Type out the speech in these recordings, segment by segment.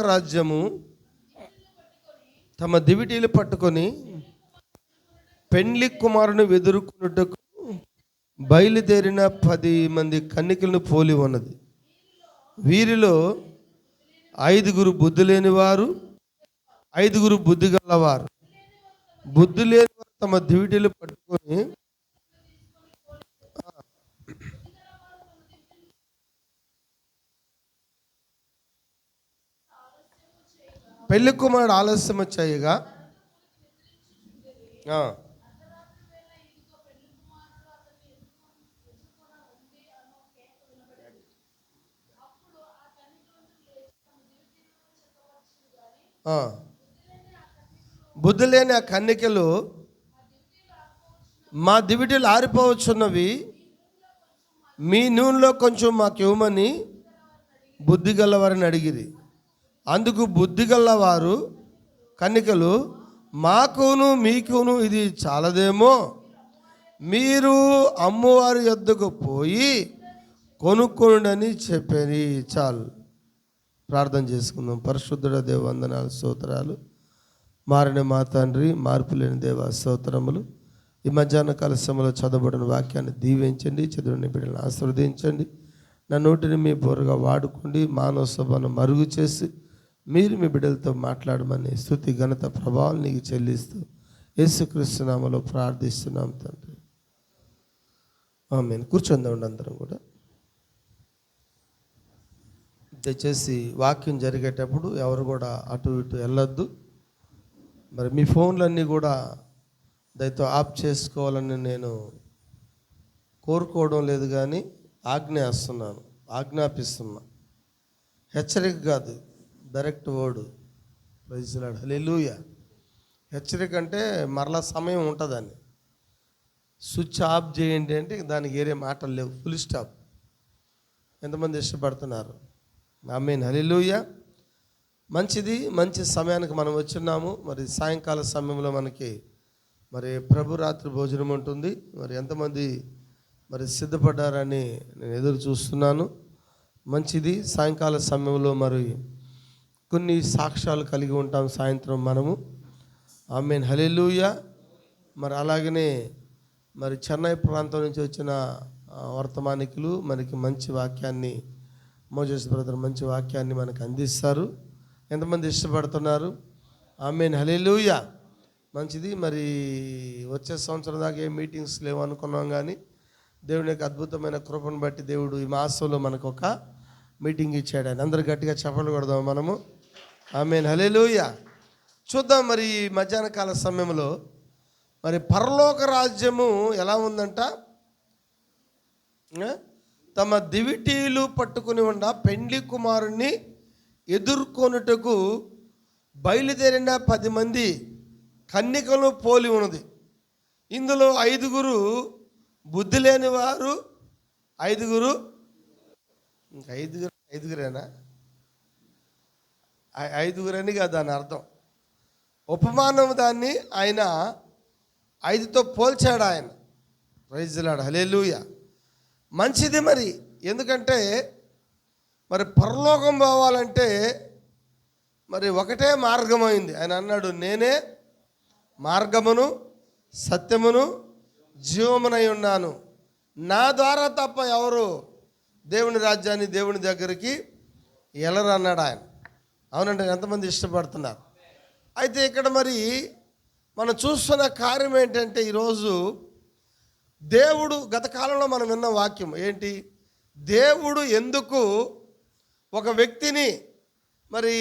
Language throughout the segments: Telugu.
రాజ్యము తమ దివిటీలు పట్టుకొని పెండ్లి కుమారుని ఎదుర్కొనుటకు బయలుదేరిన 10 మంది కన్యకలను పోలి ఉన్నది. వీరిలో 5 బుద్ధి లేనివారు, 5 బుద్ధి గలవారు. బుద్ధి లేనివారు తమ దివిటీలు పట్టుకొని పెళ్లి కుమారుడు ఆలస్యం చేయగా బుద్ధి లేని ఆ కన్యకలు, మా దివిటీలు ఆరిపోవచ్చున్నవి, మీ నూనెలో కొంచెం మాకు ఇవ్వమని బుద్ధి గలవారిని అడిగిరి. అందుకు బుద్ధి గలవారు కన్యకలు, మాకును మీకును ఇది చాలదేమో, మీరు అమ్మవారి యొద్దకు పోయి కొనుక్కోండి చెప్పని. చాలు, ప్రార్థన చేసుకుందాం. పరిశుద్ధుడ దేవ, వందనాలు, స్తోత్రాలు. మారిన మా తండ్రి, మార్పు లేని దేవ, స్తోత్రములు. ఈ మధ్యాహ్న కాల సమయంలో చదవబడిన వాక్యాన్ని దీవించండి, చదువుని బిడ్డలను ఆశీర్వదించండి. నా నోటిని మీ బోరుగా వాడుకోండి. మానవ సభను మరుగు చేసి మీరు మీ బిడ్డలతో మాట్లాడమని స్తుతి, ఘనత, ప్రభావం నీకు చెల్లిస్తూ యేసుక్రీస్తు నామములో ప్రార్థిస్తున్నాం తండ్రి, ఆమేన్. కూర్చొందాం అందరం కూడా. దయచేసి వాక్యం జరిగేటప్పుడు ఎవరు కూడా అటు ఇటు వెళ్ళొద్దు. మరి మీ ఫోన్లన్నీ కూడా దయతో ఆఫ్ చేసుకోవాలని నేను కోరుకోవడం లేదు, కానీ ఆజ్ఞాపిస్తున్నా. హెచ్చరిక కాదు, డైరెక్ట్ వర్డ్. ప్రైజ్ లార్డ్, హల్లెలూయా. హెచ్చరిక అంటే మరలా సమయం ఉంటుందని. స్విచ్ ఆఫ్ చేయండి అంటే దానికి వేరే మాటలు లేవు, ఫుల్ స్టాప్. ఎంతమంది ఇష్టపడుతున్నారు? ఆమేన్, హల్లెలూయా. మంచిది, మంచి సమయానికి మనం వచ్చున్నాము. మరి సాయంకాల సమయంలో మనకి మరి ప్రభు రాత్రి భోజనం ఉంటుంది. మరి ఎంతమంది మరి సిద్ధపడ్డారని నేను ఎదురు చూస్తున్నాను. మంచిది. సాయంకాల సమయంలో మరి కొన్ని సాక్ష్యాలు కలిగి ఉంటాం సాయంత్రం మనము. ఆమేన్, హల్లెలూయా. మరి అలాగనే మరి చెన్నై ప్రాంతం నుంచి వచ్చిన వర్తమానికులు మనకి మంచి వాక్యాన్ని, మోజెస్ బ్రదర్ మంచి వాక్యాన్ని మనకు అందిస్తారు. ఎంతమంది ఇష్టపడుతున్నారు? ఆమేన్, హల్లెలూయా. మంచిది. మరి వచ్చే సంవత్సరం దాకా ఏ మీటింగ్స్ లేవు అనుకున్నాం, కానీ దేవుని యొక్క అద్భుతమైన కృపను బట్టి దేవుడు ఈ మాసంలో మనకు ఒక మీటింగ్ ఇచ్చాడు. ఆయన అందరూ గట్టిగా చప్పట్లు కొడదాం మనము. ఆమేన్, హల్లెలూయా. చూద్దాం మరి ఈ మధ్యాహ్న కాల సమయంలో మరి పరలోక రాజ్యము ఎలా ఉందంట. తమ దివిటీలు పట్టుకుని ఉండ పెండ్లి కుమారుణ్ణి ఎదుర్కొనుటకు బయలుదేరిన 10 మంది కన్యకలు పోలి ఉన్నది. ఇందులో 5 బుద్ధి లేని వారు, 5 ఇంకా 5 5 కాదు దాని అర్థం. ఉపమానం దాన్ని ఆయన 5తో పోల్చాడు ఆయన. ప్రైజ్ లార్డ్, హల్లెలూయా. మంచిది. మరి ఎందుకంటే మరి పరలోకం పోవాలంటే మరి ఒకటే మార్గం అయింది. ఆయన అన్నాడు, నేనే మార్గమును సత్యమును జీవమునై ఉన్నాను, నా ద్వారా తప్ప ఎవరు దేవుని రాజ్యాన్ని, దేవుని దగ్గరికి వెళ్ళరు అన్నాడు ఆయన. అవునండి, ఎంతమంది ఇష్టపడుతున్నారు? అయితే ఇక్కడ మరి మనం చూస్తున్న కార్యం ఏంటంటే, ఈరోజు దేవుడు, గత కాలంలో మనం విన్న వాక్యం ఏంటి, దేవుడు ఎందుకు ఒక వ్యక్తిని మరి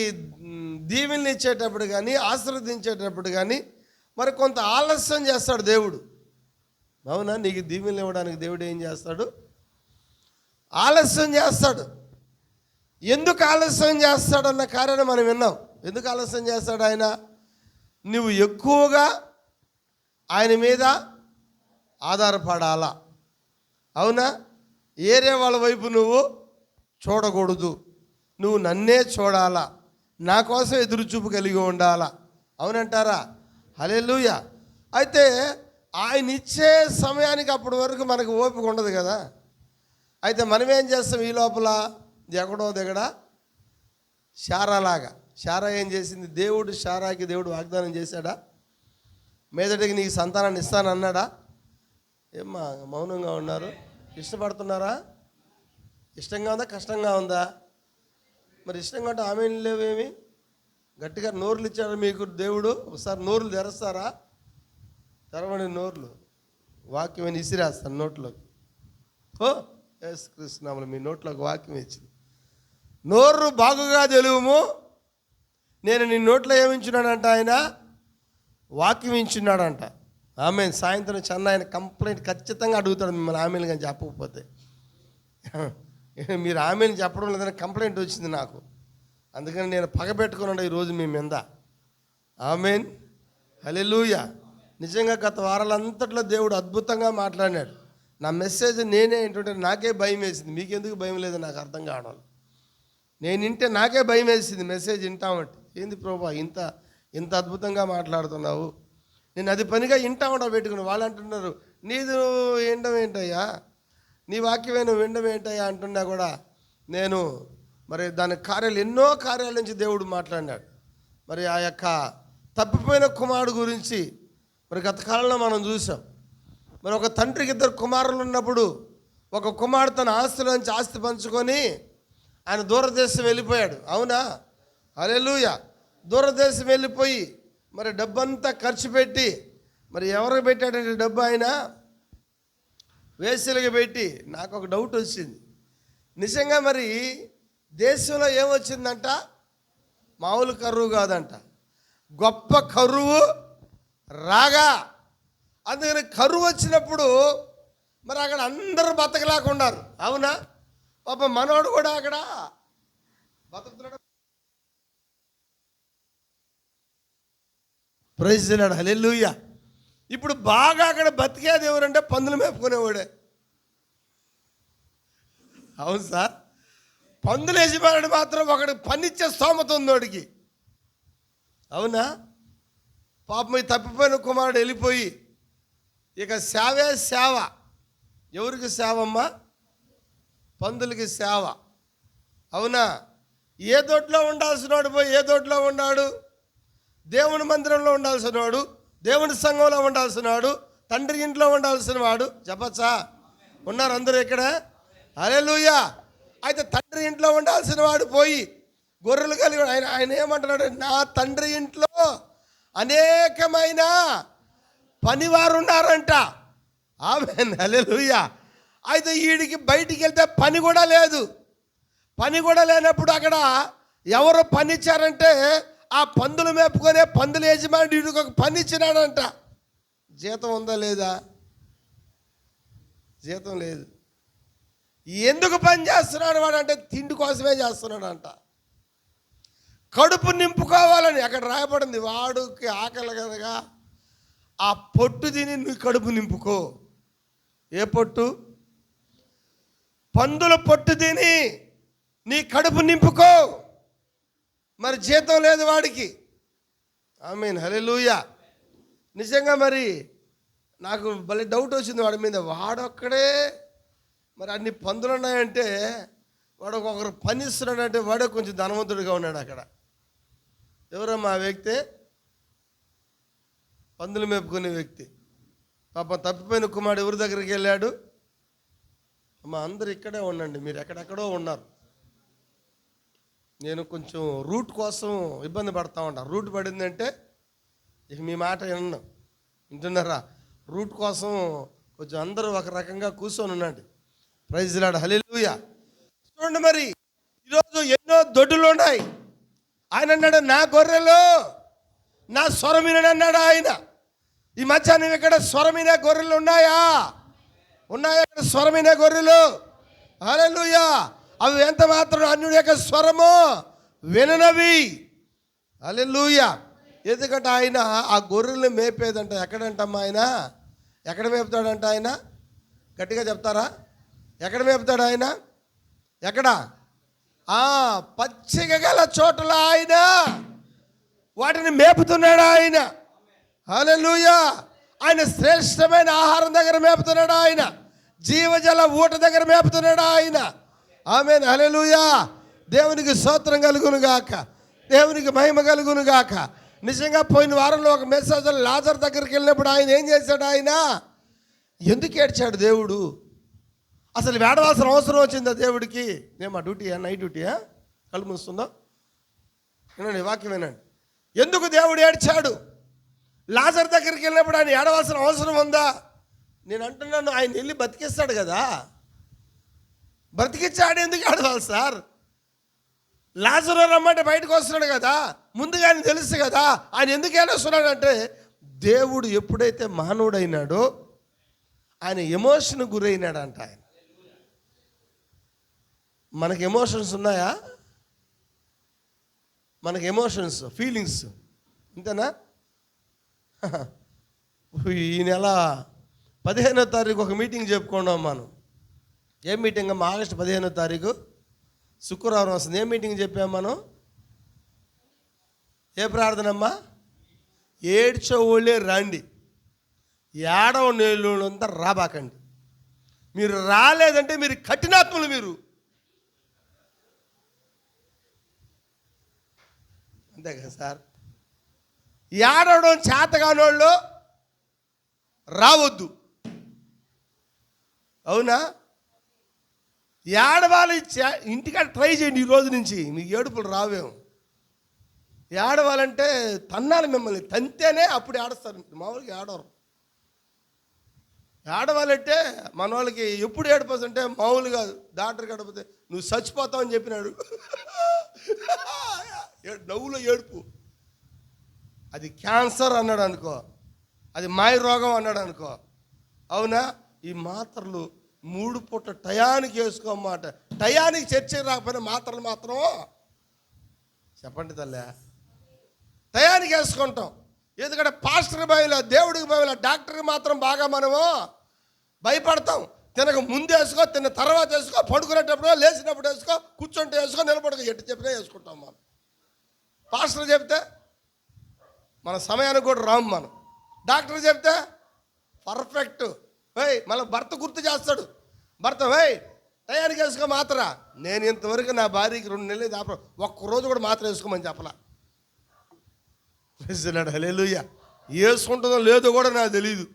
దీవెనలు ఇచ్చేటప్పుడు కానీ, ఆశీర్వదించేటప్పుడు కానీ మరి కొంత ఆలస్యం చేస్తాడు దేవుడు. అవునా? నీకు దీవెనలు ఇవ్వడానికి దేవుడు ఏం చేస్తాడు? ఆలస్యం చేస్తాడు. ఎందుకు ఆలస్యం చేస్తాడన్న కార్యాన్ని మనం విన్నాం. ఎందుకు ఆలస్యం చేస్తాడు ఆయన? నువ్వు ఎక్కువగా ఆయన మీద ఆధారపడాలా. అవునా? ఏరే వాళ్ళ వైపు నువ్వు చూడకూడదు, నువ్వు నన్నే చూడాలా, నా కోసం ఎదురుచూపు కలిగి ఉండాలా. అవునంటారా? హల్లెలూయా. అయితే ఆయన ఇచ్చే సమయానికి అప్పటి వరకు మనకు ఓపిక ఉండదు కదా. అయితే మనం ఏం చేస్తాం? ఈ లోపల ఎక్కడో దిగడా శారాలాగా. శారా ఏం చేసింది? దేవుడు వాగ్దానం చేశాడా? మీదటికి నీకు సంతానాన్ని ఇస్తానన్నాడా? ఏమ్మా మౌనంగా ఉన్నారు? ఇష్టపడుతున్నారా? ఇష్టంగా ఉందా, కష్టంగా ఉందా? మరి ఇష్టంగా ఉంటే ఆమె లేవేమి? గట్టిగా నోర్లు ఇచ్చాడు మీకు దేవుడు. ఒకసారి నోర్లు తెరుస్తారా? తెరవని నోర్లు వాక్యం ఇసిరేస్తాను నోట్లోకి. ఎస్ కృష్ణములు మీ నోట్లోకి వాక్యం ఇచ్చింది. నోరు బాగుగా తెలుగుము, నేను నీ నోట్లో ఏమించున్నాడంట? ఆయన వాక్యం ఇచ్చున్నాడంట. ఆమె సాయంత్రం చెన్న ఆయన కంప్లైంట్ ఖచ్చితంగా అడుగుతాడు మిమ్మల్ని, ఆమెను కానీ చెప్పకపోతే. మీరు ఆమెను చెప్పడం లేదని కంప్లైంట్ వచ్చింది నాకు. అందుకని నేను పగబెట్టుకున్నాడు ఈరోజు మీ మీద. ఆమెన్, హల్లెలూయా. నిజంగా గత వారాలంతట్లో దేవుడు అద్భుతంగా మాట్లాడినాడు. నా మెసేజ్ నేనే ఏంటంటే నాకే భయం వేసింది. మీకెందుకు భయం లేదు నాకు అర్థం కావడం. నేను వింటే నాకే భయం వేసింది మెసేజ్ వింటామంటే. ఏంది ప్రభా ఇంత అద్భుతంగా మాట్లాడుతున్నావు? నేను అది పనిగా వింటామంటా పెట్టుకుని. వాళ్ళు అంటున్నారు నీది వినడం ఏంటయ్యా, నీ వాక్యమే నువ్వు వినడం ఏంటయ్యా అంటున్నా కూడా నేను మరి దాని ఎన్నో కార్యాల నుంచి దేవుడు మాట్లాడినాడు. మరి ఆ యొక్క తప్పిపోయిన కుమారుడు గురించి మరి గత కాలంలో మనం చూసాం. మరి ఒక తండ్రికి 2 కుమారులు ఉన్నప్పుడు ఒక కుమారుడు తన ఆస్తులోంచి ఆస్తి పంచుకొని ఆయన దూరదేశం వెళ్ళిపోయాడు. అవునా? హల్లెలూయా. దూరదేశం వెళ్ళిపోయి మరి డబ్బంతా ఖర్చు పెట్టి, మరి ఎవరికి పెట్టాడంటే డబ్బు ఆయన వేసలుగా పెట్టి. నాకు ఒక డౌట్ వచ్చింది. నిజంగా మరి దేశంలో ఏమొచ్చిందంట? మామూలు కరువు కాదంట, గొప్ప కరువు రాగా. అందుకని కరువు వచ్చినప్పుడు మరి అక్కడ అందరూ బతకలేకున్నారు. అవునా? పాప మనోడు కూడా అక్కడ బతుకుతున్నాడు. ప్రైజ్ ది లార్డ్, హల్లెలూయా. ఇప్పుడు బాగా అక్కడ బతికేది ఎవరంటే పందులు మేపుకునేవాడే. అవును సార్, పందులు యజమానుడు మాత్రం ఒకటి పనిచ్చే స్తోమత ఉంది వాడికి. అవునా? పాపం ఈ తప్పిపోయిన కుమారుడు వెళ్ళిపోయి ఇక సేవే సేవ. ఎవరికి సేవమ్మా? పందులకి సేవ. అవునా? ఏ దొడ్లో ఉండాల్సిన వాడు పోయి ఏ దొడ్లో ఉన్నాడు? దేవుని మందిరంలో ఉండాల్సిన వాడు, దేవుని సంఘంలో ఉండాల్సిన వాడు, తండ్రి ఇంట్లో ఉండాల్సిన వాడు. చెప్పచ్చా? ఉన్నారు అందరూ ఇక్కడ? హల్లెలూయా. అయితే తండ్రి ఇంట్లో ఉండాల్సిన వాడు పోయి గొర్రెలు కలిగి ఆయన ఏమంటున్నాడు? నా తండ్రి ఇంట్లో అనేకమైన పనివారు ఉన్నారంట. ఆమేన్, హల్లెలూయా. అయితే వీడికి బయటికి వెళ్తే పని కూడా లేదు. పని కూడా లేనప్పుడు అక్కడ ఎవరు పని ఇచ్చారంటే ఆ పందులు మేపుకొనే పందుల యజమానుడు వీడికి ఒక పని ఇచ్చినాడంట. జీతం ఉందా లేదా? జీతం లేదు. ఎందుకు పని చేస్తున్నాడు వాడు అంటే తిండి కోసమే చేస్తున్నాడు అంట. కడుపు నింపుకోవాలని అక్కడ రాయబడింది. వాడికి ఆకలి కనుక ఆ పొట్టు తిని నువ్వు కడుపు నింపుకో. ఏ పొట్టు? పందుల పొట్టు తిని నీ కడుపు నింపుకో. మరి జీతం లేదు వాడికి. ఆమేన్, హల్లెలూయా. నిజంగా మరి నాకు భలే డౌట్ వచ్చింది వాడి మీద. వాడొక్కడే మరి అన్ని పందులు ఉన్నాయంటే వాడు ఒకరు పని ఇస్తున్నాడంటే వాడే కొంచెం ధనవంతుడిగా ఉన్నాడు అక్కడ. ఎవరమ్మా ఆ వ్యక్తి? పందులు మేపుకునే వ్యక్తి. పాపం తప్పిపోయిన కుమారుడు ఎవరి దగ్గరికి వెళ్ళాడు? అమ్మ అందరు ఇక్కడే ఉండండి, మీరు ఎక్కడెక్కడో ఉన్నారు. నేను కొంచెం రూట్ కోసం ఇబ్బంది పడతా ఉంటాను. రూట్ పడిందంటే ఇక మీ మాట వింటున్నారా? రూట్ కోసం కొంచెం అందరూ ఒక రకంగా కూర్చొని ఉండండి. ప్రైజ్ ది లార్డ్, హల్లెలూయా. చూడండి మరి ఈరోజు ఎన్నో దొడ్డులు ఉన్నాయి. ఆయన అన్నాడు నా గొర్రెలు నా స్వరమిన అన్నాడు ఆయన. ఈ మధ్యాహ్నం ఇక్కడ స్వరమిన గొర్రెలు ఉన్నాయా? ఉన్నాయా ఇక్కడ స్వరమిన గొర్రెలు? హల్లెలూయా. అవి ఎంత మాత్రం అన్యుడి యొక్క స్వరము విననవి. హల్లెలూయా. ఎందుకంటే ఆయన ఆ గొర్రెల్ని మేపేదంట. ఎక్కడంటమ్మా ఆయన? ఎక్కడ మేపుతాడంట ఆయన? గట్టిగా చెప్తారా? ఎక్కడ మేపుతాడు ఆయన? ఎక్కడ? పచ్చిక గల చోట్ల ఆయన వాటిని మేపుతున్నాడు ఆయన. హల్లెలూయా. ఆయన శ్రేష్టమైన ఆహారం దగ్గర మేపుతున్నాడు ఆయన. జీవజల ఊట దగ్గర మేపుతున్నాడు ఆయన. ఆమేన్, హల్లెలూయా. దేవునికి స్తోత్రం కలుగును గాక, దేవునికి మహిమ కలుగును గాక. నిజంగా పోయిన వారంలో ఒక మెసేజ్ లాజర్ దగ్గరికి వెళ్ళినప్పుడు ఆయన ఏం చేశాడు? ఆయన ఎందుకు ఏడ్చాడు దేవుడు? అసలు వేడవలసిన అవసరం వచ్చిందా దేవుడికి? నేను మా డ్యూటీయా, నైట్ డ్యూటీయా? కళ్ళు మూస్తుందో వినండి, వాక్యం వినండి. ఎందుకు దేవుడు ఏడ్చాడు? లాజర్ దగ్గరికి వెళ్ళినప్పుడు ఆయన ఏడవలసిన అవసరం ఉందా? నేను అంటున్నాను, ఆయన వెళ్ళి బతికిస్తాడు కదా, బ్రతికిచ్చాడు, ఎందుకు ఏడవాలి సార్? లాజరు రమ్మంటే బయటకు వస్తున్నాడు కదా, ముందుగా ఆయన తెలుసు కదా, ఆయన ఎందుకు ఏడుస్తున్నాడంటే దేవుడు ఎప్పుడైతే మానవుడైనాడో ఆయన ఎమోషన్ గురైనాడంట. ఆయన మనకి ఎమోషన్స్ ఉన్నాయా? మనకి ఎమోషన్స్, ఫీలింగ్స్ అంతేనా? ఈ నెల 15వ తారీఖు ఒక మీటింగ్ చెప్పుకున్నాం మనం. ఏం మీటింగ్ అమ్మా? ఆగస్టు 15వ తారీఖు శుక్రవారం వస్తుంది. ఏం మీటింగ్ చెప్పాము మనం? ఏ ప్రార్థనమ్మా? ఏడ్చేవాళ్ళే రండి, ఏడవ నేళ్ళంతా రాబాకండి. మీరు రాలేదంటే మీరు కఠినాత్ములు. మీరు అంతే కదా సార్? ఏడవడం చేతగానోళ్ళు రావద్దు, అవునా? ఏడవాలి, ఇంటికాడ ట్రై చేయండి ఈ రోజు నుంచి, మీకు ఏడుపులు రావేమో. ఏడవాలంటే తన్నాలి, మిమ్మల్ని తంతేనే అప్పుడు ఏడుస్తారు, మామూలుగా ఏడవరు. ఏడవాలంటే మన వాళ్ళకి ఎప్పుడు ఏడిపోతుంటే మామూలు కాదు, డాక్టర్ గడిపోతే నువ్వు చచ్చిపోతావు అని చెప్పినాడు, నవ్వులో ఏడుపు. అది క్యాన్సర్ అన్నాడు అనుకో, అది మాయ రోగం అన్నాడు అనుకో, అవునా? ఈ మాత్రలు 3 పూట టయానికి వేసుకోమాట. టయానికి చర్చకి రాకపోయినా మాత్రలు మాత్రం చెప్పండి తల్లే, టయానికి వేసుకుంటాం. ఎందుకంటే పాస్టర్ భయంలో, దేవుడికి భయంలో, డాక్టర్కి మాత్రం బాగా మనము భయపడతాం. తినక ముందు వేసుకో, తిన్న తర్వాత వేసుకో, పడుకునేటప్పుడు, లేచినప్పుడు వేసుకో, కూర్చుంటే వేసుకో, నిలబడుకో, ఎట్టు చెప్పినా వేసుకుంటాం మనం. పాస్టర్ చెప్తే మన సమయానికి కూడా రాము మనం. డాక్టర్ చెప్తే పర్ఫెక్ట్. మళ్ళీ భర్త గుర్తు చేస్తాడు, భర్త టయానికి వేసుకో మాత్ర. నేను ఇంతవరకు నా భార్యకి 2 నెలలు దాప ఒక్కరోజు కూడా మాత్ర వేసుకోమని చెప్పలా. హల్లెలూయా. వేసుకుంటుందో లేదో కూడా నాకు తెలియదు,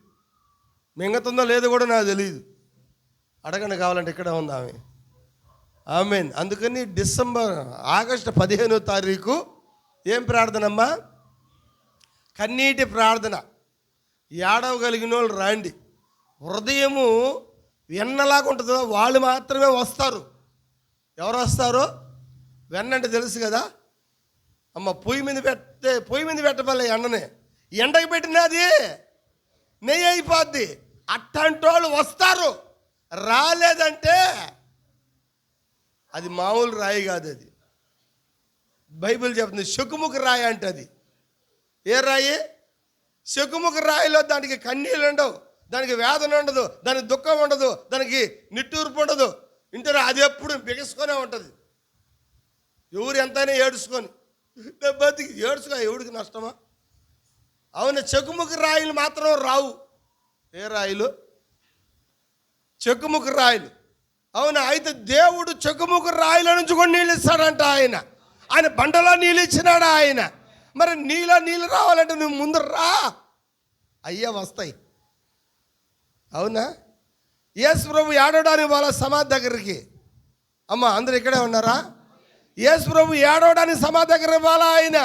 మింగతుందో లేదో కూడా నాకు తెలియదు. అడగండి కావాలంటే ఇక్కడే ఉంది ఆమె. ఆమేన్. అందుకని ఆగస్టు 15వ తారీఖు ఏం ప్రార్థనమ్మా? కన్నీటి ప్రార్థన. ఏడవగలిగిన వాళ్ళు రాండి. హృదయము వెన్నలాగా ఉంటుందో వాళ్ళు మాత్రమే వస్తారు. ఎవరు వస్తారు? వెన్నంటే తెలుసు కదా అమ్మ, పొయ్యి మీద పెట్టబల్లే ఎండనే, ఎండకి పెట్టినది నెయ్యి అయిపోద్ది. అట్లాంటి వాళ్ళు వస్తారు. రాలేదంటే అది మామూలు రాయి కాదు, అది బైబిల్ చెప్తుంది శకుముఖ రాయి అంటే. అది ఏ రాయి? శకుముఖ రాయిలో దానికి కన్నీళ్ళు ఉండవు, దానికి వేదన ఉండదు, దానికి దుఃఖం ఉండదు, దానికి నిట్టూర్పు ఉండదు. ఇంటారు అది ఎప్పుడు బిగసుకొనే ఉంటుంది. ఎవరు ఎంతైనా ఏడుచుకొని బతికి ఏడుచుకో, ఎవడికి నష్టమా? అవును, చెకుముఖ రాయిలు మాత్రం రావు. ఏ రాయిలు? చెకుముఖ రాయిలు. అవునా? అయితే దేవుడు చెకుముఖ రాయిల నుంచి కూడా నీళ్ళు ఇస్తాడంట. ఆయన బండలో నీళ్ళు ఇచ్చినాడు ఆయన. మరి నీళ్ళు రావాలంటే నువ్వు ముందు రా, అయ్యా వస్తాయి. అవునా? యేసు ప్రభు ఏడవడానికి వాళ్ళ సమాధి దగ్గరికి, అమ్మ అందరు ఇక్కడే ఉన్నారా? యేసు ప్రభు ఏడవడానికి సమాధి దగ్గర ఇవ్వాలా ఆయన.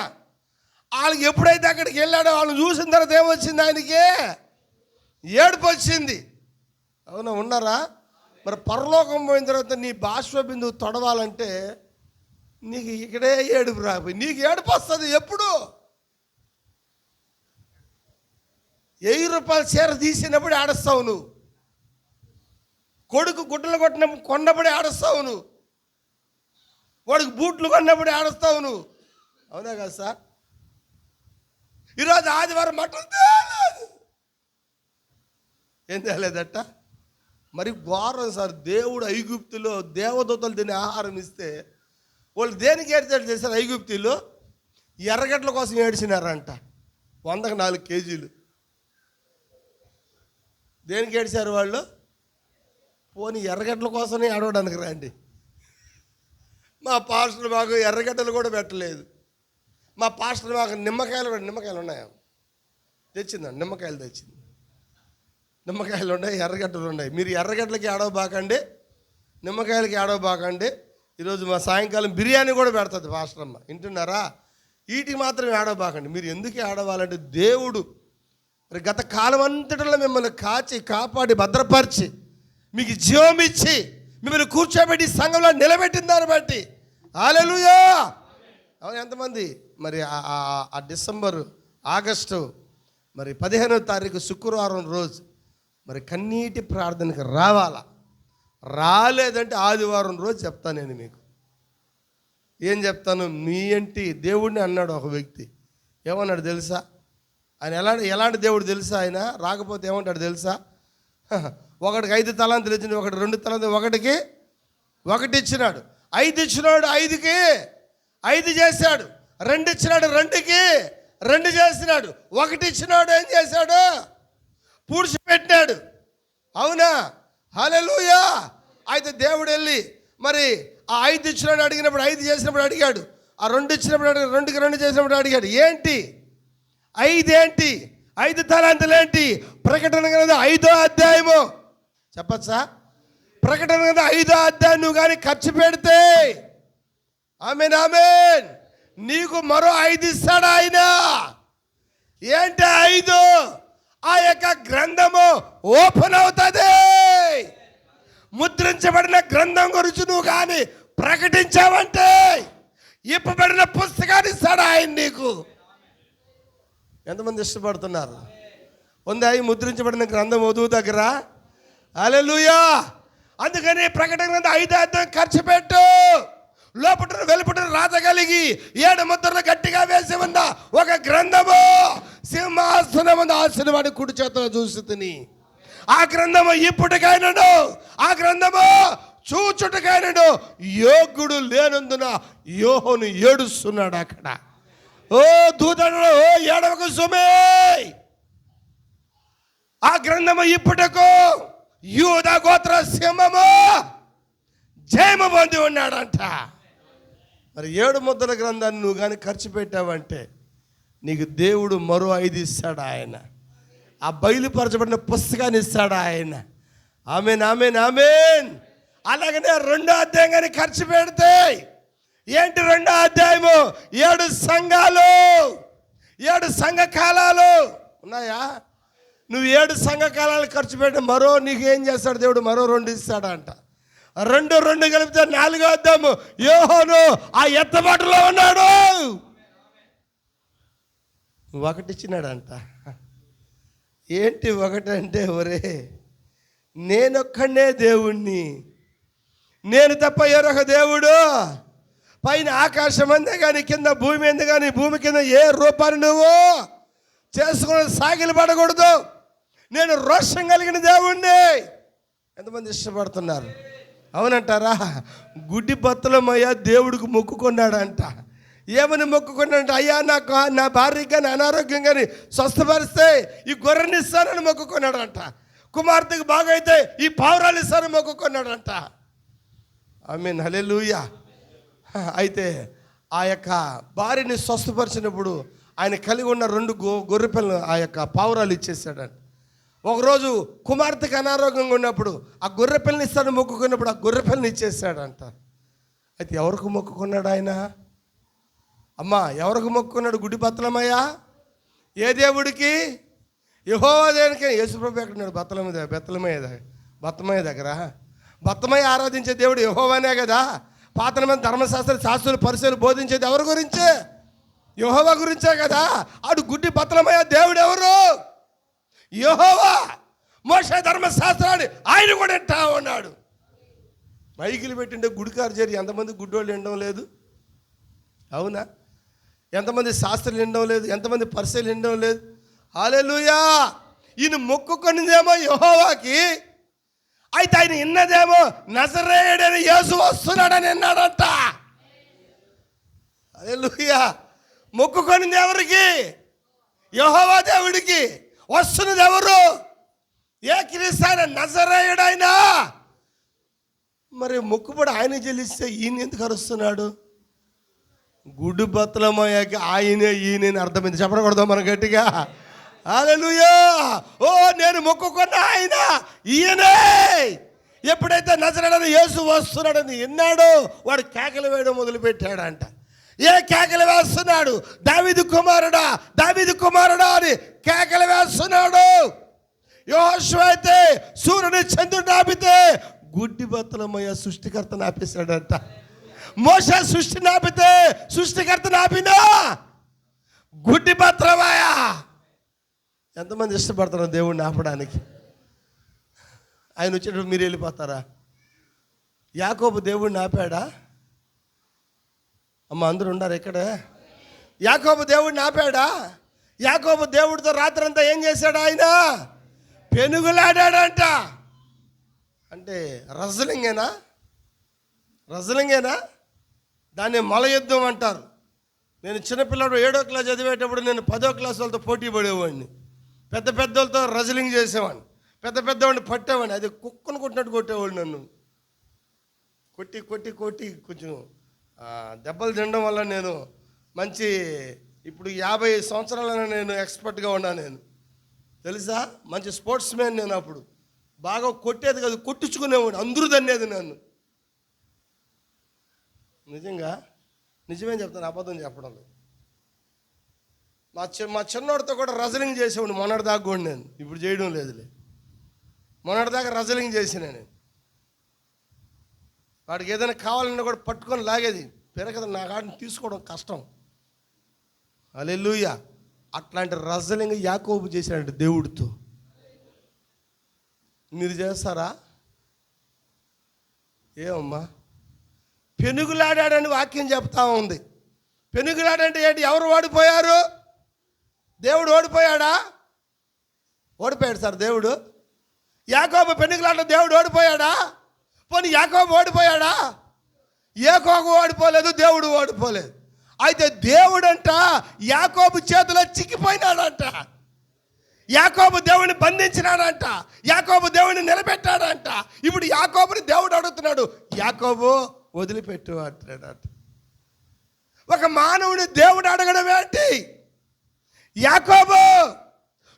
వాళ్ళకి ఎప్పుడైతే అక్కడికి వెళ్ళాడో వాళ్ళని చూసిన తర్వాత ఏమొచ్చింది? ఆయనకి ఏడుపు వచ్చింది. అవునా? ఉన్నారా? మరి పరలోకం పోయిన తర్వాత నీ బాష్ప బిందువు తొడవాలంటే నీకు ఇక్కడే ఏడుపు రాకపోయి, నీకు ఏడుపు వస్తుంది. ఎప్పుడు? 1000 రూపాయల చీర తీసినప్పుడు ఆడస్తావు నువ్వు, కొడుకు గుడ్డలు కొన్నప్పుడు ఆడస్తావు నువ్వు, వాడికి బూట్లు కొన్నప్పుడు ఆడస్తావు నువ్వు. అవునా కదా సార్? ఈరోజు ఆదివారం మటన్ తేలేదు, ఏం తేలేదట? మరి ఘోరం సార్. దేవుడు ఐగుప్తులో దేవదూతలు తినే ఆహారం ఇస్తే వాళ్ళు దేనికి ఏడ్చాడు చేశారు? ఐగుప్తులు ఎర్రగడ్డల కోసం ఏడ్చినారంట. 104 కేజీలు. దేనికి ఏడ్చారు వాళ్ళు? పోనీ ఎర్రగడ్డల కోసమే ఏడవడానికి రండి. మా పాస్టర్ మాకు ఎర్రగడ్డలు కూడా పెట్టలేదు. మా పాస్టర్ మాకు నిమ్మకాయలు ఉన్నాయా తెచ్చిందండి, నిమ్మకాయలు తెచ్చింది. నిమ్మకాయలు ఉన్నాయి, ఎర్రగడ్డలు ఉన్నాయి. మీరు ఎర్రగడ్డలకి ఏడవబాకండి, నిమ్మకాయలకి ఏడవబాకండి. ఈరోజు మా సాయంకాలం బిర్యానీ కూడా పెడుతుంది పాస్టర్ అమ్మ, వింటున్నారా? వీటికి మాత్రం ఏడవబాకండి. మీరు ఎందుకు ఏడవాలంటే దేవుడు మరి గత కాలం అంతటిలో మిమ్మల్ని కాచి కాపాడి భద్రపరిచి మీకు జీవం ఇచ్చి మిమ్మల్ని కూర్చోబెట్టి సంఘంలో నిలబెట్టిన దాన్ని బట్టి హల్లెలూయా. అవును, ఎంతమంది మరి ఆ డిసెంబరు ఆగస్టు మరి 15వ తారీఖు శుక్రవారం రోజు మరి కన్నీటి ప్రార్థనకు రావాలా? రాలేదంటే ఆదివారం రోజు చెప్తాను నేను మీకు. ఏం చెప్తాను? మీ ఇంటి దేవుడిని అన్నాడు ఒక వ్యక్తి. ఏమన్నాడు తెలుసా? ఆయన ఎలాంటి దేవుడు తెలుసా? ఆయన రాకపోతే ఏమంటాడు తెలుసా? ఒకటికి 5 తలాంతులు ఇచ్చింది, ఒకటి 2 తలాంతులు, ఒకటికి 1 ఇచ్చినాడు. 5 ఇచ్చినాడు, 5కి 5 చేశాడు. 2 ఇచ్చినాడు, 2కి 2 చేసినాడు. 1 ఇచ్చినాడు, ఏం చేశాడు? పూడ్చిపెట్టినాడు. అవునా? హల్లెలూయా. అయితే దేవుడు వెళ్ళి మరి ఆ 5 ఇచ్చినాడు అడిగినప్పుడు 5 చేసినప్పుడు అడిగాడు. ఆ 2 ఇచ్చినప్పుడు 2కి 2 చేసినప్పుడు అడిగాడు, ఏంటి 5 ఏంటి? 5 తలాంతులు ఏంటి? ప్రకటన గ్రంథం 5వ అధ్యాయము చెప్పచ్చా? ప్రకటన గ్రంథం 5వ అధ్యాయం నువ్వు కానీ ఖర్చు పెడితే ఆమేన్ ఆమేన్ నీకు మరో 5 ఇస్తాడు ఆయన. ఏంటి 5? ఆ యొక్క గ్రంథము ఓపెన్ అవుతుంది. ముద్రించబడిన గ్రంథం గురించి నువ్వు కానీ ప్రకటించావంటే ఇప్పబడిన పుస్తకాన్ని ఇస్తాడు ఆయన నీకు. ఎంతమంది ఇష్టపడుతున్నారు? ఉంది అయి ముద్రించబడిన గ్రంథం వధువు దగ్గర. హల్లెలూయా. అందుకని ప్రకటన గ్రంథం 5వ అధ్యాయం ఖర్చు పెట్టు. లోపట వెలుపట రాత కలిగి 7 ముద్రలు గట్టిగా వేసి ఉన్న ఒక గ్రంథము సింహాసనం ముందు ఆసీనువాడి కుడి చేతిలో చూస్తుని. ఆ గ్రంథము ఇప్పటికైనాను, ఆ గ్రంథము చూచుటకైనాను యోగ్యుడు లేనందున యోహోను ఏడుస్తున్నాడు అక్కడ. ఓ దూతడు, ఓ ఏడవకు సుమే. ఆ గ్రంథము ఇప్పటికు యూదా గోత్ర సింహము జయము పొంది ఉన్నాడంట. మరి 7 ముద్రల గ్రంథాన్ని నువ్వు కానీ ఖర్చు పెట్టావంటే నీకు దేవుడు మరో 5 ఇస్తాడు ఆయన. ఆ బయలుపరచబడిన పుస్తకాన్ని ఇస్తాడు ఆయన. ఆమేన్ ఆమేన్ ఆమేన్. అలాగనే 2వ అధ్యాయం కానీ ఖర్చు పెడితే ఏంటి 2వ అధ్యాయము? 7 సంఘాలు, 7 సంఘ కాలాలు ఉన్నాయా? నువ్వు 7 సంఘ కాలాలు ఖర్చు పెట్టి మరో నీకు ఏం చేస్తాడు దేవుడు? మరో 2 ఇస్తాడంట. 2 కలిపితే 4వ అధ్యాయము యోహోను ఆ ఎత్తబాటులో ఉన్నాడు. 1 ఇచ్చినాడంట. ఏంటి 1 అంటే? ఒరే నేనొక్కడే దేవుణ్ణి, నేను తప్ప ఎవరొక దేవుడు పైన ఆకాశం అందే కానీ కింద భూమి అందే కానీ భూమి కింద ఏ రూపాన్ని నువ్వు చేసుకుని సాగిలు పడకూడదు. నేను రోషం కలిగిన దేవుణ్ణి. ఎంతమంది ఇష్టపడుతున్నారు? అవునంటారా? గుడ్డి బత్తలమయ్య దేవుడికి మొక్కుకున్నాడంట. ఏమని మొక్కుకున్నాడంట? అయ్యా నాకు నా భార్యకి కానీ అనారోగ్యం కానీ స్వస్థపరిస్తే ఈ గొర్రెని ఇస్తానని మొక్కుకున్నాడంట. కుమార్తెకు బాగైతే ఈ పావురాలు ఇస్తానని మొక్కుకున్నాడంట. ఆమేన్ హల్లెలూయా. అయితే ఆ యొక్క భార్యని స్వస్థపరిచినప్పుడు ఆయన కలిగి ఉన్న 2 గొర్రె పిల్లలు ఆ యొక్క పావురాలు ఇచ్చేసాడంట. ఒకరోజు కుమార్తెకి అనారోగ్యంగా ఉన్నప్పుడు ఆ గొర్రె పిల్లని ఇస్తాను మొక్కుకున్నప్పుడు ఆ గొర్రె పిల్లని ఇచ్చేసాడంట. అయితే ఎవరికి మొక్కుకున్నాడు ఆయన? అమ్మా ఎవరికి మొక్కుకున్నాడు? గుడి బత్తలమయ్యా. ఏ దేవుడికి? యెహోవా దేవునికి. యేసుప్రభు ఎక్కడున్నాడు? బత్తలమయ్య దగ్గర. బత్తమయ్య ఆరాధించే దేవుడు యెహోవానే కదా. పాత నిబంధన ధర్మశాస్త్రులు పరిశీలు బోధించేది ఎవరి గురించే? యెహోవా గురించే కదా. ఆడు గుడ్డి బత్తలమయ్య దేవుడు ఎవరు? యెహోవా. మోషే ధర్మశాస్త్రాన్ని ఆయన కూడా వింటా ఉన్నాడు. మైకిలు పెట్టిండే గుడికారు చేరి ఎంతమంది గుడ్డోళ్ళు వినడం లేదు? అవునా? ఎంతమంది శాస్త్రులు వినడం లేదు? ఎంతమంది పరిశీలు వినడం లేదు? హల్లెలూయా. ఈయన మొక్కుకొనిదేమో యెహోవాకి, అయితే ఆయన విన్నదేమో నజరేయుడైన యేసు వస్తున్నాడని విన్నాడంట. హల్లెలూయా. మొక్కుకొనిది ఎవరికి? యెహోవా దేవుడికి. వస్తున్నది ఎవరు? ఏ క్రీస్తు? నజరేయుడైన మరి మొక్కుబడి ఆయన చెల్లిస్తే ఈయన ఎందుకు అరుస్తున్నాడు? గుడి బత్తలమయ్యాక ఆయనే ఈయన అర్థమైంది. చెప్పకూడదు మనం గట్టిగా హల్లెలూయా. ఓ నేను మొక్కుకున్న ఆయన ఈయనే. ఎప్పుడైతే నజరేయుడైన యేసు వస్తున్నాడని విన్నాడో వాడు కేకలు వేయడం మొదలుపెట్టాడంట. ఏ కేకలు వేస్తున్నాడు? దావీదు కుమారుడా, దావీదు కుమారుడా అని కేకలు వేస్తున్నాడు. యెహోషువ అయితే సూర్యుని చంద్రుడిని ఆపితే గుడ్డి బత్తలమయ్య సృష్టికర్తను ఆపేశాడంట. మోషే సృష్టిని ఆపితే సృష్టికర్తను ఆపినా గుడ్డి బత్తలమయ్య. ఎంతమంది ఇష్టపడతారు దేవుడిని ఆపడానికి? ఆయన వచ్చేటప్పుడు మీరు వెళ్ళిపోతారా? యాకోబు దేవుడిని ఆపాడా? అమ్మ అందరూ ఉన్నారు ఇక్కడే. యాకోబు దేవుడిని ఆపాడా? యాకోబు దేవుడితో రాత్రి అంతా ఏం చేశాడు? ఆయన పెనుగులాడాడంట. అంటే రజలింగేనా? రజలింగేనా? దాన్ని మల యుద్ధం అంటారు. నేను చిన్నపిల్లడు 7వ క్లాస్ చదివేటప్పుడు నేను 10వ క్లాస్ వాళ్ళతో పోటీ పడేవాడిని. పెద్ద పెద్దలతో రజలింగ్ చేసేవాడిని. పెద్ద పెద్దవాడిని పట్టేవాడిని. అది కుక్కను కొట్టినట్టు కొట్టేవాడు. నన్ను కొట్టి కొట్టి కొట్టి కొంచెం దెబ్బలు తినడం వల్ల నేను మంచి ఇప్పుడు 50 సంవత్సరాలైనా నేను ఎక్స్పర్ట్గా ఉన్నా. నేను తెలుసా, మంచి స్పోర్ట్స్ మ్యాన్ నేను. అప్పుడు బాగా కొట్టేది కాదు, కొట్టించుకునేవాడు. అందరూ దన్నేది నన్ను. నిజంగా నిజమే చెప్తాను, అబద్ధం చెప్పడం లేదు. మా చిన్నోడితో కూడా రజలింగ్ చేసేవాడు మొన్నటిదాకా కూడా. నేను ఇప్పుడు చేయడం లేదులే. మొన్నటిదాకా రజలింగ్ చేసిన నేను. వాడికి ఏదైనా కావాలన్నా కూడా పట్టుకొని లాగేది. పెరగదు, నా కాడిని తీసుకోవడం కష్టం. హల్లెలూయా. అట్లాంటి రజలింగ్ యాకోబు చేశాడంటే దేవుడితో. మీరు చేస్తారా? ఏమమ్మా? పెనుగులాడాడని వాక్యం చెప్తా ఉంది. పెనుగులాడంటే ఏంటి? ఎవరు ఓడిపోయారు? దేవుడు ఓడిపోయాడా? ఓడిపోయాడు సార్ దేవుడు. యాకోబు పెనుగులాట దేవుడు ఓడిపోయాడా? పోనీ యాకోబు ఓడిపోయాడా? యాకోబు ఓడిపోలేదు, దేవుడు ఓడిపోలేదు. అయితే దేవుడంట యాకోబు చేతిలో చిక్కిపోయినాడంట. యాకోబు దేవుడిని బంధించినాడంట. యాకోబు దేవుడిని నిలబెట్టాడంట. ఇప్పుడు యాకోబుని దేవుడు అడుగుతున్నాడు, యాకోబు వదిలిపెట్టు అంటాడట. ఒక మానవుని దేవుడు అడగడం ఏంటి? యాకోబు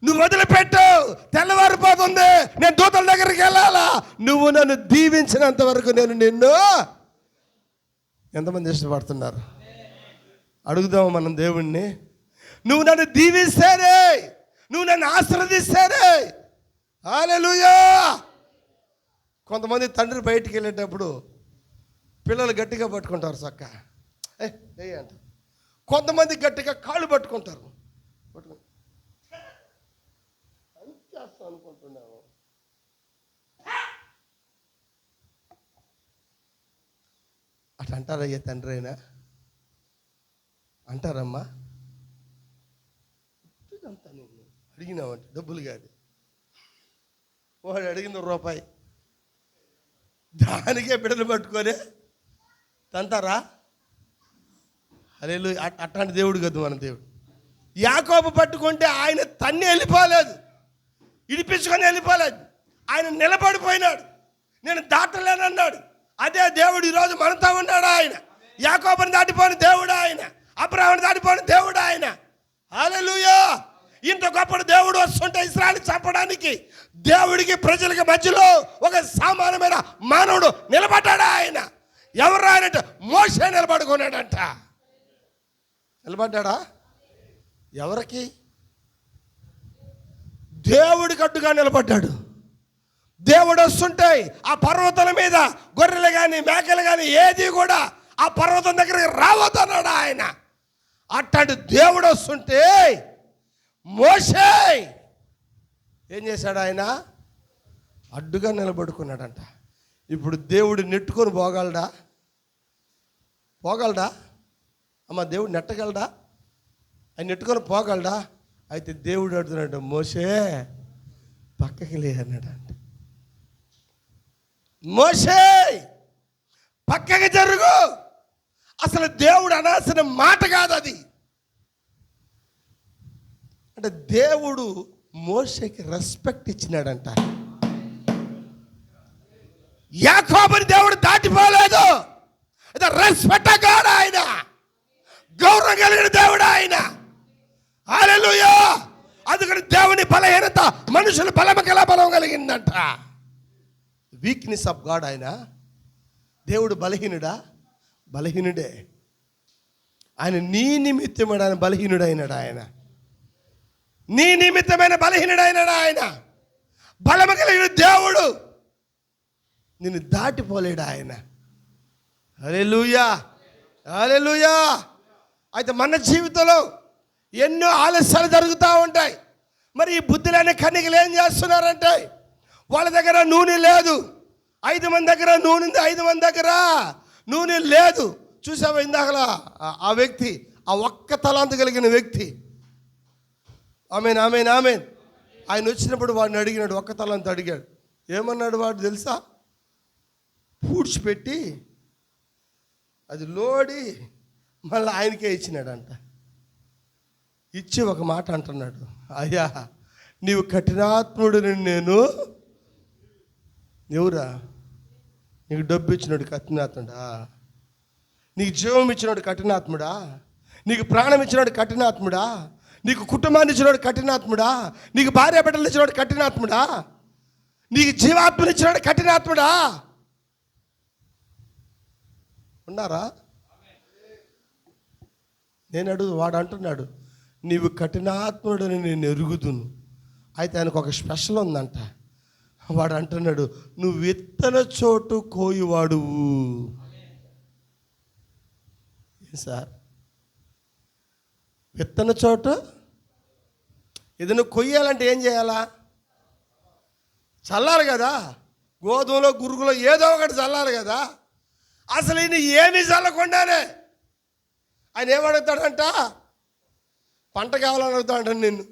నువ్వు వదిలిపెట్టు, తెల్లవారిపోతుంది, నేను దూతల దగ్గరికి వెళ్ళాలా, నువ్వు నన్ను దీవించినంత వరకు నేను నిన్ను. ఎంతమంది ఇష్టపడుతున్నారు? అడుగుదాము మనం దేవుణ్ణి. నువ్వు నన్ను దీవిస్తేనే, నువ్వు నన్ను ఆశీర్వదిస్తేనే. హల్లెలూయా. కొంతమంది తండ్రి బయటికి వెళ్ళేటప్పుడు పిల్లలు గట్టిగా పట్టుకుంటారు, చక్క ఏ అంట. కొంతమంది గట్టిగా కాళ్ళు పట్టుకుంటారు. చేస్తాం అనుకుంటున్నాము. అట్లా అంటారయ్యా తండ్రి అయినా? అంటారమ్మా? అంతా నేను అడిగినావంటే డబ్బులు కాదు, వాడు అడిగిన రూపాయి, దానికే బిడ్డలు పట్టుకొని తంతారా? హల్లెలూయా. అట్లాంటి దేవుడు కాదు మన దేవుడు. యాకోబు పట్టుకుంటే ఆయన తన్ని వెళ్ళిపోలేదు, ఇడిపించుకొని వెళ్ళిపోలేదు. ఆయన నిలబడిపోయినాడు, నేను దాటలేనన్నాడు. అదే దేవుడు ఈరోజు మనతో ఉన్నాడు. ఆయన యాకోబుని దాటిపోయిన దేవుడు ఆయన, అబ్రాహాముని దాటిపోయిన దేవుడు ఆయన. హల్లెలూయా. ఇంత గొప్ప దేవుడు వస్తుంటే ఇశ్రాయేలుని చంపడానికి దేవుడికి ప్రజలకి మధ్యలో ఒక సామాన్యమైన మానవుడు నిలబడ్డాడు. ఆయన ఎవరు? ఆయనంటే మోషే నిలబడుకున్నాడంట. నిలబడ్డా? ఎవరికి? దేవుడికి అడ్డుగా నిలబడ్డాడు. దేవుడు వస్తుంటే ఆ పర్వతాల మీద గొర్రెలు కానీ మేకలు కానీ ఏది కూడా ఆ పర్వతం దగ్గరికి రావద్దన్నాడు ఆయన. అట్లాంటి దేవుడు వస్తుంటే మోషే ఏం చేశాడు? ఆయన అడ్డుగా నిలబడుకున్నాడంట. ఇప్పుడు దేవుడు నెట్టుకొని పోగలడా? పోగలడా అమ్మ? దేవుడు నెట్టగలడా? ఆయన నెట్టుకొని పోగలడా? అయితే దేవుడు అడుగుతున్నాడు, మోషే పక్కకి లే అన్నాడు. మోషే పక్కకి జరుగు. అసలు దేవుడు అనాల్సిన మాట కాదు అది. అంటే దేవుడు మోషేకి రెస్పెక్ట్ ఇచ్చినాడంట. యాకోబుని దేవుడు దాటిపోలేదు. రెస్పెక్ట్ గాడ్, ఆయన గౌరవం కలిగిన దేవుడు ఆయన. హల్లెలూయా. అందుకని దేవుని బలహీనత మనుషుల బలం కలిగిందంట. వీక్నెస్ ఆఫ్ గాడ్ ఆయన. దేవుడు బలహీనుడా? బలహీనుడే. ఆయన నీ నిమిత్తమైన ఆయన బలహీనుడైనాడు. ఆయన నీ నిమిత్తమైన బలహీనుడైనాడు. ఆయన బలము కలిగిన దేవుడు, నిన్ను దాటిపోలేడు ఆయన. హల్లెలూయా, హల్లెలూయా. అయితే మన జీవితంలో ఎన్నో ఆలస్యాలు జరుగుతూ ఉంటాయి. మరి ఈ బుద్ధులనే కన్యకలు ఏం చేస్తున్నారంటే, వాళ్ళ దగ్గర నూనె లేదు. 5 మంది దగ్గర నూనె ఉంది, 5 మంది దగ్గర నూనె లేదు. చూసావా ఇందాకలా ఆ వ్యక్తి, ఆ ఒక్క తలాంతు కలిగిన వ్యక్తి. Amen, amen, amen. ఆయన వచ్చినప్పుడు వాడిని అడిగినాడు, ఒక్క తలాంతు అడిగాడు. ఏమన్నాడు వాడు తెలుసా? పూడ్చిపెట్టి అది లోడి మళ్ళీ ఆయనకే ఇచ్చినాడంట. ఇచ్చి ఒక మాట అంటున్నాడు, అయ్యా నీవు కఠినాత్ముడిని నేను. ఎవరా? నీకు డబ్బు ఇచ్చినాడు కఠినాత్ముడా? నీకు జీవం ఇచ్చినాడు కఠినాత్ముడా? నీకు ప్రాణం ఇచ్చినాడు కఠినాత్ముడా? నీకు కుటుంబాన్ని ఇచ్చినాడు కఠినాత్ముడా? నీకు భార్య బిడ్డలు ఇచ్చినాడు కఠినాత్ముడా? నీకు జీవాత్మని ఇచ్చినాడు కఠినాత్ముడా? ఉన్నారా? వాడు అంటున్నాడు, నీవు కఠినాత్ముడని నేను ఎరుగుదును. అయితే ఆయనకు ఒక స్పెషల్ ఉందంట. వాడు అంటున్నాడు, నువ్వు విత్తన చోటు కోయువాడువు. సార్, విత్తన చోటు ఏదైనా కొయ్యాలంటే ఏం చేయాలా? చల్లాలి కదా. గోధుమలో గురుగులో ఏదో ఒకటి చల్లాలి కదా. అసలు ఈయన ఏమీ చల్లకుండానే ఆయన ఏమడుగుతాడంట? పంట కావాలని అడుగుతాడంట. నిన్ను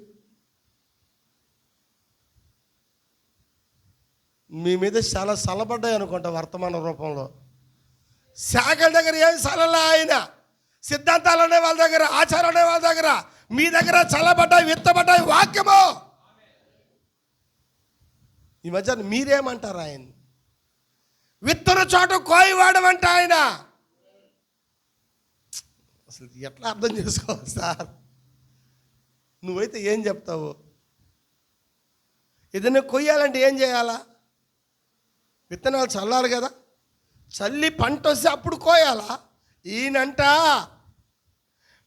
మీ మీద చాలా చల్లబడ్డాయి అనుకుంటా వర్తమాన రూపంలో. శాఖల దగ్గర ఏం చల్లలా. ఆయన సిద్ధాంతాలు ఉన్నాయి వాళ్ళ దగ్గర, ఆచారం ఉన్నాయి వాళ్ళ దగ్గర. మీ దగ్గర చల్లబడ్డాయి, విత్తబడ్డాయి వాక్యము. ఈ మధ్య మీరేమంటారు? ఆయన విత్తన చోట కోయివాడమంట. ఆయన అసలు ఎట్లా అర్థం చేసుకోవాలి సార్? నువ్వైతే ఏం చెప్తావు? ఏదైనా కొయ్యాలంటే ఏం చేయాలా? విత్తనాలు చల్లాలి కదా. చల్లి పంట వస్తే అప్పుడు కోయాలా? ఈయనంట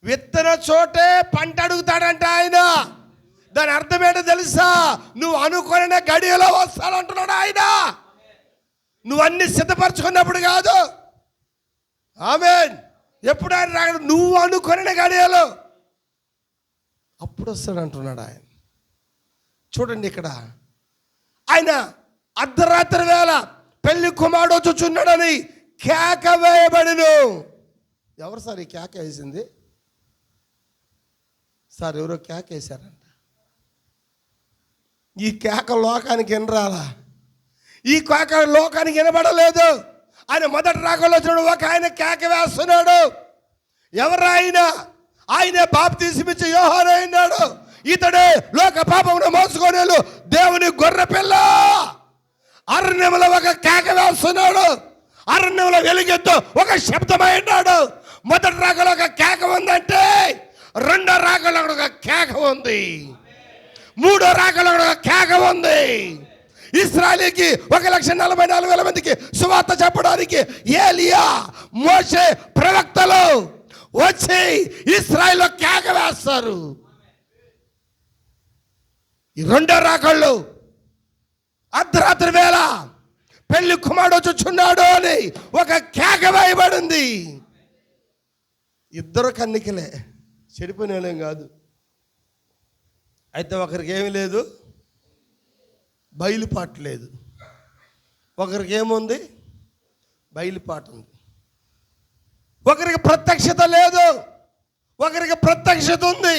విత్తన చోటే పంట అడుగుతాడంట ఆయన. దాని అర్థం ఏంటో తెలుసా? నువ్వు అనుకున్న గడియలో వస్తానంటున్నాడు ఆయన. నువ్వు అన్ని సిద్ధపరచుకున్నప్పుడు కాదు. ఆమేన్. ఎప్పుడు ఆయన రాడు, నువ్వు అనుకున్న గడియలో అప్పుడు వస్తాడంటున్నాడు ఆయన. చూడండి ఇక్కడ, ఆయన అర్ధరాత్రి వేళ పెళ్లి కుమారుడు వచ్చుచున్నాడని కేక వేయబడిను. ఎవరు సార్ ఈ కేక వేసింది? సార్ ఎవరో కేక వేశారంట. ఈ కేక లోకానికి వినరాలా? ఈ కేక లోకానికి వినబడలేదు. ఆయన మొదటి రాకల్లో వచ్చినాడు, ఒక ఆయన కేక వేస్తున్నాడు. ఎవరు ఆయన? ఆయనే బాప్తిసమిచ్చే యోహాను అయినాడు. ఇతడే లోక పాపమును మోసుకొనేలు దేవుని గొర్రె పిల్ల. అరణ్యంలో ఒక కేక వేస్తున్నాడు. అరణ్యంలో వెలుగెత్తు ఒక శబ్దమైనాడు. మొదటి రాకలో ఒక కేక ఉందంటే, రెండో రాకలో ఒక కేక ఉంది, మూడో రాకలో ఒక కేక ఉంది. ఇశ్రాయేలుకి 1,44,000 మందికి సువార్త చెప్పడానికి ఏలియా, మోషే ప్రవక్తలు వచ్చి ఇశ్రాయేలులో కేక వేస్తారు. ఈ రెండో రాకళ్ళు అర్ధరాత్రి వేళ పెళ్లి కుమారుడు వచ్చుచున్నాడు అని ఒక కేక వేయబడింది. ఇద్దరు కన్నికలే, చెడిపోయిన కాదు. అయితే ఒకరికి ఏమి లేదు, బయలుపాటు లేదు. ఒకరికి ఏముంది? బయలుపాటు ఉంది. ఒకరికి ప్రత్యక్షత లేదు, ఒకరికి ప్రత్యక్షత ఉంది.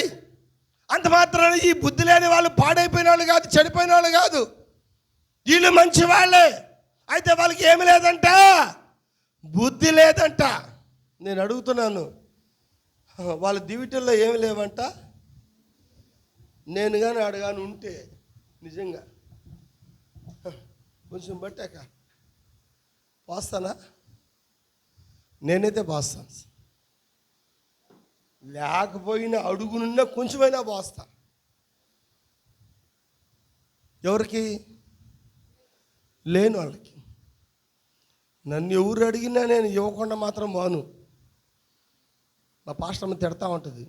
అంత మాత్రాన ఈ బుద్ధి లేని వాళ్ళు పాడైపోయిన వాళ్ళు కాదు, చెడిపోయిన వాళ్ళు కాదు. వీళ్ళు మంచి వాళ్ళే. అయితే వాళ్ళకి ఏమి లేదంట, బుద్ధి లేదంట. నేను అడుగుతున్నాను, వాళ్ళ దివిటల్లో ఏమి లేవంట? నేను కానీ అడగాను ఉంటే నిజంగా కొంచెం బట్టాక పోస్తానా? నేనైతే పోస్తాను. లేకపోయినా అడుగునున్నా కొంచెమైనా పోస్తా. ఎవరికి? లేని వాళ్ళకి. నన్ను ఎవరు అడిగినా నేను ఇవ్వకుండా మాత్రం బాను. మా పాస్టర్ అమ్మ తిడతా ఉంటుంది,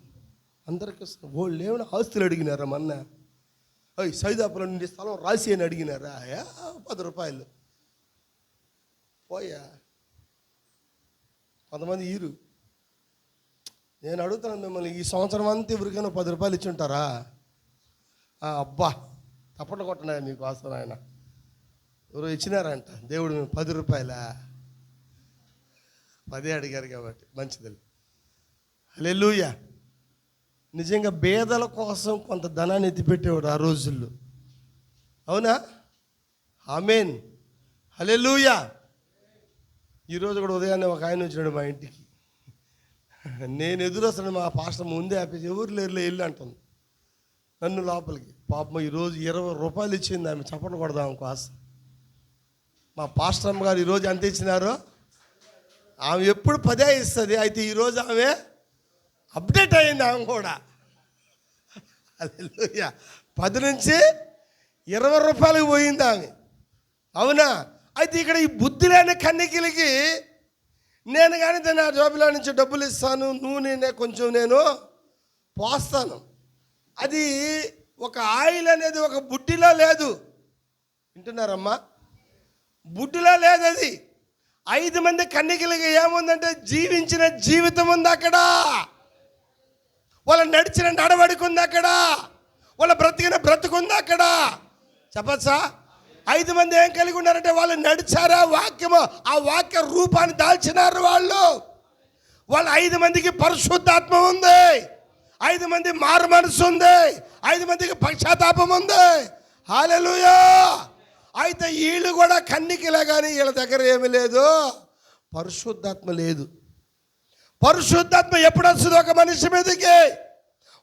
అందరికీ వాళ్ళు ఏమైనా ఆస్తులు అడిగినారా మొన్న? అయ్యి సైదాపులో నుండి స్థలం రాసి అని అడిగినారా? 10 రూపాయలు పోయా. కొంతమంది ఈరు. నేను అడుగుతాను మిమ్మల్ని, ఈ సంవత్సరం అంతా ఎవరికైనా 10 రూపాయలు ఇచ్చి ఉంటారా? అబ్బా తప్పట్లు కొట్టనా మీకు వాస్తవం. ఆయన ఎవరు ఇచ్చినారంట, దేవుడు మేము 10 రూపాయలా? 10 అడిగారు కాబట్టి మంచిది. హల్లెలూయా. నిజంగా పేదల కోసం కొంత ధనాన్ని ఎత్తిపెట్టేవాడు ఆ రోజుల్లో. అవునా? ఆమేన్. హల్లెలూయా. ఈరోజు కూడా ఉదయాన్నే ఒక ఆయన వచ్చినాడు మా ఇంటికి. నేను ఎదురు వస్తాను, మా పాస్టర్ ముందే ఆపేసి ఎవరు లేరులే వెళ్ళి అంటుంది నన్ను లోపలికి. పాపం ఈరోజు 20 రూపాయలు ఇచ్చింది ఆమె. చప్పట్లు కొడదాం కోసం. మా పాస్టర్ అమ్మ గారు ఈరోజు ఎంత ఇచ్చినారో, ఆమె ఎప్పుడు 10 ఇస్తుంది. అయితే ఈరోజు ఆమె అప్డేట్ అయింది. ఆమె కూడా హల్లెలూయా 10 నుంచి 20 రూపాయలకు పోయింది ఆమె. అవునా? అయితే ఇక్కడ ఈ బుద్ధి లేని కన్నికలకి నేను కానీ నా జోబులో నుంచి డబ్బులు ఇస్తాను, నూనె కొంచెం నేను పోస్తాను. అది ఒక ఆయిల్ అనేది ఒక బుడ్డిలో లేదు. వింటున్నారమ్మా? బుడ్డిలో లేదు అది. 5 మంది కన్నికలకి ఏముందంటే జీవించిన జీవితం ఉంది అక్కడ, వాళ్ళ నడిచిన నడవడిక ఉంది అక్కడ, వాళ్ళ బ్రతికిన బ్రతుకుంది అక్కడ. చెప్పచ్చా? 5 మంది ఏం కలిగి ఉన్నారంటే వాళ్ళు నడిచారా వాక్యము, ఆ వాక్య రూపాన్ని దాల్చినారు వాళ్ళు. 5 మందికి పరిశుద్ధాత్మ ఉంది, 5 మంది మారు మనసు ఉంది, 5 మందికి పక్షాతాపం ఉంది. హల్లెలూయా. అయితే వీళ్ళు కూడా కన్నికలే, కానీ వీళ్ళ దగ్గర ఏమీ లేదు, పరిశుద్ధాత్మ లేదు. పరిశుద్ధాత్మ ఎప్పుడు వస్తుందో ఒక మనిషి మీదకి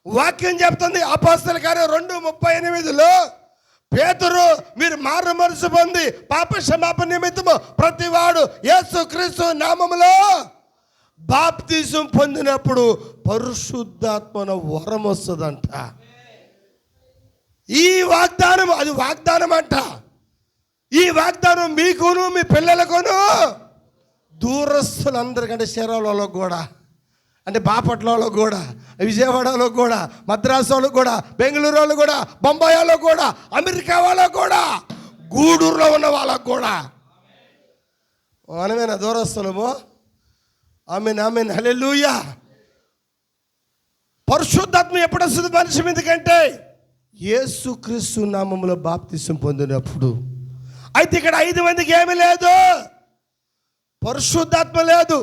వాక్యం చెప్తుంది. అపోస్తలుల కార్యం 2:38లో పేతురు మీరు మారు మనసు పొంది పాప క్షమాపణ నిమిత్తము ప్రతివాడు యేసుక్రీస్తు నామములో బాప్తిజం పొందినప్పుడు పరిశుద్ధాత్మన వరం వస్తుందంట. ఈ వాగ్దానం, అది వాగ్దానం అంట. ఈ వాగ్దానం మీకును మీ పిల్లలకును దూరస్తులందరికంటే శరీరాలలో కూడా, అంటే బాపట్లలో కూడా, విజయవాడలో కూడా, మద్రాసు వాళ్ళకు కూడా, బెంగళూరు వాళ్ళు కూడా, బొంబాయి వాళ్ళకు కూడా, అమెరికా వాళ్ళకు కూడా, గూడూరులో ఉన్న వాళ్ళకు కూడా. మనమేనా దూరస్తులము? ఆమేన్ ఆమేన్ హల్లెలూయా. పరిశుద్ధాత్మ ఎప్పుడు వస్తుంది మనిషి మీదకంటే యేసుక్రీస్తు నామములో బాప్తిసం పొందినప్పుడు. అయితే ఇక్కడ 5 మందికి ఏమీ లేదు, పరిశుద్ధాత్మ లేదు,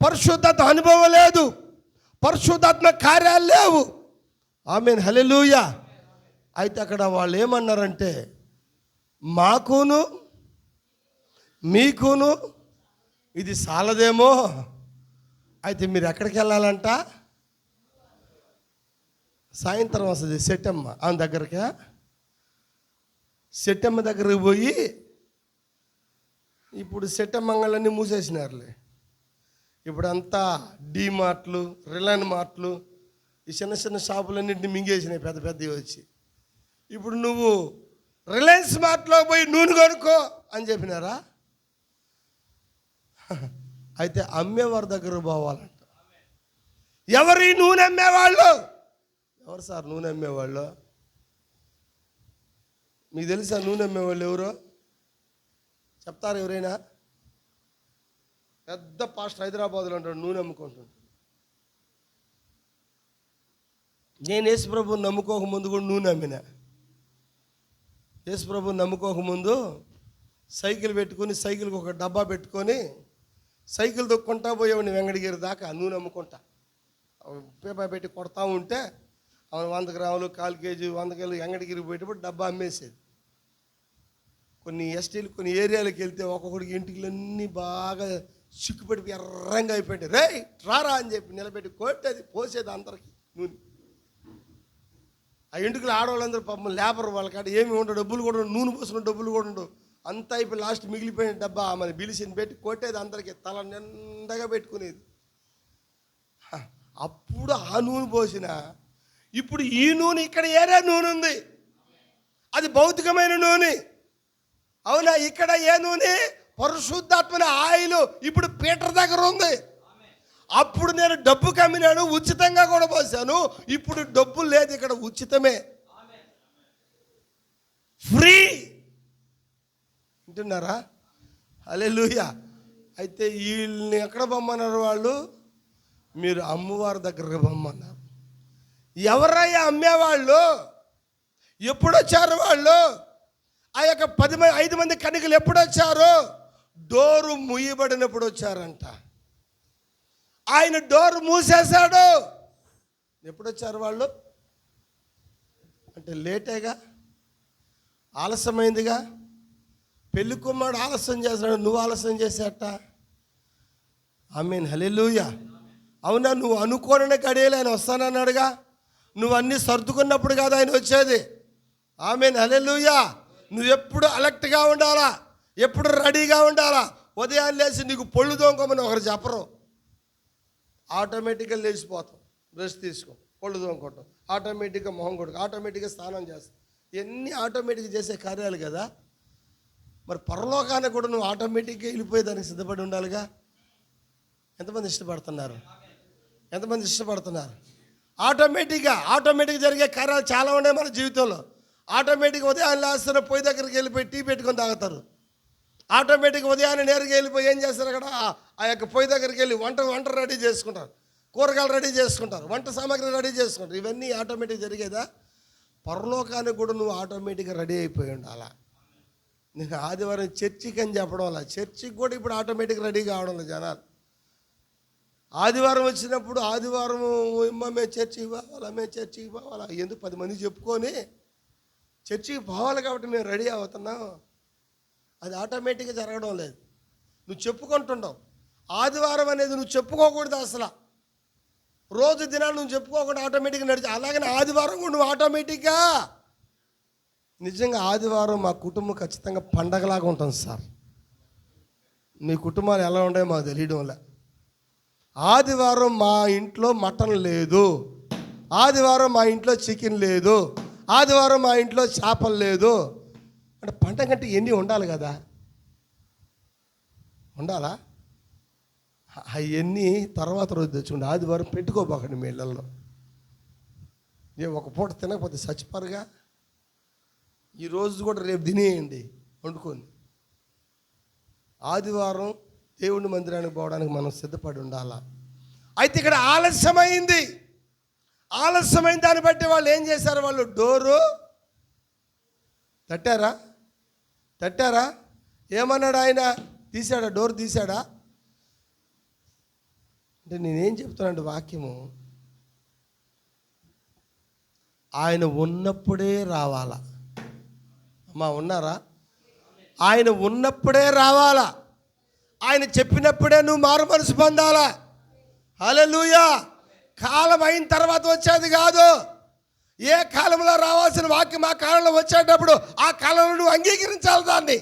పరిశుద్ధాత్మ అనుభవం లేదు, పరిశుద్ధాత్మ కార్యాలు లేవు. ఆమేన్ హల్లెలూయా. అయితే అక్కడ వాళ్ళు ఏమన్నారంటే మాకును మీకును ఇది సాలదేమో, అయితే మీరు ఎక్కడికి వెళ్ళాలంట? సాయంత్రం వస్తుంది సెట్టమ్మ ఆమె దగ్గరకా. సెట్టమ్మ దగ్గరికి పోయి, ఇప్పుడు సెట్టమ్మంగళ్ళన్నీ మూసేసినారులే. ఇప్పుడంతా డీమార్ట్లు, రిలయన్స్ మార్ట్లు, ఈ చిన్న చిన్న షాపులన్నింటినీ మింగేసినాయి పెద్ద పెద్దవి వచ్చి. ఇప్పుడు నువ్వు రిలయన్స్ మార్ట్లో పోయి నూనె కొనుక్కో అని చెప్పినారా? అయితే అమ్మేవారి దగ్గర పోవాలంట. ఎవరి నూనె అమ్మేవాళ్ళు? ఎవరు సార్ నూనె అమ్మేవాళ్ళు? మీకు తెలుసా నూనె అమ్మేవాళ్ళు ఎవరో? చెప్తారు ఎవరైనా? పెద్ద పాస్టర్ హైదరాబాద్లో ఉంటాడు, నూనె అమ్ముకుంటుంటాడు. నేను యేసుప్రభుని నమ్ముకోకముందు కూడా నూనె అమ్మిన. యేసుప్రభుని నమ్ముకోకముందు సైకిల్ పెట్టుకొని, సైకిల్కి ఒక డబ్బా పెట్టుకొని సైకిల్ దొక్కుంటా పోయేవాడిని వెంకటగిరి దాకా నూనె అమ్ముకుంటా. పేపర్ పెట్టి కొడతా ఉంటే అవును 100 గ్రాములు 1/4 కేజీ 100 కిలో వెంకటగిరికి పోయేటప్పుడు డబ్బా అమ్మేసేది. కొన్ని ఎస్టీలు కొన్ని ఏరియాలకు వెళ్తే ఒక్కొక్కడికి ఇంటికి బాగా చిక్కుపడి ఎర్రంగా అయిపోయింది. రే రారా అని చెప్పి నిలబెట్టి కొట్టేది, పోసేది అందరికి నూనె. ఆ ఇంటికి ఆడవాళ్ళందరూ పాపం లేబర్ వాళ్ళకాడ ఏమి ఉండవు, డబ్బులు కూడా నూనె పోసుకున్న డబ్బులు కూడా ఉండవు. అంతా అయిపోయి లాస్ట్ మిగిలిపోయిన డబ్బా మన బిలిసిని పెట్టి కొట్టేది, అందరికీ తల నిండగా పెట్టుకునేది. అప్పుడు ఆ నూనె పోసిన, ఇప్పుడు ఈ నూనె ఇక్కడ ఏరే నూనె ఉంది, అది భౌతికమైన నూనె. అవునా? ఇక్కడ ఏ నూనె? పరిశుద్ధాత్మన ఆయిల్ ఇప్పుడు పీటర్ దగ్గర ఉంది. అప్పుడు నేను డబ్బు కమ్మినాను, ఉచితంగా కూడా పోసాను. ఇప్పుడు డబ్బు లేదు, ఇక్కడ ఉచితమే, ఫ్రీ. వింటున్నారా? హల్లెలూయా. అయితే వీళ్ళని ఎక్కడ పొమ్మన్నారు వాళ్ళు? మీరు అమ్మవారి దగ్గరకు పొమ్మన్నారు. ఎవరయ్యా అమ్మేవాళ్ళు? ఎప్పుడు వచ్చారు వాళ్ళు? ఆ యొక్క 5 మంది కన్యకలు ఎప్పుడు వచ్చారు? డోరు మూయబడినప్పుడు వచ్చారంట. ఆయన డోరు మూసేశాడు. ఎప్పుడు వచ్చారు వాళ్ళు? అంటే లేటేగా, ఆలస్యమైందిగా. పెళ్లి కుమారుడు ఆలస్యం చేస్తున్నాడు, నువ్వు ఆలస్యం చేసేట. ఆమేన్, హల్లెలూయా. అవునా? నువ్వు అనుకోని గడియలు ఆయన వస్తానన్నాడుగా. నువ్వు అన్నీ సర్దుకున్నప్పుడు కాదు ఆయన వచ్చేది. ఆమేన్, హల్లెలూయా. నువ్వు ఎప్పుడు అలర్ట్గా ఉండాలా, ఎప్పుడు రెడీగా ఉండాలా. ఉదయాన్ని లేచి నీకు పొళ్ళు తోముకోమని ఒకరు చెప్పరు, ఆటోమేటిక్గా లేచిపోతాం. బ్రష్ తీసుకో, పొళ్ళు తోముకోవటం, ఆటోమేటిక్గా మొహం కొడుకు, ఆటోమేటిక్గా స్నానం చేస్తాం. ఇవన్నీ ఆటోమేటిక్గా చేసే కార్యాలు కదా. మరి పరలోకానికి కూడా నువ్వు ఆటోమేటిక్గా వెళ్ళిపోయేదానికి సిద్ధపడి ఉండాలిగా. ఎంతమంది ఇష్టపడుతున్నారు? ఎంతమంది ఇష్టపడుతున్నారు? ఆటోమేటిక్గా జరిగే కార్యాలు చాలా ఉన్నాయి మన జీవితంలో. ఆటోమేటిక్గా ఉదయాన్నే లేస్తారు, పొయ్యి దగ్గరికి వెళ్ళిపోయి టీ పెట్టుకొని తాగుతారు. ఆటోమేటిక్గా ఉదయాన్నే నేరుగా వెళ్ళిపోయి ఏం చేస్తారు? అక్కడ ఆ యొక్క పొయ్యి దగ్గరికి వెళ్ళి వంట రెడీ చేసుకుంటారు, కూరగాయలు రెడీ చేసుకుంటారు, వంట సామాగ్రి రెడీ చేసుకుంటారు. ఇవన్నీ ఆటోమేటిక్ జరిగేదా? పరలోకానికి కూడా నువ్వు ఆటోమేటిక్గా రెడీ అయిపోయి ఉండాలా. నేను ఆదివారం చర్చికి అని చెప్పడం వల్ల చర్చికి కూడా ఇప్పుడు ఆటోమేటిక్ రెడీ కావడం లేదు జనాలు. ఆదివారం వచ్చినప్పుడు ఆదివారం మేము చర్చికి పోవాలా ఎందుకు 10 మంది చెప్పుకొని చర్చికి పోవాలి కాబట్టి మేము రెడీ అవుతున్నాం. అది ఆటోమేటిక్గా జరగడం లేదు. నువ్వు చెప్పుకుంటున్నావు. ఆదివారం అనేది నువ్వు చెప్పుకోకూడదు అసలు. రోజు దినాలు నువ్వు చెప్పుకోకుండా ఆటోమేటిక్గా నడిచి, అలాగనే ఆదివారం కూడా నువ్వు ఆటోమేటిక్గా. నిజంగా ఆదివారం మా కుటుంబం ఖచ్చితంగా పండగలాగా ఉంటుంది సార్. మీ కుటుంబాలు ఎలా ఉంటాయో మాకు తెలియడం వల్ల. ఆదివారం మా ఇంట్లో మటన్ లేదు, ఆదివారం మా ఇంట్లో చికెన్ లేదు, ఆదివారం మా ఇంట్లో చేపలు లేదు అంటే పండగ అంటే ఎన్ని ఉండాలి కదా, ఉండాలా? అవన్నీ తర్వాత రోజు తెచ్చుకోండి. ఆదివారం పెట్టుకోబాకండి మీ ఇళ్ళల్లో. ఒక పూట తినకపోతే చచ్చిపోరుగా. ఈరోజు కూడా రేపు తినేయండి వండుకొని. ఆదివారం దేవుని మందిరానికి పోవడానికి మనం సిద్ధపడి ఉండాలా. అయితే ఇక్కడ ఆలస్యమైంది దాన్ని బట్టి వాళ్ళు ఏం చేశారు? వాళ్ళు డోరు తట్టారా? ఏమన్నాడు ఆయన? తీశాడా? డోర్ తీశాడా? అంటే నేనేం చెప్తున్నాను వాక్యము, ఆయన ఉన్నప్పుడే రావాలా. అమ్మా ఉన్నారా? ఆయన ఉన్నప్పుడే రావాలా. ఆయన చెప్పినప్పుడే నువ్వు మారు మనసు పొందాలా. హల్లెలూయా. కాలం అయిన తర్వాత వచ్చేది కాదు. ఏ కాలంలో రావాల్సిన వాక్యం ఆ కాలంలో వచ్చేటప్పుడు ఆ కాలంలో నువ్వు అంగీకరించాలి దాన్ని,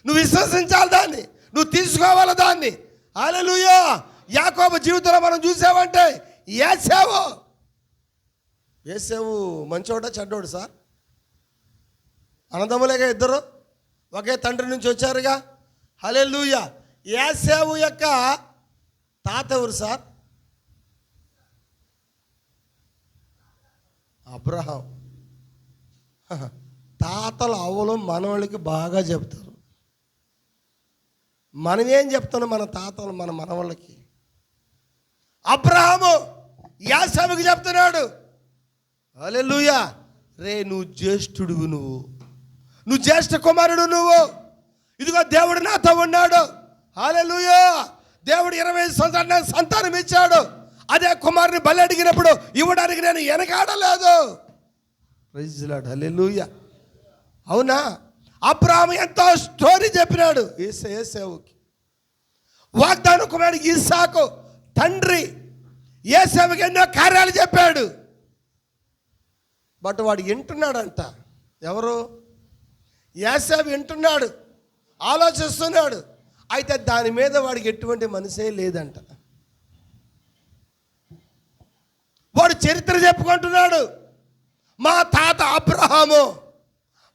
నువ్వు విశ్వసించాలి దాన్ని, నువ్వు తీసుకోవాలి దాన్ని. హల్లెలూయా. యాకోబు జీవితంలో మనం చూసామంటే ఏసేవు మంచోడా చెడ్డోడు సార్? అన్నదమ్ములేగా ఇద్దరు, ఒకే తండ్రి నుంచి వచ్చారుగా. హల్లెలూయా. ఏసేవు యొక్క తాత ఎవరు సార్? అబ్రహాం. తాతల అవ్వలు మనవాళ్ళకి బాగా చెప్తారు. మనం ఏం చెప్తున్నాం మన తాతలు మన మనవాళ్ళకి? అబ్రహాము యాసేవుకి చెప్తున్నాడు, హల్లెలూయా, రే నువ్వు జ్యేష్ఠుడువు, నువ్వు జ్యేష్ఠ కుమారుడు, ఇదిగో దేవుడు నాతో ఉన్నాడు. హల్లెలూయా. దేవుడు 25 సంవత్సరాలు సంతానం ఇచ్చాడు. అదే కుమారుని బలి అడిగినప్పుడు ఇవ్వడానికి నేను వెనకాడలేదు. Praise Lord. హల్లెలూయా. అవునా? అబ్రహాము ఎంతో స్టోరీ చెప్పినాడు ఏసేవుకి. వాగ్దాన కుమారుడికి ఇస్సాకు తండ్రి ఏసేవుకి ఎన్నో కార్యాలు చెప్పాడు. బట్ వాడు వింటున్నాడంట. ఎవరు? ఏసేవు వింటున్నాడు. ఆలోచిస్తున్నాడు. అయితే దాని మీద వాడికి ఎటువంటి మనసే లేదంట. వాడు చరిత్ర చెప్పుకుంటున్నాడు. మా తాత అబ్రహాము,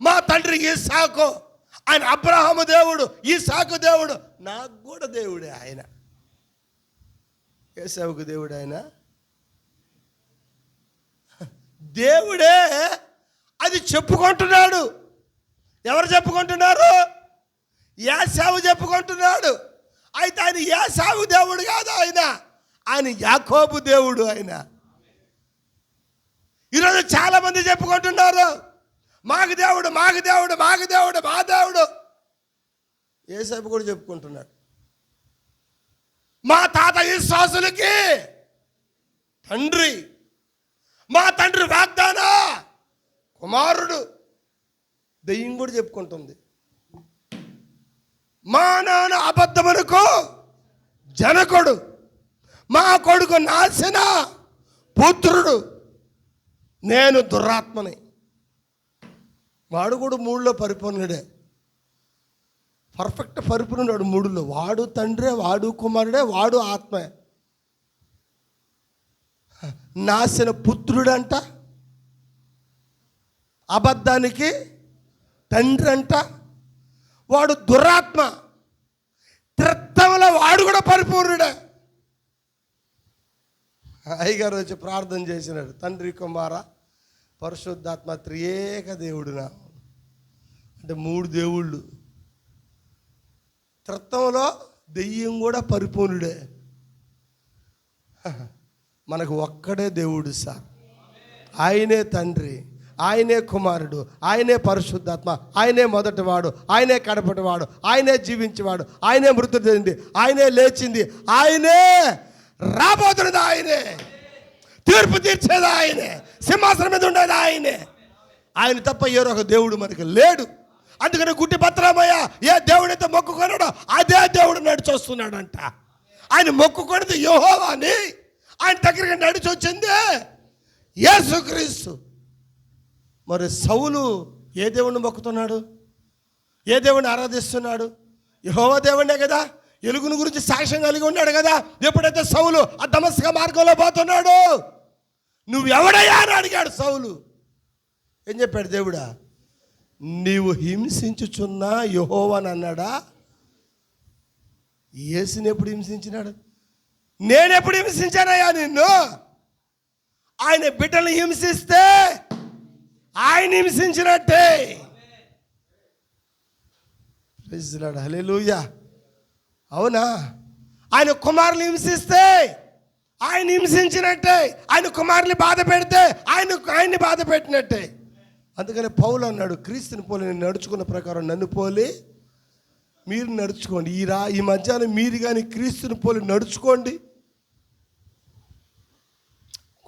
మా తండ్రి ఇస్సాకు, ఆయన అబ్రహాము దేవుడు, ఇస్సాకు దేవుడు, నాకు కూడా దేవుడే ఆయన. ఏసావుకు దేవుడు ఆయన, దేవుడే. అది చెప్పుకుంటున్నాడు. ఎవరు చెప్పుకుంటున్నారు? ఏసావు చెప్పుకుంటున్నాడు. అయితే ఆయన ఏసావు దేవుడు కాదు, ఆయన యాకోబు దేవుడు. ఆయన ఈరోజు చాలా మంది చెప్పుకుంటున్నారు, మాకు దేవుడు, మాకు దేవుడు, మాకు దేవుడు, మా దేవుడు. ఏసావు కూడా చెప్పుకుంటున్నాడు, మా తాత ఇస్సాకులకి తండ్రి, మా తండ్రి వాగ్దాన కుమారుడు. దెయ్యం కూడా చెప్పుకుంటుంది, మా నాన్న అబద్ధమునకు జనకుడు, మా కొడుకు నాశన పుత్రుడు, నేను దురాత్మని. వాడు కూడా మూడులో పరిపూర్ణుడే, పర్ఫెక్ట్ పరిపూర్ణుడు మూడులో. వాడు తండ్రే, వాడు కుమారుడే, వాడు ఆత్మే. నాశన పుత్రుడంట, అబద్ధానికి తండ్రి అంట, వాడు దురాత్మ. త్రిత్వంలో వాడు కూడా పరిపూర్ణుడే. అయ్యగారు వచ్చి ప్రార్థన చేసినాడు, తండ్రి కుమార పరిశుద్ధాత్మ త్రియేక దేవుడు నా. అంటే మూడు దేవుళ్ళు. త్రిత్వంలో దెయ్యం కూడా పరిపూర్ణుడే. మనకు ఒక్కడే దేవుడు సార్. ఆయనే తండ్రి, ఆయనే కుమారుడు, ఆయనే పరిశుద్ధాత్మ, ఆయనే మొదటివాడు, ఆయనే కడపటివాడు, ఆయనే జీవించేవాడు, ఆయనే మృతి చెందింది, ఆయనే లేచింది, ఆయనే రాబోతున్నది, ఆయనే తీర్పు తీర్చేది, ఆయనే సింహాసనం మీద ఉండేది, ఆయనే. ఆయన తప్ప ఏరొక దేవుడు మనకి లేడు. అందుకని గుడ్డి పత్రమయ్య ఏ దేవుడైతే మొక్కుకున్నాడో అదే దేవుడు నడిచొస్తున్నాడంట. ఆయన మొక్కుకున్నది యెహోవాని, ఆయన దగ్గరికి నడిచి వచ్చింది యేసుక్రీస్తు. మరి సౌలు ఏ దేవుణ్ణి మొక్కుతున్నాడు? ఏ దేవుణ్ణి ఆరాధిస్తున్నాడు? యెహోవా దేవుడే కదా. ఎలుగుని గురించి సాక్ష్యం కలిగి ఉన్నాడు కదా. ఎప్పుడైతే సౌలు ఆ దమస్క మార్గంలో పోతున్నాడు, నువ్వెవడయ్యా అని అడిగాడు సౌలు. ఏం చెప్పాడు దేవుడా? నీవు హింసించుచున్నా యెహోవాని అన్నాడా? యేసుని ఎప్పుడు హింసించినాడు? నేనెప్పుడు హింసించానయ్యా నిన్ను? ఆయన బిడ్డలు హింసిస్తే ఆయన హింసించినట్టే. ప్రైజ్ ది లార్డ్, హల్లెలూయా. అవునా? ఆయన కుమారులు హింసిస్తే ఆయన హింసించినట్టే. ఆయన కుమారుని బాధ పెడితే ఆయన్ని బాధ పెట్టినట్టే. అందుకని పౌలు అన్నాడు, క్రీస్తుని పోలి నేను నడుచుకున్న ప్రకారం నన్ను పోలి మీరు నడుచుకోండి. ఈ మధ్యాహ్నం మీరు కానీ క్రీస్తుని పోలి నడుచుకోండి.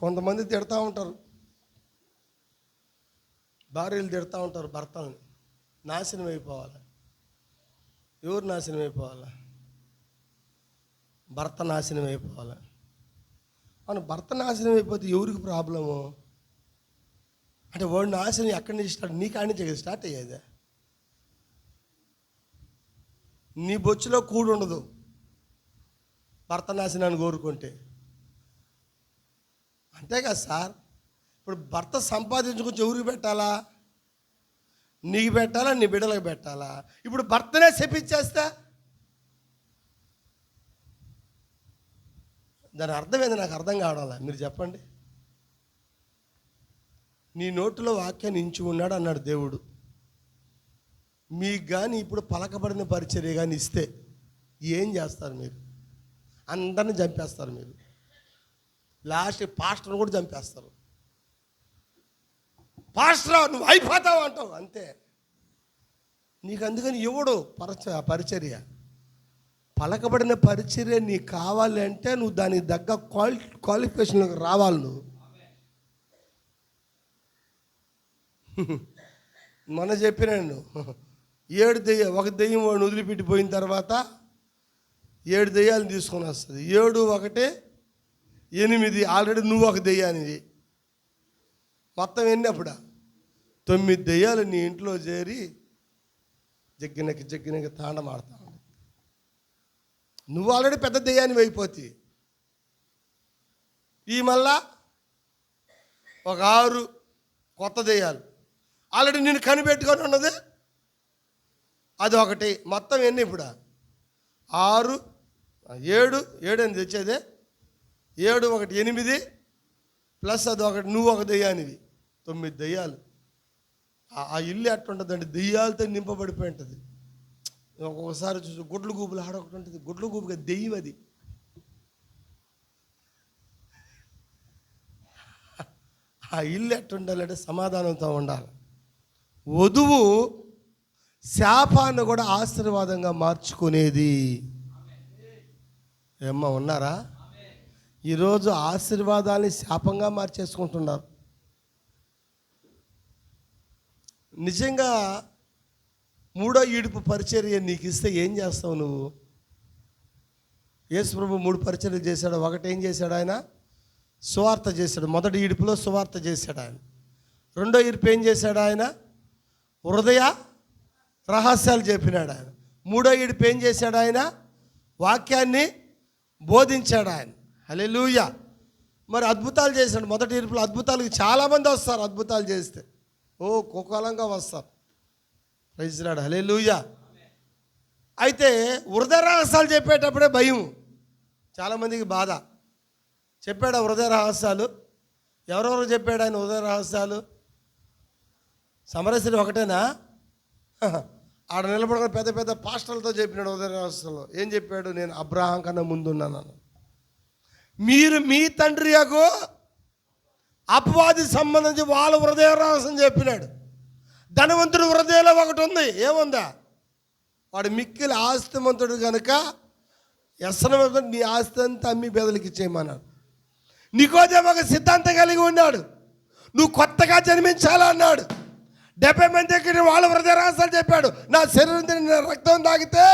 కొంతమంది తిడతా ఉంటారు, భార్యలు తిడతా ఉంటారు భర్తల్ని, నాశనం అయిపోవాలి. ఎవరు నాశనం అయిపోవాలా? భర్త నాశనం అయిపోవాలి. మన భర్త నాశనం అయిపోతే ఎవరికి ప్రాబ్లము? అంటే వాడు నాశనం ఎక్కడి నుంచి స్టార్ట్? నీ కాడి నుంచి స్టార్ట్ అయ్యేదే. నీ బొచ్చులో కూడు ఉండదు భర్త నాశనాన్ని కోరుకుంటే. అంతే కదా సార్. ఇప్పుడు భర్త సంపాదించుకొచ్చి ఎవరికి పెట్టాలా? నీకు పెట్టాలా, నీ బిడ్డలకు పెట్టాలా? ఇప్పుడు భర్తనే శపించేస్తా దాని అర్థం ఏంది? నాకు అర్థం కావడాలా? మీరు చెప్పండి. నీ నోటిలో వాక్యాన్ని ఇంచి ఉన్నాడు అన్నాడు దేవుడు. మీకు కానీ ఇప్పుడు పలకబడిన పరిచర్య కానీ ఇస్తే ఏం చేస్తారు మీరు? అందరిని చంపేస్తారు మీరు. లాస్ట్ పాస్టర్ని కూడా చంపేస్తారు. పాస్టర్ నువ్వు అయిపోతావు అంటావు అంతే. నీకు అందుకని ఎవడు పరిచర్య? పలకబడిన పరిచర్య నీకు కావాలి అంటే నువ్వు దానికి తగ్గ క్వాలిఫికేషన్లోకి రావాలి. నువ్వు మొన్న చెప్పినాను, 7 దెయ్యం, ఒక దెయ్యం వాడిని వదిలిపెట్టిపోయిన తర్వాత 7 దెయ్యాలను తీసుకొని వస్తుంది. 7, 1, 8. ఆల్రెడీ నువ్వు ఒక దెయ్యానిది. మొత్తం ఎన్ని అప్పుడా? 9 దెయ్యాలు నీ ఇంట్లో చేరి జగ్గినకి తాండం ఆడుతా ఉంది. నువ్వు ఆల్రెడీ పెద్ద దెయ్యాన్ని అయిపోతే ఈ మళ్ళా ఒక 6 కొత్త దెయ్యాలు ఆల్రెడీ నేను కనిపెట్టుకొని ఉన్నది అది ఒకటి. మొత్తం ఎన్ని ఇప్పుడు? 6, 7 అని తెచ్చేదే 7, 1, 8 ప్లస్ అది ఒకటి, నువ్వు ఒక దెయ్యానివి, 9 దెయ్యాలు. ఆ ఇల్లు ఎట్టుంటుందంటే దెయ్యాలతో నింపబడిపోయి ఉంటుంది. ఒక్కొక్కసారి చూసి గుడ్లు గూపులు ఆడొకటి ఉంటుంది, గుడ్లు గూపుగా దెయ్యం అది. ఆ ఇల్లు ఎట్టుండాలంటే సమాధానంతో ఉండాలి. వధువు శాపాన్ని కూడా ఆశీర్వాదంగా మార్చుకునేది. ఏమ్మా ఉన్నారా? ఈరోజు ఆశీర్వాదాన్ని శాపంగా మార్చేసుకుంటున్నారు. నిజంగా 3వ ఈడుపు పరిచర్య నీకు ఇస్తే ఏం చేస్తావు నువ్వు? యేసు ప్రభు 3 పరిచర్యలు చేశాడు. ఒకటి ఏం చేశాడు? ఆయన సువార్త చేశాడు. మొదటి ఈడుపులో సువార్త చేశాడు ఆయన. 2వ ఈడుపు ఏం చేశాడు? ఆయన హృదయ రహస్యాలు చెప్పినాడు ఆయన. 3వ ఈడుపు ఏం చేశాడు? ఆయన వాక్యాన్ని బోధించాడు ఆయన. హల్లెలూయా. మరి అద్భుతాలు చేశాడు. మొదటి ఈడుపులో అద్భుతాలకు చాలామంది వస్తారు. అద్భుతాలు చేస్తే కోకాలంగా వస్తారు. Praise Lord. హల్లెలూయా. అయితే హృదయ రహస్యాలు చెప్పేటప్పుడే భయం, చాలామందికి బాధ. చెప్పాడు హృదయ రహస్యాలు. ఎవరెవరు చెప్పాడు ఆయన హృదయ రహస్యాలు? సమరస్త్రీ ఒకటేనా? ఆడ నిలబడుకొని పెద్ద పెద్ద పాస్టర్లతో చెప్పినాడు హృదయ రహస్యాలు. ఏం చెప్పాడు? నేను అబ్రహాం కన్నా ముందున్నాను. మీరు మీ తండ్రి యొక్క అపవాది సంబంధించి వాళ్ళ హృదయ రహస్యం చెప్పినాడు. ధనవంతుడు హృదయంలో ఒకటి ఉంది. ఏముందా? వాడు మిక్కిలి ఆస్తిమంతుడు కనుక వ్యసనం నీ ఆస్తి అంతా అమ్మి బెదలికి ఇచ్చేయమన్నాడు. నికోదేము ఒక సిద్ధాంతం కలిగి ఉన్నాడు. నువ్వు కొత్తగా జన్మించాలన్నాడు. 70 మంది దగ్గర వాళ్ళ హృదయ రహస్యాలు చెప్పాడు. నా శరీరం తిని రక్తం తాగితే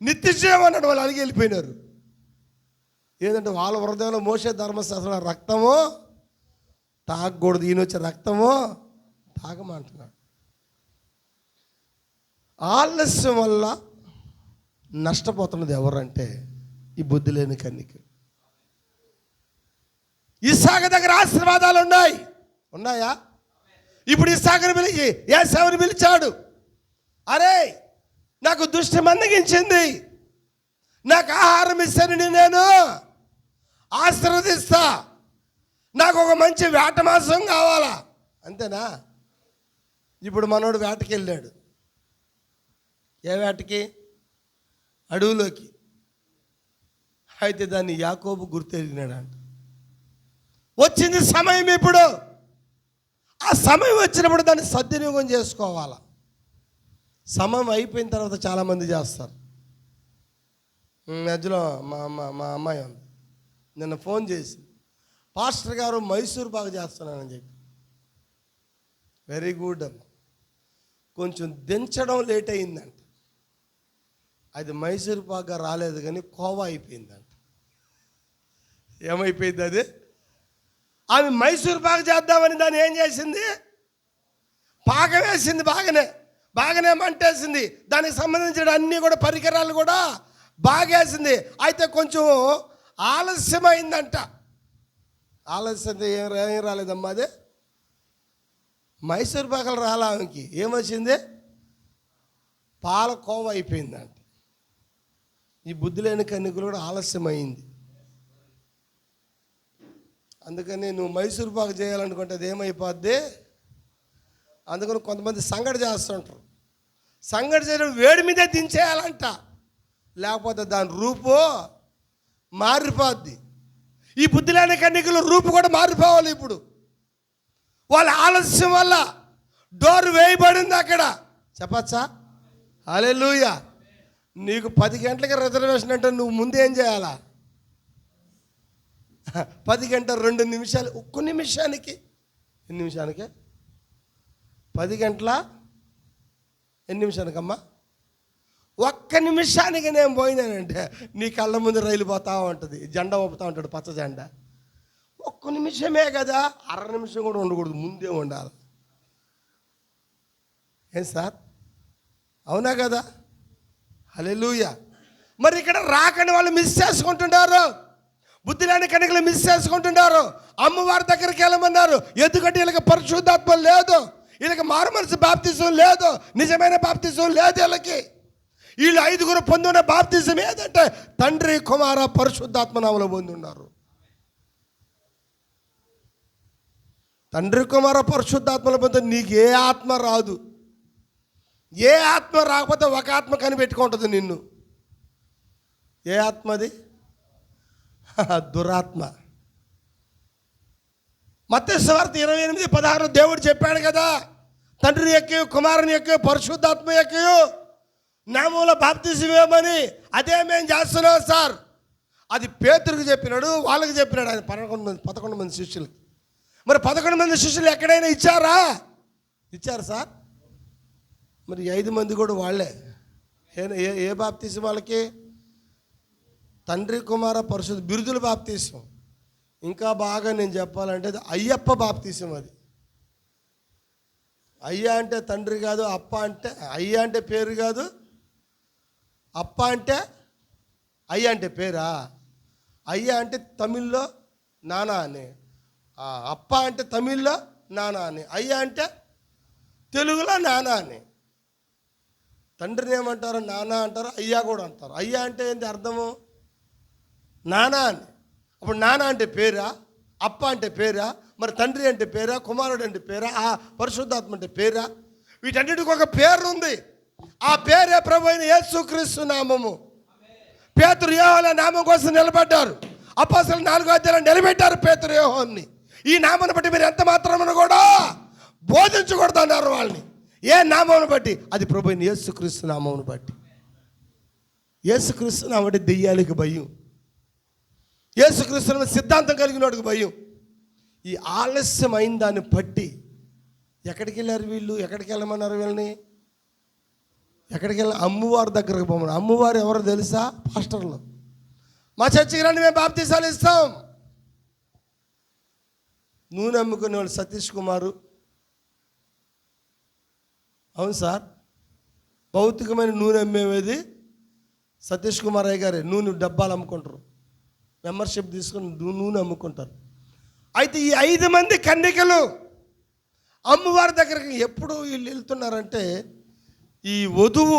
నిత్యజీవం అన్నాడు. వాళ్ళు అడిగి వెళ్ళిపోయినారు. ఏంటంటే వాళ్ళ హృదయంలో మోసే ధర్మశాస్త్రం రక్తమో తాగకూడదు, ఈయన వచ్చే రక్తమో తాగమంటున్నాడు. ఆలస్యం వల్ల నష్టపోతున్నది ఎవరంటే ఈ బుద్ధి లేని కన్యక. ఇస్సాకు దగ్గర ఆశీర్వాదాలు ఉన్నాయా? ఇప్పుడు ఇస్సాకుని పిలిచి ఏశావుని పిలిచాడు. అరే, నాకు దృష్టి మందగించింది, నాకు ఆహారం ఇస్తానని నేను ఆశీర్వదిస్తా, నాకు ఒక మంచి వేట మాంసం కావాలా. అంతేనా? ఇప్పుడు మనోడు వేటకి వెళ్ళాడు. ఏ వేటకి? అడవులోకి. అయితే దాన్ని యాకోబు గుర్తెరిగినాడంట. వచ్చింది సమయం. ఇప్పుడు ఆ సమయం వచ్చినప్పుడు దాన్ని సద్వినియోగం చేసుకోవాలా. సమయం అయిపోయిన తర్వాత చాలామంది చేస్తారు. మధ్యలో మా అమ్మాయి ఉంది, నిన్న ఫోన్ చేసి పాస్టర్ గారు మైసూర్ బాగా చేస్తున్నానని చెప్పి. వెరీ గుడ్ అమ్మ. కొంచెం దించడం లేట్ అయిందంట. అది మైసూర్ పాగా రాలేదు కానీ కోవా అయిపోయిందంట. ఏమైపోయింది అది? ఆమె మైసూర్ పాక చేద్దామని దాన్ని ఏం చేసింది? పాక వేసింది. బాగానే మంటేసింది. దానికి సంబంధించిన అన్నీ కూడా పరికరాలు కూడా బాగేసింది. అయితే కొంచెం ఆలస్యమైందంట. ఆలస్యం ఏం రాలేదమ్మా. అదే మైసూర్ పాకలు రాలా ఆమెకి. ఏమొచ్చింది? పాలకోవ అయిపోయిందంట. ఈ బుద్ధి లేని కన్యకలు కూడా ఆలస్యమైంది. అందుకని నువ్వు మైసూర్ పాకు చేయాలనుకుంటే అది ఏమైపోద్ది? అందుకని కొంతమంది సంగటి చేస్తుంటారు. సంగటి చేయడం వేడి మీదే దించేయాలంట, లేకపోతే దాని రూపు మారిపోద్ది. ఈ బుద్ధి లేని కన్యకలు రూపు కూడా మారిపోవాలి. ఇప్పుడు వాళ్ళ ఆలస్యం వల్ల డోర్ వేయబడింది అక్కడ. చెప్పచ్చా? హల్లెలూయా. నీకు 10 గంటలకి రిజర్వేషన్ అంటే నువ్వు ముందు ఏం చేయాలా? 10 గంటల 2 నిమిషాలు, ఒక్క నిమిషానికి. ఎన్ని నిమిషానికి? 10 గంటల ఎన్ని నిమిషానికమ్మా? 1 నిమిషానికి నేను పోయినానంటే నీ కళ్ళ ముందు రైలు పోతా ఉంటుంది, జెండా ఊపుతూ ఉంటాడు, పచ్చ జెండా. 1 నిమిషమే కదా, అర నిమిషం కూడా ఉండకూడదు, ముందే ఉండాలి. ఏం సార్? అవునా కదా? హల్లెలూయా. మరి ఇక్కడ రాకని వాళ్ళు మిస్ చేసుకుంటున్నారు, బుద్ధి లేని కనికలు మిస్ చేసుకుంటున్నారు. అమ్మవారి దగ్గరికి వెళ్ళమన్నారు, ఎందుకంటే వీళ్ళకి పరిశుద్ధాత్మ లేదు, వీళ్ళకి మారు మనసు బాప్తిజం లేదు, నిజమైన బాప్తిజం లేదు వీళ్ళకి. వీళ్ళు 5 పొందిన బాప్తిజం ఏదంటే తండ్రి కుమార పరిశుద్ధాత్మ నామములో పొంది ఉన్నారు. తండ్రి కుమార పరిశుద్ధాత్మలో పొంది నీకు ఏ ఆత్మ రాదు. ఏ ఆత్మ రాకపోతే ఒక ఆత్మ కనిపెట్టుకుంటుంది నిన్ను. ఏ ఆత్మది? దురాత్మ. మత్తయి సువార్త 28:16 దేవుడు చెప్పాడు కదా, తండ్రి యొక్క కుమారుని యొక్క పరిశుద్ధాత్మ యొక్క నామంలో బాప్తిజం ఇవ్వమని. అదే మేము చేస్తున్నాం సార్. అది పేతురుకు చెప్పినాడు, వాళ్ళకి చెప్పినాడు. ఆయన 11 మంది శిష్యులకి. మరి 11 మంది శిష్యులు ఎక్కడైనా ఇచ్చారా? ఇచ్చారు సార్. మరి 5 మంది కూడా వాళ్ళే. ఏ బాప్తిజం వాళ్ళకి? తండ్రి కుమార పరిశుద్ధ బిరుదుల బాప్తిజం. ఇంకా బాగా నేను చెప్పాలంటే అయ్యప్ప బాప్తిజం. అది అయ్య అంటే తండ్రి కాదు, అప్ప అంటే అయ్య అంటే పేరు కాదు, అప్ప అంటే అయ్య అంటే పేరా? అయ్య అంటే తమిళ్లో నానా అని, అప్ప అంటే తమిళ్లో నానా అని, అయ్య అంటే తెలుగులో నానా అని. తండ్రిని ఏమంటారు? నానా అంటారు, అయ్యా కూడా అంటారు. అయ్యా అంటే ఏంటి అర్థము? నానా అని. అప్పుడు నానా అంటే పేరా? అప్ప అంటే పేరా? మరి తండ్రి అంటే పేరా? కుమారుడు అంటే పేరా? ఆ పరిశుద్ధాత్మ అంటే పేరా? వీటన్నిటికి ఒక పేరు ఉంది. ఆ పేరే ప్రభు అయిన యేసుక్రీస్తు నామము. పేతురు యోహాను నామం కోసం నిలబడ్డారు. అపోస్తలుల 4వ అధ్యాయంలో నిలబెట్టారు పేతురు యోహాన్ని. ఈ నామాన్ని బట్టి మీరు ఎంత మాత్రమును కూడా బోధించకూడదు అన్నారు వాళ్ళని. ఏ నామమును బట్టి? అది ప్రభు అయిన యేసుక్రీస్తు నామమును బట్టి. యేసుక్రీస్తు నామం అంటే దెయ్యాలకు భయం, యేసుక్రీస్తు సిద్ధాంతం కలిగిన వాడికి భయం. ఈ ఆలస్యమైన దాన్ని బట్టి ఎక్కడికి వెళ్ళారు వీళ్ళు? ఎక్కడికి వెళ్ళమన్నారు వీళ్ళని? ఎక్కడికి వెళ్ళి? అమ్మవారి దగ్గరకు పోమన్నారు. అమ్మవారు ఎవరో తెలుసా? పాస్టర్లు. మా చర్చికి రండి, మేము బాప్తిసాలు ఇస్తాం. నూనె అమ్ముకునే వాళ్ళు సతీష్ కుమారు. అవును సార్, భౌతికమైన నూనె అమ్మేది సతీష్ కుమార్ అయ్య గారే. నూనె డబ్బాలు అమ్ముకుంటారు, మెంబర్షిప్ తీసుకుని నూనె అమ్ముకుంటారు. అయితే ఈ 5 మంది కన్యకలు అమ్మవారి దగ్గరికి ఎప్పుడు వీళ్ళు వెళ్తున్నారంటే, ఈ వధువు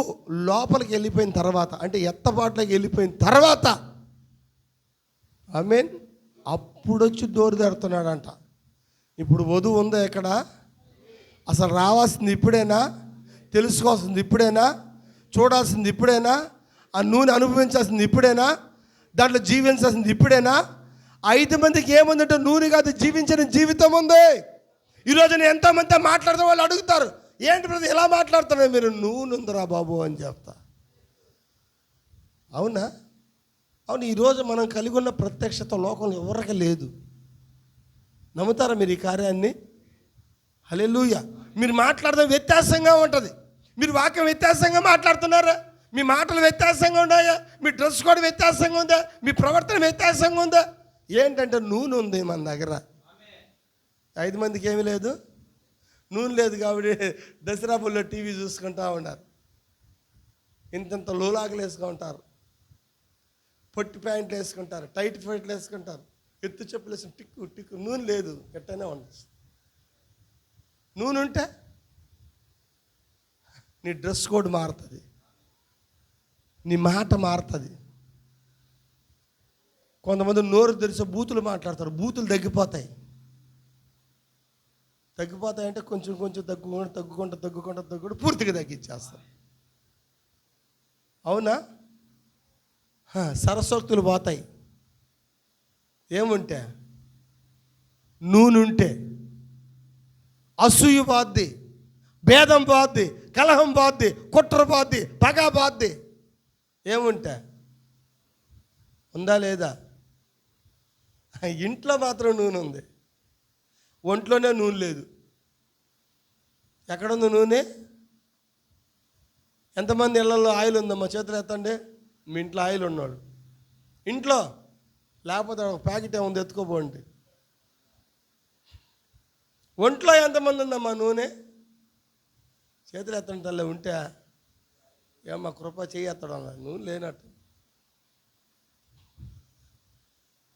లోపలికి వెళ్ళిపోయిన తర్వాత, అంటే ఎత్తబాట్లోకి వెళ్ళిపోయిన తర్వాత, ఆమేన్, అప్పుడొచ్చి డోరు తెరుతున్నాడంట. ఇప్పుడు వధువు ఉందా ఇక్కడ? అసలు రావాల్సింది ఇప్పుడేనా? తెలుసుకోవాల్సింది ఇప్పుడేనా? చూడాల్సింది ఇప్పుడేనా? ఆ నూనె అనుభవించాల్సింది ఇప్పుడేనా? దాంట్లో జీవించాల్సింది ఇప్పుడేనా? 5 మందికి ఏముందంటే నూనె కాదు, జీవించిన జీవితం ఉంది. ఈరోజు నేను ఎంతోమంది మాట్లాడితే వాళ్ళు అడుగుతారు, ఏంటి బ్రదర్ ఎలా మాట్లాడుతున్నారు మీరు? నూనె ఉందిరా బాబు అని చెప్తా. అవునా? అవును. ఈరోజు మనం కలిగి ఉన్న ప్రత్యక్షత లోకంలో ఎవరికి లేదు. నమ్ముతారా మీరు ఈ కార్యాన్ని? హల్లెలూయా. మీరు మాట్లాడడం వ్యత్యాసంగా ఉంటుంది. మీరు వాక్యం వ్యత్యాసంగా మాట్లాడుతున్నారా? మీ మాటలు వ్యత్యాసంగా ఉన్నాయా? మీ డ్రెస్ కోడ్ వ్యత్యాసంగా ఉందా? మీ ప్రవర్తన వ్యత్యాసంగా ఉందా? ఏంటంటే నూనె ఉంది మన దగ్గర. 5 మందికి ఏమీ లేదు, నూనె లేదు. కాబట్టి దసరా పుల్లో టీవీ చూసుకుంటూ ఉన్నారు, ఇంతంత లోలాకులు వేసుకుంటారు, పొట్టి ప్యాంట్లు వేసుకుంటారు, టైట్ ప్యాంట్లు వేసుకుంటారు, ఎత్తు చెప్పులు వేసుకుని టిక్కు టిక్కు. నూనె లేదు, ఎట్టనే ఉండదు. నూనె ఉంటే నీ డ్రెస్ కోడ్ మారుతుంది, నీ మాట మారుతుంది. కొంతమంది నోరు తెరిచి బూతులు మాట్లాడతారు, బూతులు తగ్గిపోతాయి. తగ్గిపోతాయంటే కొంచెం కొంచెం తగ్గుకుంటూ పూర్తిగా తగ్గించేస్తారు. అవునా? సరస్వక్తులు పోతాయి. ఏముంటే? నూనె ఉంటే. అసూయ పోద్ది, భేదం పోద్ది, కలహం పోద్ది, కుట్ర పోద్ది, పగ పోద్ది. ఏముంటే? ఉందా లేదా? ఇంట్లో మాత్రం నూనె ఉంది, ఒంట్లోనే నూనె లేదు. ఎక్కడుంది నూనె? ఎంతమంది ఇళ్లలో ఆయిల్ ఉందమ్మా? చేతులు ఎత్తండి. మీ ఇంట్లో ఆయిల్ ఉన్నాడు ఇంట్లో, లేకపోతే ఒక ప్యాకెట్ ఏముంది ఎత్తుకోపోండి. ఒంట్లో ఎంతమంది ఉందమ్మా నూనె? చేతులు ఎత్తండి తల్లి ఉంటే. ఏమ్మా కృప చేయెత్తడం అన్నాడు. నువ్వు లేనట్టు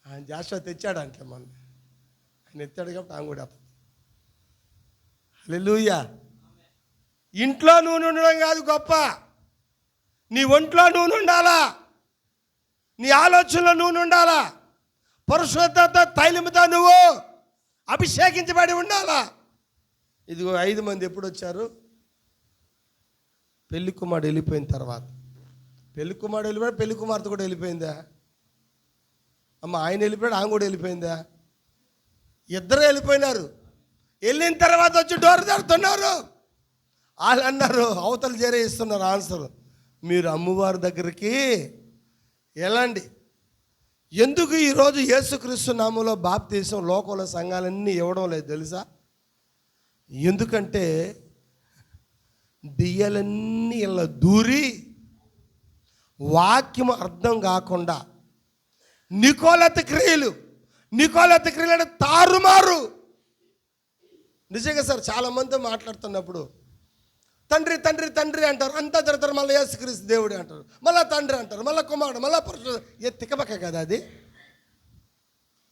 ఆయన జాషువా తెచ్చాడంటే మొన్న ఆయన ఎత్తాడు కాబట్టి ఆయన కూడా ఎత్తాడు. హల్లెలూయా. ఇంట్లో నూనె ఉండడం కాదు గొప్ప, నీ ఒంట్లో నూనె ఉండాలా, నీ ఆలోచనలో నూనె ఉండాలా, పరిశుద్ధత తైలముతో నువ్వు అభిషేకించబడి ఉండాలా. ఇదిగో 5 మంది ఎప్పుడు వచ్చారు? పెళ్లి కుమారుడు వెళ్ళిపోయిన తర్వాత. పెళ్లి కుమారుడు వెళ్ళిపోయాడు, పెళ్లి కుమార్తె కూడా వెళ్ళిపోయిందా? అమ్మ ఆయన వెళ్ళిపోయాడు, ఆమె కూడా వెళ్ళిపోయిందా? ఇద్దరు వెళ్ళిపోయినారు. వెళ్ళిన తర్వాత వచ్చి డోర్ తడుతున్నారు. వాళ్ళు అన్నారు, అవతలు చేరే ఇస్తున్నారు ఆన్సర్, మీరు అమ్మవారి దగ్గరికి వెళ్ళండి. ఎందుకు ఈరోజు యేసుక్రీస్తు నామములో బాప్తీసం లోకంలో సంఘాలన్నీ ఇవ్వడం లేదు తెలుసా? ఎందుకంటే దెయ్యాలన్నీ ఇలా దూరి వాక్యం అర్థం కాకుండా నికోలత క్రియలు అంటే తారుమారు. నిజంగా సార్ చాలామంది మాట్లాడుతున్నప్పుడు తండ్రి తండ్రి తండ్రి అంటారు, అంతా జరుగుతారు, మళ్ళీ యేసుక్రీస్తు దేవుడు అంటారు, మళ్ళీ తండ్రి అంటారు, మళ్ళీ కుమారుడు, మళ్ళీ పురుషుడు. తిక్కబక్క కదా అది.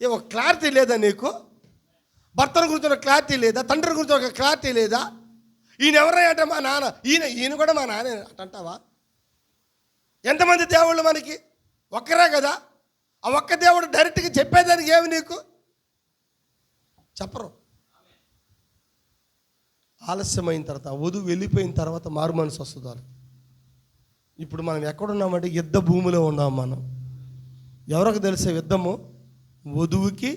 ఒక క్లారిటీ లేదా నీకు? భర్తను గురించి ఒక క్లారిటీ లేదా? తండ్రి గురించి ఒక క్లారిటీ లేదా? ఈయన ఎవరంటే మా నాన్న, ఈయన కూడా మా నాన్న అంటావా? ఎంతమంది దేవుళ్ళు మనకి? ఒక్కరే కదా. ఆ ఒక్క దేవుడు డైరెక్ట్గా చెప్పేదానికి ఏమి నీకు చెప్పరు. ఆలస్యమైన తర్వాత, వధువు వెళ్ళిపోయిన తర్వాత మారు మనసు వస్తుంది. ఇప్పుడు మనం ఎక్కడున్నామంటే యుద్ధ భూమిలో ఉన్నాం మనం. ఎవరికి తెలిసే యుద్ధము? వధువుకి,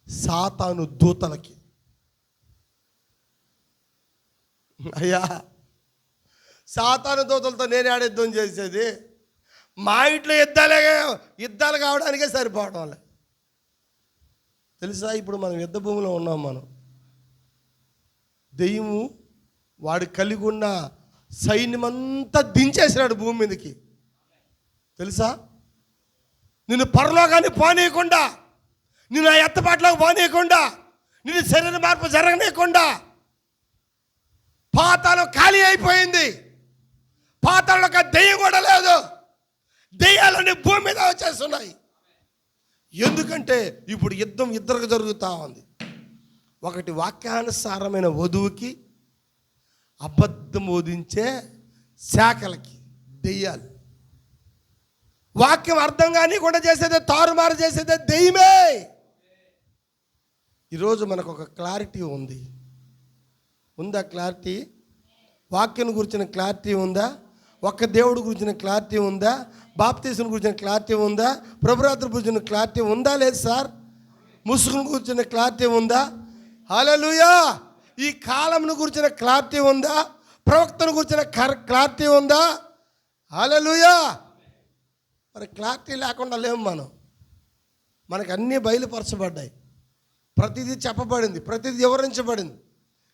సాతాను దూతలకి. అయ్యా, సాతాను దూతలతో నేనే యుద్ధం చేసేది? మా ఇంట్లో యుద్ధాలు కావడానికే సరిపోవడం లే. తెలుసా, ఇప్పుడు మనం యుద్ధ భూమిలో ఉన్నాం. మనం దెయ్యము వాడు కలిగి ఉన్న సైన్యమంతా దించేసినాడు భూమి మీదకి. తెలుసా, నిన్ను పరలోకాన్ని పోనీయకుండా, నిన్ను ఆ ఎత్తపాట్లోకి పోనీయకుండా, నిన్ను శరీర మార్పు జరగనీయకుండా పాతాళం ఖాళీ అయిపోయింది. పాతాళంలో దెయ్యం కూడా లేదు. దెయ్యాలన్నీ భూమి మీద వచ్చేస్తున్నాయి. ఎందుకంటే ఇప్పుడు యుద్ధం ఇద్దరికి జరుగుతూ ఉంది. ఒకటి వాక్యానుసారమైన వధువుకి, అబద్ధం బోధించే శాఖలకి, దెయ్యాలు. వాక్యం అర్థం కానికుండా చేసేదే, తారుమారు చేసేదే దెయ్యమే. ఈరోజు మనకు ఒక క్లారిటీ ఉందా? క్లారిటీ వాక్యం గురించిన క్లారిటీ ఉందా? ఒక్క దేవుడి గురించిన క్లారిటీ ఉందా? బాప్తీసం గురించిన క్లారిటీ ఉందా? ప్రభురాత్రి గురించిన క్లారిటీ ఉందా? లేదు సార్. ముసుగును గురించిన క్లారిటీ ఉందా? హల్లెలూయా. ఈ కాలంను గురించిన క్లారిటీ ఉందా? ప్రవక్తను గురించిన క్లారిటీ ఉందా? హల్లెలూయా. మరి క్లారిటీ లేకుండా లేము మనం. మనకు అన్నీ బయలుపరచబడ్డాయి, ప్రతిదీ చెప్పబడింది, ప్రతిదీ వివరించబడింది.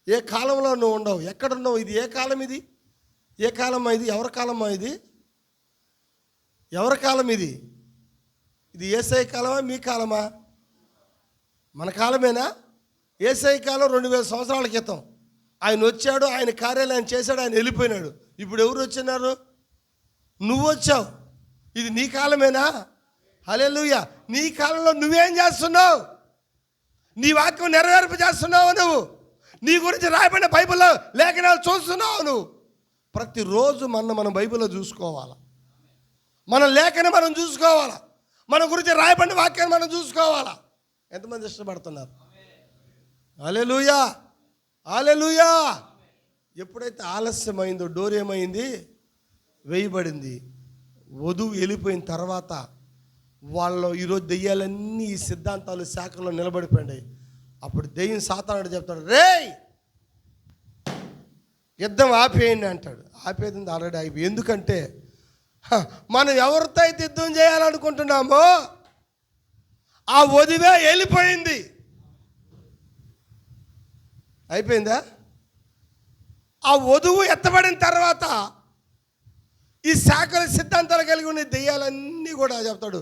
ఏ కాలంలో నువ్వు ఉండవు, ఎక్కడున్నావు, ఇది ఏ కాలం, ఇది ఏ కాలమా, ఇది ఎవరి కాలమా, ఇది ఎవరి కాలం, ఇది యేసయ్య కాలమా, మీ కాలమా? మన కాలమేనా? యేసయ్య కాలం 2000 సంవత్సరాల క్రితం ఆయన వచ్చాడు, ఆయన కార్యాలయం చేశాడు, ఆయన వెళ్ళిపోయినాడు. ఇప్పుడు ఎవరు వచ్చినారు? నువ్వు వచ్చావు. ఇది నీ కాలమేనా? హల్లెలూయా. నీ కాలంలో నువ్వేం చేస్తున్నావు? నీ వాక్యం నెరవేర్పు చేస్తున్నావు నువ్వు. నీ గురించి రాయబడిన బైబిల్లో లేఖనాలు చూస్తున్నావు నువ్వు. ప్రతిరోజు మనం బైబిల్లో చూసుకోవాలా, మన లేఖని మనం చూసుకోవాలా, మన గురించి రాయబడిన వాక్యాన్ని మనం చూసుకోవాలా. ఎంతమంది ఇష్టపడుతున్నారు? హల్లెలూయా, హల్లెలూయా. ఎప్పుడైతే ఆలస్యమైందో, డోర్ ఏమైంది? వేయబడింది. వధువు వెళ్ళిపోయిన తర్వాత వాళ్ళు ఈరోజు దెయ్యాలన్నీ ఈ సిద్ధాంతాలు శాఖల్లో నిలబడిపోయినాయి. అప్పుడు దెయ్యం సాతానుడు చెప్తాడు, రేయ్ యుద్ధం ఆపేయండి అంటాడు. ఆపేది ఆల్రెడీ అయిపోయి. ఎందుకంటే మనం ఎవరితో అయితే యుద్ధం చేయాలనుకుంటున్నామో ఆ వధువే వెళ్ళిపోయింది. అయిపోయిందా? ఆ వధువు ఎత్తబడిన తర్వాత ఈ శాఖల సిద్ధాంతాలు కలిగి ఉన్న దెయ్యాలన్నీ కూడా చెప్తాడు,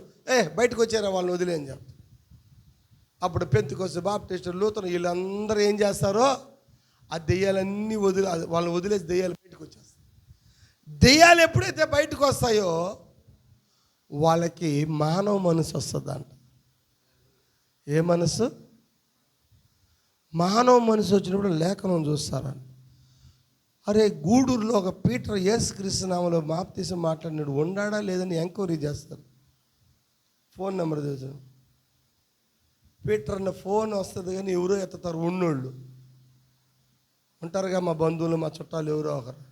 బయటకు వచ్చారా వాళ్ళని వదిలే అని చెప్తాడు. అప్పుడు పెంతెకొస్తు, బాప్టిస్టు, లూథరన్ వీళ్ళందరూ ఏం చేస్తారో ఆ దెయ్యాలన్నీ వాళ్ళని వదిలేసి దెయ్యాలు బయటకు వచ్చేస్తాయి. దెయ్యాలు ఎప్పుడైతే బయటకు వస్తాయో వాళ్ళకి మానవ మనసు వస్తుందంట. ఏ మనసు? మానవ మనసు వచ్చినప్పుడు లేఖనం చూస్తారంట. అరే, గూడూరులో ఒక పీటర్ యేసుక్రీస్తు నామములో బాప్తిసం మాట్లాడినాడు, ఉండాడా లేదని ఎంక్వైరీ చేస్తారు. ఫోన్ నెంబర్ తెలుసు. పీటర్ అన్న ఫోన్ వస్తుంది కానీ ఎవరో ఎత్తుతారు. ఉన్నోళ్ళు ఉంటారుగా, మా బంధువులు మా చుట్టాలు ఎవరో ఒకరు.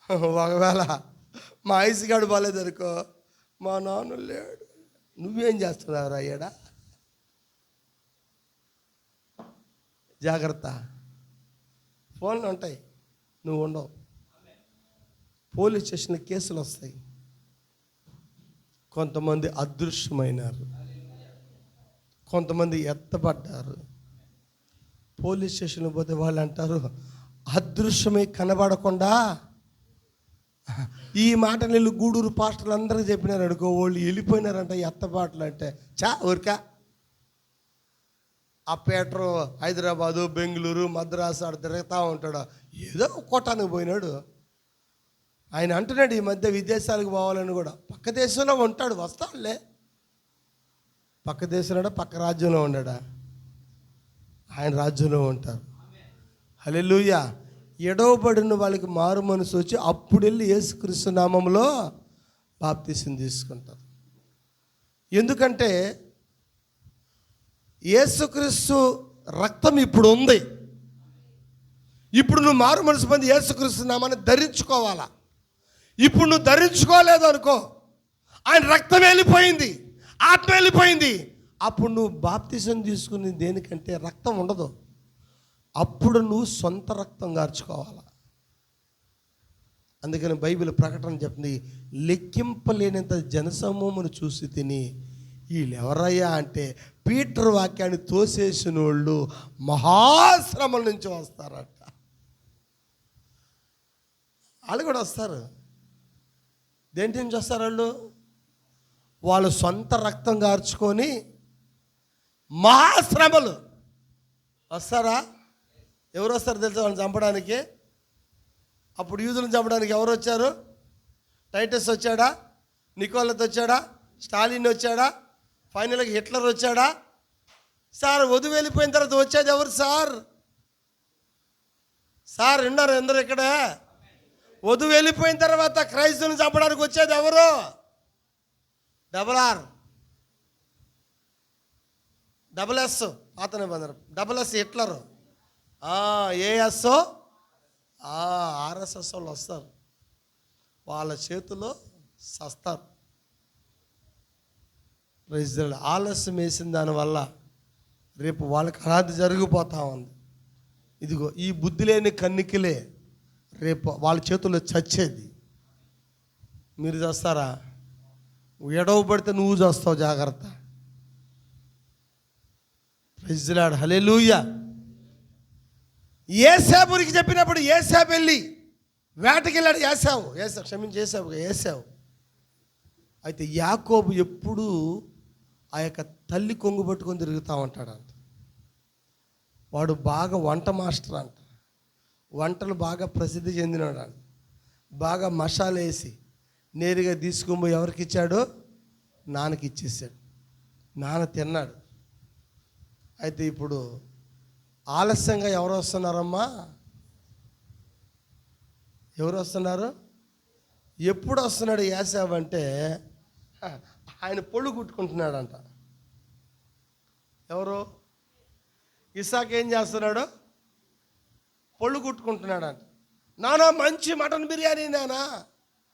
ఒకవేళ మా ఐసుగాడు బాగాలేదనుకో, మా నాన్న లేడు, నువ్వేం చేస్తున్నావురా అయ్యాడా, జాగ్రత్త. ఫోన్లు ఉంటాయి, నువ్వు ఉండవు. పోలీస్ స్టేషన్లో కేసులు వస్తాయి. కొంతమంది అదృశ్యమైనారు, కొంతమంది ఎత్తపడ్డారు. పోలీస్ స్టేషన్లో పోతే వాళ్ళు అంటారు, అదృశ్యమై కనబడకుండా ఈ మాట నీళ్ళు గూడూరు పాస్టర్లు అందరికీ చెప్పినారు అనుకో, వాళ్ళు వెళ్ళిపోయినారంట ఎత్తపాటలు అంటే. ఊరికా ఆ పేటరు హైదరాబాదు, బెంగళూరు, మద్రాసు ఆడ తిరుగుతూ ఉంటాడు. ఏదో కోటానికి పోయినాడు. ఆయన అంటున్నాడు ఈ మధ్య విదేశాలకు పోవాలని కూడా. పక్క దేశంలో ఉంటాడు, వస్తాడులే. పక్క దేశంలో పక్క రాజ్యంలో ఉన్నాడా? ఆయన రాజ్యంలో ఉంటారు. హల్లెలూయా. ఎడవబడిన వాళ్ళకి మారు మనసు వచ్చి అప్పుడు వెళ్ళి యేసుక్రీస్తు నామంలో బాప్తిసం తీసుకుంటారు. ఎందుకంటే యేసుక్రీస్తు రక్తం ఇప్పుడు ఉంది. ఇప్పుడు నువ్వు మారు మనసు పొంది యేసుక్రీస్తు నామాన్ని ధరించుకోవాలా. ఇప్పుడు నువ్వు ధరించుకోలేదు అనుకో, ఆయన రక్తం వెళ్ళిపోయింది, ఆత్మ వెళ్ళిపోయింది. అప్పుడు నువ్వు బాప్తిసం తీసుకుని దేనికంటే రక్తం ఉండదు. అప్పుడు నువ్వు సొంత రక్తం గార్చుకోవాలా. అందుకని బైబిల్ ప్రకటన చెప్తుంది, లెక్కింపలేనంత జనసమూహమును చూసి తిని వీళ్ళు ఎవరయ్యా అంటే పీటర్ వాక్యాన్ని తోసేసిన వాళ్ళు మహాశ్రమల నుంచి వస్తారట. వాళ్ళు కూడా వస్తారు. దేంటి నుంచి వస్తారు వాళ్ళు? వాళ్ళు సొంత రక్తం గార్చుకొని మహాశ్రమలు వస్తారా? ఎవరు వస్తారు తెలుసా వాళ్ళని చంపడానికి? అప్పుడు యూదులను చంపడానికి ఎవరు వచ్చారు? టైటస్ వచ్చాడా? నికోలస్ వచ్చాడా? స్టాలిన్ వచ్చాడా? ఫైనల్గా హిట్లర్ వచ్చాడా? సార్ వధువు వెళ్ళిపోయిన తర్వాత వచ్చేది ఎవరు సార్? సార్ విన్నారు అందరు ఇక్కడ? వధువు వెళ్ళిపోయిన తర్వాత క్రైస్తవులను చంపడానికి వచ్చేది ఎవరు? RRR, SS పాత నిబంధన, SS హిట్లరు, AS RSS వాళ్ళు వస్తారు. వాళ్ళ చేతిలో సస్తారు. ఆలస్యం వేసిన దానివల్ల రేపు వాళ్ళకి అనాథ జరిగిపోతా ఉంది. ఇదిగో ఈ బుద్ధి లేని కన్నికలే రేపు వాళ్ళ చేతుల్లో చచ్చేది. మీరు చేస్తారా? ఎడవబడితే నువ్వు చేస్తావు, జాగ్రత్త. Praise the Lord. హల్లెలూయా. ఏశావుకి చెప్పినప్పుడు ఏశావు వెళ్ళి వేటకి వెళ్ళాడు. ఏశావు. అయితే యాకోబు ఎప్పుడూ ఆ యొక్క తల్లి కొంగు పట్టుకొని తిరుగుతూ ఉంటాడంట. వాడు బాగా వంట మాస్టర్ అంట. వంటలు బాగా ప్రసిద్ధి చెందినాడు అంట. బాగా మసాలా వేసి నేరుగా తీసుకొని ఎవరికి ఇచ్చాడు? నాన్నకి ఇచ్చేసాడు. నాన్న తిన్నాడు. అయితే ఇప్పుడు ఆలస్యంగా ఎవరు వస్తున్నారమ్మా? ఎవరు వస్తున్నారు? ఎప్పుడు వస్తున్నాడు ఏశావు అంటే ఆయన పొళ్ళు కుట్టుకుంటున్నాడంట. ఎవరు? ఇస్సాకు ఏం చేస్తున్నాడు? పొళ్ళు కుట్టుకుంటున్నాడంట. నానా మంచి మటన్ బిర్యానీ నానా.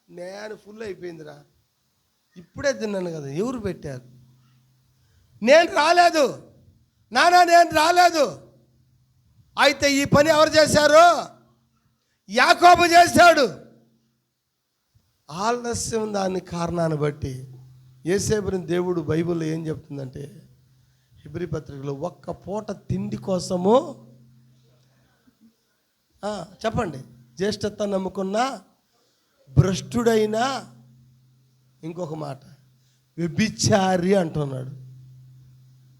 నేను ఫుల్ అయిపోయిందిరా, ఇప్పుడే తిన్నాను కదా. ఎవరు పెట్టారు? నేను రాలేదు నానా, నేను రాలేదు. అయితే ఈ పని ఎవరు చేశారు? యాకోబు చేశాడు. ఆలస్యం దాని కారణాన్ని బట్టి యోసేపుని దేవుడు బైబిల్లో ఏం చెప్తుందంటే, హెబ్రీ పత్రికలో ఒక్క పూట తిండి కోసము చెప్పండి, జ్యేష్ఠత నమ్ముకున్న భ్రష్టుడైన, ఇంకొక మాట వ్యభిచారి అంటున్నాడు.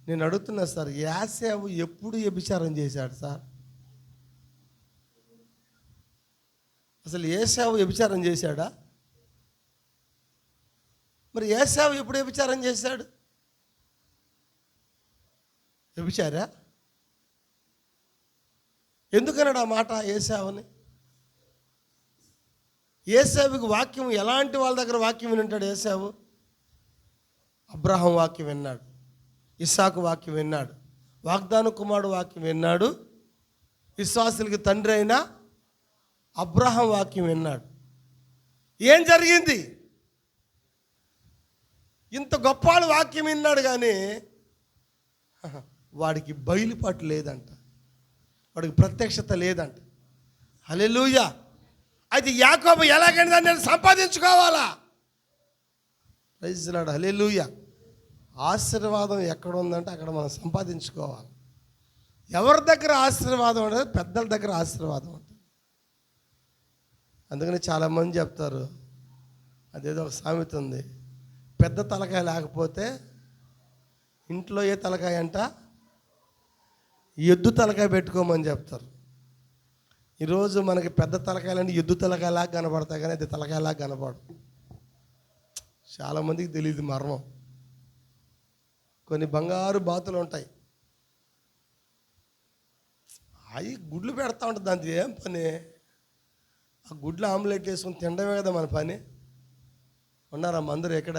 నేను అడుగుతున్నా సార్, యోసేపు ఎప్పుడు వ్యభిచారం చేశాడు సార్? అసలు ఏశావు వ్యభిచారం చేశాడా? మరి ఏశావు ఎప్పుడు వ్యభిచారం చేశాడు? వ్యభిచారా? ఎందుకన్నాడు ఆ మాట ఏశావుని? ఏశావుకి వాక్యం ఎలాంటి వాళ్ళ దగ్గర వాక్యం వింటాడు ఏశావు? అబ్రహాం వాక్యం విన్నాడు, ఇస్సాకు వాక్యం విన్నాడు, వాగ్దాన కుమారుడు వాక్యం విన్నాడు, విశ్వాసులకి తండ్రి అయిన అబ్రహాం వాక్యం విన్నాడు. ఏం జరిగింది? ఇంత గొప్ప వాక్యం విన్నాడు కానీ వాడికి బయలుపాటు లేదంట, వాడికి ప్రత్యక్షత లేదంట. హల్లెలూయా. అయితే యాకోబు ఎలాగైనా దాన్ని నేను సంపాదించుకోవాలా? Praise Lord. హల్లెలూయా. ఆశీర్వాదం ఎక్కడ ఉందంటే అక్కడ మనం సంపాదించుకోవాలి. ఎవరి దగ్గర ఆశీర్వాదం ఉంటుంది? పెద్దల దగ్గర ఆశీర్వాదం ఉంటుంది. అందుకని చాలామంది చెప్తారు, అదేదో ఒక సామెత ఉంది, పెద్ద తలకాయ లేకపోతే ఇంట్లో ఏ తలకాయ అంట ఎద్దు తలకాయ పెట్టుకోమని చెప్తారు. ఈరోజు మనకి పెద్ద తలకాయలంటే ఎద్దు తలకాయలాగా కనబడతాయి కానీ అది తలకాయలాగా కనబడదు. చాలామందికి తెలియదు మర్మం. కొన్ని బంగారు బాతులు ఉంటాయి, అవి గుడ్లు పెడతా ఉంటుంది. దానికి ఏం పని? ఆ గుడ్లు ఆమ్లెట్ వేసుకుని తినడమే కదా మన పని. ఉన్నారా అందరూ? ఎక్కడ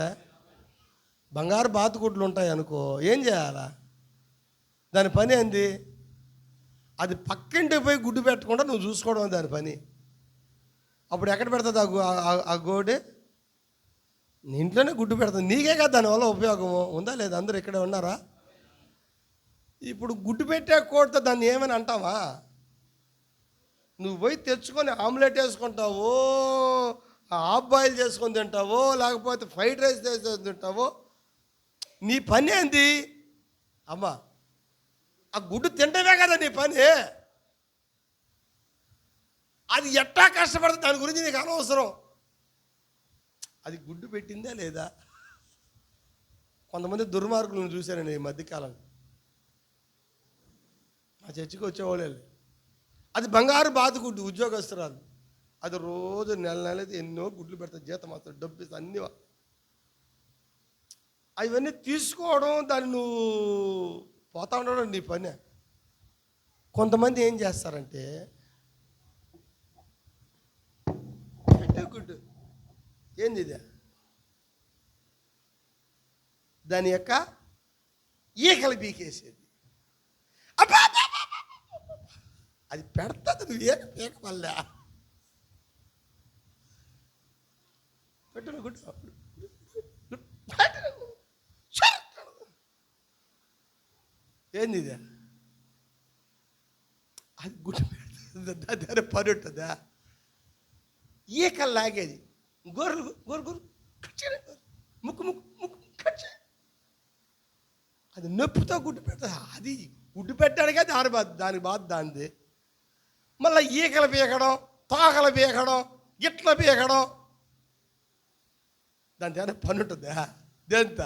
బంగారు బాతు గుడ్లు ఉంటాయి అనుకో, ఏం చేయాలా? దాని పని ఏంది? అది పక్కింటికి పోయి గుడ్డు పెట్టకుండా నువ్వు చూసుకోవడం దాని పని. అప్పుడు ఎక్కడ పెడుతుంది ఆ గోడే? నీ ఇంట్లోనే గుడ్డు పెడుతుంది. నీకే కదా దానివల్ల ఉపయోగము ఉందా లేదా? అందరూ ఇక్కడే ఉన్నారా? ఇప్పుడు గుడ్డు పెట్టే కోడితో దాన్ని ఏమని అంటావా? నువ్వు పోయి తెచ్చుకొని ఆమ్లెట్ వేసుకుంటావో, హాఫ్ బాయిల్ చేసుకొని తింటావో, లేకపోతే ఫ్రైడ్ రైస్ చేసుకొని తింటావో, నీ పని ఏంది అమ్మా? ఆ గుడ్డు తింటమే కదా నీ పని. అది ఎట్టా కష్టపడుతుంది దాని గురించి నీకు అనవసరం. అది గుడ్డు పెట్టిందా లేదా? కొంతమంది దుర్మార్గులను చూశానండి ఈ మధ్యకాలం. మా చర్చికి వచ్చేవాళ్ళు, అది బంగారు బాతుగుడ్డు, ఉద్యోగస్తురాలు. అది రోజు నెల ఎన్నో గుడ్లు పెడతారు, జీతం మాత్రం డబ్బు ఇస్తా అన్నీ. అవన్నీ తీసుకోవడం, దాన్ని నువ్వు పోతా ఉండడం నీ పని. కొంతమంది ఏం చేస్తారంటే పెట్టే గుడ్డు ఏంది ఇది, దాని యొక్క ఈకలు పీకేసేది. అది పెడతాది, నువ్వు ఏక పీక వల్ల పెట్టు గుడ్డు. ఏంది ఇది? అది గుడ్డు పెడుతుంది, దాని పని ఉంటుందా? ఈకలు లాగేది. గోర్లు గోరు గోరు ముక్కు ముక్కు ముక్కు కట్. అది నొప్పితో గుడ్డు పెడుతుంది. అది గుడ్డు పెట్టాడుగా దాని బాధ దానిది. మళ్ళీ ఈకలు పీకడం, తోకలు పీకడం, గిట్ల పీకడం, దాని ఏమైనా పని ఉంటుందా? దేంత?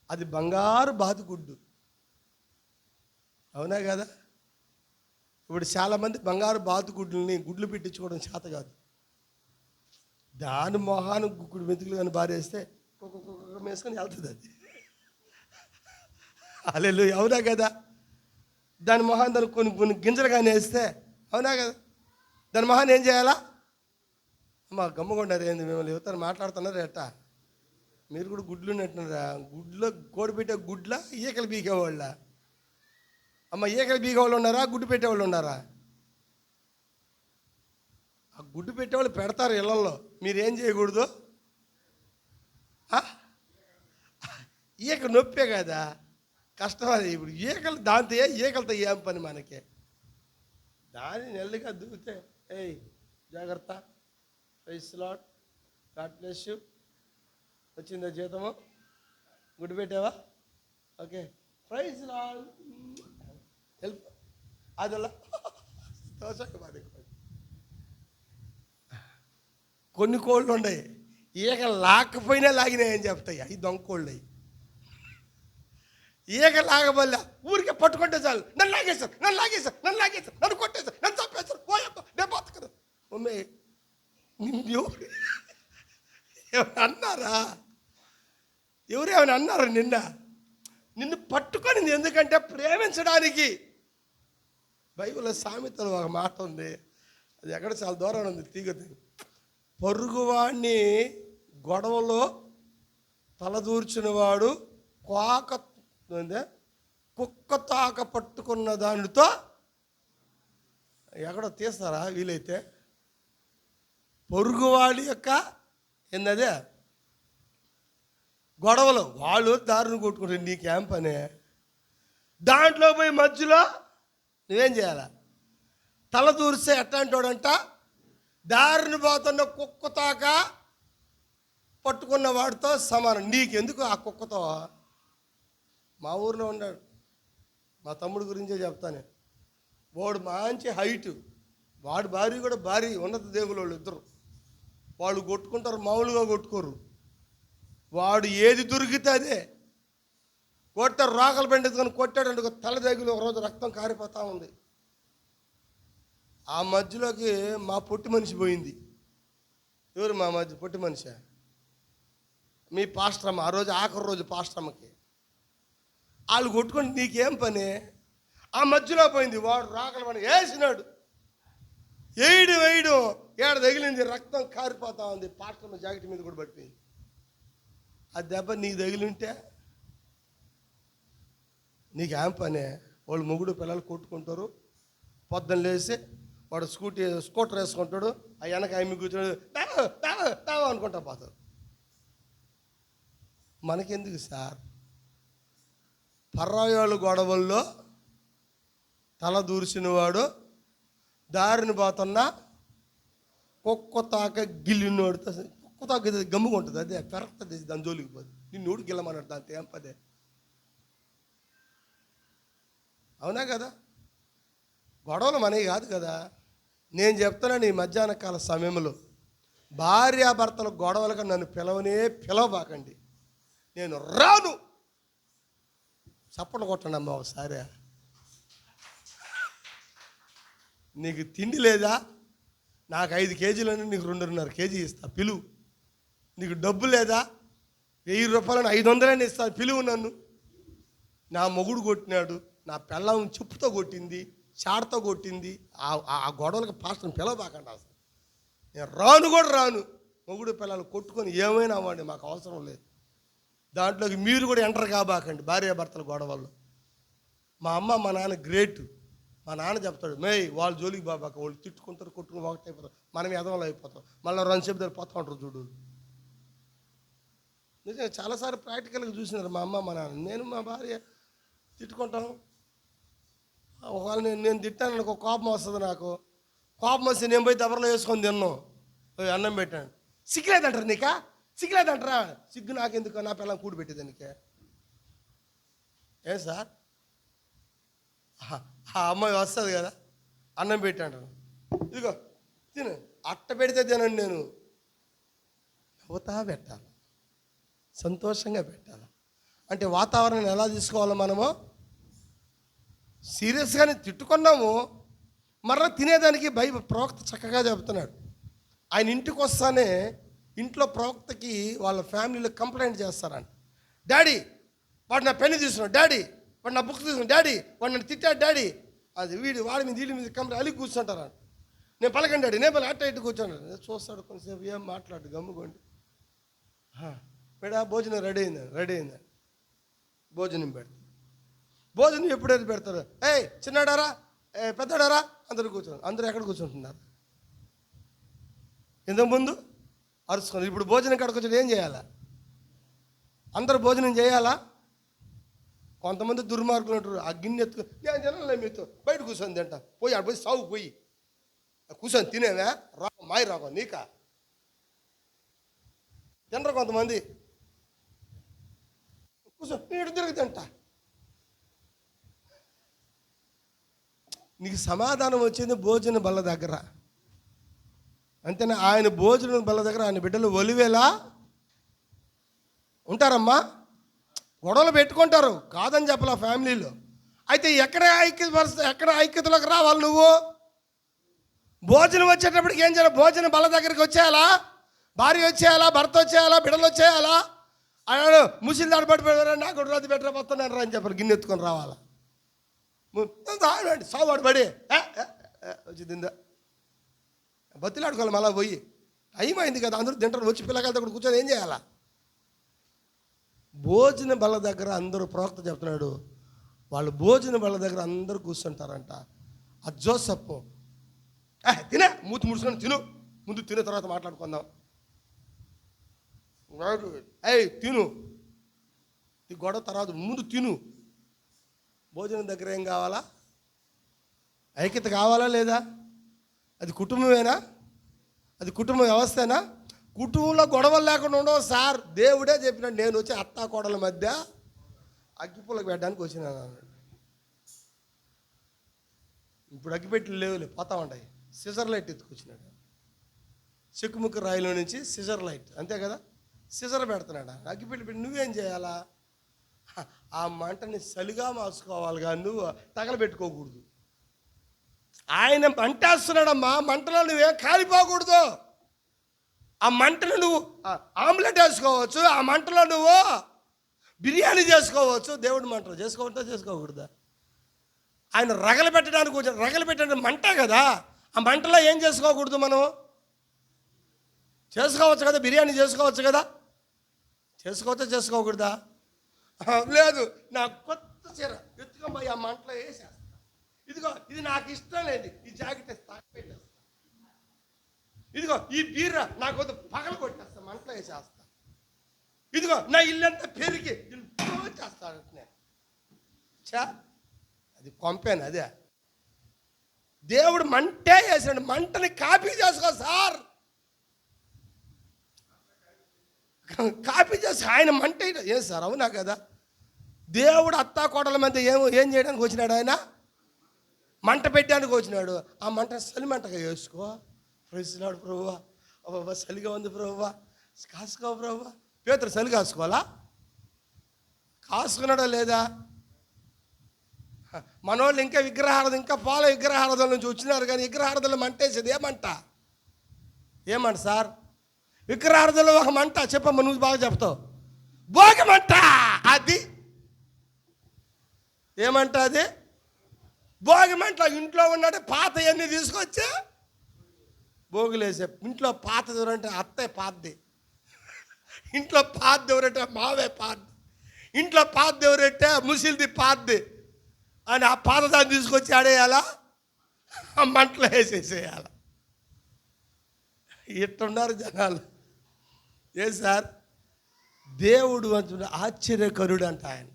అది బంగారు బాతుగుడ్డు, అవునా కదా? ఇప్పుడు చాలామంది బంగారు బాతుగుడ్లని గుడ్లు పెట్టించుకోవడం చేత కాదు. దాని మొహాన్ని గుడ్డు మెతుకులు కానీ బారేస్తే ఒక్కొక్క వేసుకొని వెళ్తుంది అది. హల్లెలూయా, అవునా కదా? దాని మొహాన్ని దాన్ని కొన్ని గింజలు కానీ వేస్తే, అవునా కదా? దాని మొహాన్ని ఏం చేయాలా? అమ్మా గమ్ముకుంటారు ఏంది? మిమ్మల్ని యువతను మాట్లాడుతున్నారు ఎట్టా? మీరు కూడా గుడ్లు ఉన్నట్టున్నారా? గుడ్లో కోడి పెట్టే గుడ్ల ఈకలు పీకేవాళ్ళ? అమ్మ ఈకలు పీకేవాళ్ళు ఉన్నారా? గుడ్డు పెట్టేవాళ్ళు ఉన్నారా? ఆ గుడ్డు పెట్టేవాళ్ళు పెడతారు ఇళ్ళల్లో, మీరేం చేయకూడదు. ఈక నొప్పే కదా, కష్టం అది. ఇప్పుడు ఈకలు దాంతో ఈకలతో ఏం పని మనకి? దాన్ని నెల్లిగా దూకితే ఏయ్ జాగ్రత్త, praise lord, god bless you, వచ్చిందా జీతము, గుడ్డు పెట్టావా, ఓకే ప్రైజ్ లార్డ్, హెల్ప్ అదలా కొన్ని కోళ్ళు ఉన్నాయి, ఈక లాకపోయినా లాగినాయని చెప్తాయి, అవి దొంగ కోళ్ళు. అవి ఈక లాగబల్లా ఊరికే పట్టుకుంటే చాలు, నన్ను లాగేశారు, నన్ను లాగేశారు, నన్ను లాగేశారు, నన్ను కొట్టేశారు, నన్ను చంపేశారు, ఓయబ్బా నేను బతకదు. మమ్మీ ఏమైనా అన్నారా? ఎవరేమైనా అన్నారా? నిన్ను పట్టుకొని ఎందుకంటే ప్రేమించడానికి. బైబిల్లో సామెతలు ఒక మాట ఉంది, అది ఎక్కడ చాలా దూరం ఉంది, తీగది. పొరుగువాడిని గొడవలో తలదూర్చిన వాడు కుక్క తాక పట్టుకున్న దానితో ఎక్కడో తీస్తారా వీలైతే? పొరుగువాడి యొక్క ఏందదే గొడవలు, వాళ్ళు దారిని కొట్టుకుంటారు, నీకేం పనే? దాంట్లో పోయి మధ్యలో నువ్వేం చేయాలా? తల దూరిస్తే ఎట్లాంటోడంట, దారిని పోతున్న కుక్క తాక పట్టుకున్న వాడితో సమానం. నీకెందుకు ఆ కుక్కతో? మా ఊర్లో ఉన్నాడు, మా తమ్ముడు గురించే చెప్తాను. వాడు మంచి హైటు, వాడు భార్య కూడా భారీ ఉన్నత దేవులు, వాళ్ళు ఇద్దరు. వాళ్ళు కొట్టుకుంటారు, మామూలుగా కొట్టుకోరు. వాడు ఏది దొరికితే అదే కొట్టారు. రోకలు పెండుకొని కొట్టాడు, తల దగ్గర ఒకరోజు రక్తం కారిపోతూ ఉంది. ఆ మధ్యలోకి మా పొట్టి మనిషి పోయింది. ఎవరు మా మధ్య పొట్టి మనిషి? మీ పాస్టరమ్మ. ఆ రోజు ఆఖరి రోజు పాస్టరమ్మకి. వాళ్ళు కొట్టుకొని నీకేం పని? ఆ మధ్యలో పోయింది. వాడు రోకలు పని వేసినాడు, వేయడం ఏడ తగిలింది, రక్తం కారిపోతా ఉంది. పాస్టరమ్మ జాకెట్ మీద కూడా పడిపోయింది. ఆ దెబ్బ నీకు తగిలింటే నీకేం పనే? వాళ్ళు మొగుడు పిల్లలు కొట్టుకుంటారు. పొద్దున్న లేచి వాడు స్కూటర్ వేసుకుంటాడు, ఆ వెనక ఆమె కూర్చోడు, తావ అనుకుంటా పోతారు. మనకెందుకు సార్? పర్రాయోళ్ళ గొడవల్లో తల దూర్చిన వాడు, దారిని పోతున్నా కుక్క తాక గిల్లినోడితో, కుక్క తాక గమ్ముగా ఉంటుంది, అదే పెరగతుంది, దాని జోలికి పోదు. నిన్ను ఊడికి వెళ్ళమన్నాడు, దాంతో ఏం పదే? అవునా కదా? గొడవలు మనవి కాదు కదా. నేను చెప్తున్నాను, ఈ మధ్యాహ్న కాల సమయంలో భార్యాభర్తల గొడవలుగా నన్ను పిలవబాకండి, నేను రాను. చప్పట్లు కొట్టండి అమ్మ ఒకసారి. నీకు తిండి లేదా? నాకు 5 కేజీలని నీకు 2.5 కేజీ ఇస్తా, పిలువు. నీకు డబ్బు లేదా? 1000 రూపాయలని 500 ఇస్తా, పిలువు నన్ను. నా మొగుడు కొట్టినాడు, నా పిల్లం చెప్పుతో కొట్టింది, చాడతో కొట్టింది. ఆ గొడవలకు పాస్టర్ని పిలవబాకండి అసలు. నేను రాను కూడా రాను. మొగుడు పిల్లలు కొట్టుకొని ఏమైనా అవ్వండి, మాకు అవసరం లేదు. దాంట్లోకి మీరు కూడా ఎంటర్ కాబోకండి భార్యాభర్తల గొడవల్లో. మా అమ్మ మా నాన్న గ్రేట్. మా నాన్న చెప్తాడు, వాళ్ళ జోలికి బాబాక, వాళ్ళు తిట్టుకుంటారు, కొట్టుకుని ఒకటి అయిపోతారు, మనం ఎదవలు అయిపోతాం, మళ్ళీ 2 సేపు దగ్గర పోతూ ఉంటారు చూడు. నిజంగా చాలాసార్లు ప్రాక్టికల్గా చూసినారు మా అమ్మ మా నాన్న. నేను మా భార్య తిట్టుకుంటాం. ఒకవేళ నేను తిట్టాను, ఒక కోపం వస్తుంది. నాకు కోపం వస్తే నేను పోయి దెబ్బలో వేసుకొని తిన్నాం, అన్నం పెట్టాను. సిగ్గులేదంటారు నీకా? సిగ్గులేదంటారా? సిగ్గు నాకెందుకు? నా పిల్లలు కూడి పెట్టేదానికే. ఏం సార్, ఆ అమ్మాయి వస్తుంది కదా, అన్నం పెట్టాను, ఇదిగో తిను, అట్ట పెడితే తినండి. నేను నవ్వుతా పెట్టాలి, సంతోషంగా పెట్టాలి. అంటే వాతావరణం ఎలా తీసుకోవాలో మనము సీరియస్గానే తిట్టుకున్నాము. మరలా తినేదానికి ప్రవక్త చక్కగా చెబుతున్నాడు. ఆయన ఇంటికి వస్తానే ఇంట్లో ప్రవక్తకి వాళ్ళ ఫ్యామిలీలో కంప్లైంట్ చేస్తారంట. డాడీ వాడు నా పెన్ను తీసుకున్నాడు, డాడీ వాడు నా బుక్ తీసుకున్నాడు, డాడీ వాడు నన్ను తిట్టాడు, డాడీ. అది వాడి మీద వీడి మీద కంప్లైంట్ అలిగి కూర్చుంటారా? నేను పలకండి డాడీ, నేను అట్ట ఇటు కూర్చున్నాడు. చూస్తాడు కొంచెంసేపు, ఏం మాట్లాడు, గమ్ముకోండి. మేడా భోజనం రెడీ అయిందని భోజనం పెడతారు. భోజనం ఎప్పుడైతే పెడతారు, చిన్నాడారా, పెద్దడారా, అందరూ కూర్చోండి. అందరూ ఎక్కడ కూర్చుంటున్నారు? ఇంతకుముందు అరుచుకొని, ఇప్పుడు భోజనం కాడికి వచ్చి ఏం చేయాలా? అందరూ భోజనం చేయాలా? కొంతమంది దుర్మార్గులు ఉంటారు, ఆ గిన్నె ఎత్తుకుని నేను తినలే మీతో, బయట కూర్చొని తింటా, పోయి ఆడ పోయి సాగు పోయి కూర్చొని తినేవా? మాయ రాకో నీకా? తినరు కొంతమంది. కూర్చొని నీడు తిరిగి తింటా. నీకు సమాధానం వచ్చింది భోజన బల్ల దగ్గర. అంతేనా? ఆయన భోజనం బల్ల దగ్గర ఆయన బిడ్డలు ఒలివేలా ఉంటారమ్మా. గొడవలు పెట్టుకుంటారు, కాదని చెప్పాలి ఆ ఫ్యామిలీలో. అయితే ఎక్కడ ఐక్యతలోకి రావాలి నువ్వు? భోజనం వచ్చేటప్పటికి ఏం చేయాలి? భోజనం బల్ల దగ్గరికి వచ్చేయాలా? భార్య వచ్చేయాలా? భర్త వచ్చేయాలా? బిడ్డలు వచ్చేయాలా? అన్నాడు ముసిలి దాడిపడి పెడతారా, నాకు రాదు బెటర్ వస్తున్నాను అని చెప్పారు. గిన్నె ఎత్తుకొని రావాలా? సావాడు పడి వచ్చిందా బతిలాడుకోవాలి. మళ్ళా పోయి టైం అయింది కదా, అందరూ తింటారు. వచ్చి పిల్లకాయల దగ్గర కూర్చొని ఏం చేయాలా? భోజన బల్ల దగ్గర అందరూ, ప్రవక్త చెప్తున్నాడు, వాళ్ళు భోజన బల్ల దగ్గర అందరూ కూర్చుంటారంట. ఆ జోసెఫ్ తినే, మూతి ముడుచుకొని తిను, ముందు తినే తర్వాత మాట్లాడుకుందాం. తిను, ఈ గొడవ తర్వాత ముందు తిను. భోజనం దగ్గర ఏం కావాలా? ఐక్యత కావాలా లేదా? అది కుటుంబమేనా? అది కుటుంబ వ్యవస్థేనా? కుటుంబంలో గొడవలు లేకుండా ఉండవు సార్. దేవుడే చెప్పినాడు, నేను వచ్చి అత్తా కోడల మధ్య అగ్గిపుల్లకి పెట్టడానికి వచ్చినాను అన్నాడు. ఇప్పుడు అగ్గిపెట్టెలు లేవులే, పోతా ఉంటాయి. Scissor light ఎత్తుకొచ్చినాడు. చెక్కుముక్కు రాయిలో నుంచి సిజర్ లైట్, అంతే కదా, సిజర్ పెడుతున్నాడు. అగ్గిపెట్టి పెట్టి నువ్వేం చేయాలా? ఆ మంటని చలిగా మార్చుకోవాలి కానీ నువ్వు తగలబెట్టుకోకూడదు. ఆయన మంటేస్తున్నాడమ్మా, మంటలో నువ్వేం కాలిపోకూడదు. ఆ మంటను నువ్వు ఆమ్లెట్ వేసుకోవచ్చు, ఆ మంటలో నువ్వు బిర్యానీ చేసుకోవచ్చు. దేవుడి మంటలో చేసుకోకూడదా? ఆయన రగలు పెట్టడానికి వచ్చాడు. రగలు పెట్టడానికి మంట కదా, ఆ మంటలో ఏం చేసుకోకూడదు? మనం చేసుకోవచ్చు కదా, బిర్యానీ చేసుకోవచ్చు కదా. చేసుకోకూడదా? లేదు, నాకు కొత్త చీర ఎత్తుకొని ఆ మంటలో వేసేస్తా. ఇదిగో ఇది నాకు ఇష్టం లేదు, ఈ జాకెట్ పెట్టేస్తా. ఇదిగో ఈ బీర నాకు వద్దు, పగలు కొట్టేస్తా, మంటలో వేసేస్తా. ఇదిగో నా ఇల్లంతా పెరిగి చేస్తాడు. చా, అది పంపాను. అదే దేవుడు మంటే వేసాడు. మంటని కాపీ చేసుకో సార్, కాపీ చేసి ఆయన మంట ఏం సార్? అవునా కదా? దేవుడు అత్తా కోడల మధ్య ఏం చేయడానికి వచ్చినాడు? ఆయన మంట పెట్టడానికి వచ్చినాడు. ఆ మంట చలి మంటగా వేసుకో. ప్రశ్నాడు ప్రభువా, అబ్బా చలిగా ఉంది ప్రభువా, కాసుకో ప్రభువా. పేతురు చలి కాసుకోవాలా? కాసుకున్నాడా లేదా? మనోళ్ళు ఇంకా విగ్రహారాధన, ఇంకా పాల విగ్రహారాధన నుంచి వచ్చినారు కానీ విగ్రహారాధనలో మంటేసేది ఏమంట సార్? విగ్రహారాధనలో ఒక మంట చెప్పమ్మా, నువ్వు బాగా చెప్తావు. భోగి మంట. అది ఏమంట? అది భోగి మంట. ఇంట్లో ఉన్నాడే పాత అన్నీ తీసుకొచ్చి భోగులేసే. ఇంట్లో పాత ఎవరంటే అత్తే పాతది, ఇంట్లో పాత ఎవరంటే మావే పాతది, ఇంట్లో పాత ఎవరంటే ముసిలిది పాతది అని ఆ పాత దాన్ని తీసుకొచ్చి ఆడేయాలా? ఆ మంటలో వేసేసేయాల. ఇట్టున్నారు జనాలు. ఏ సార్? దేవుడు అంటున్న ఆశ్చర్యకరుడు అంట ఆయన,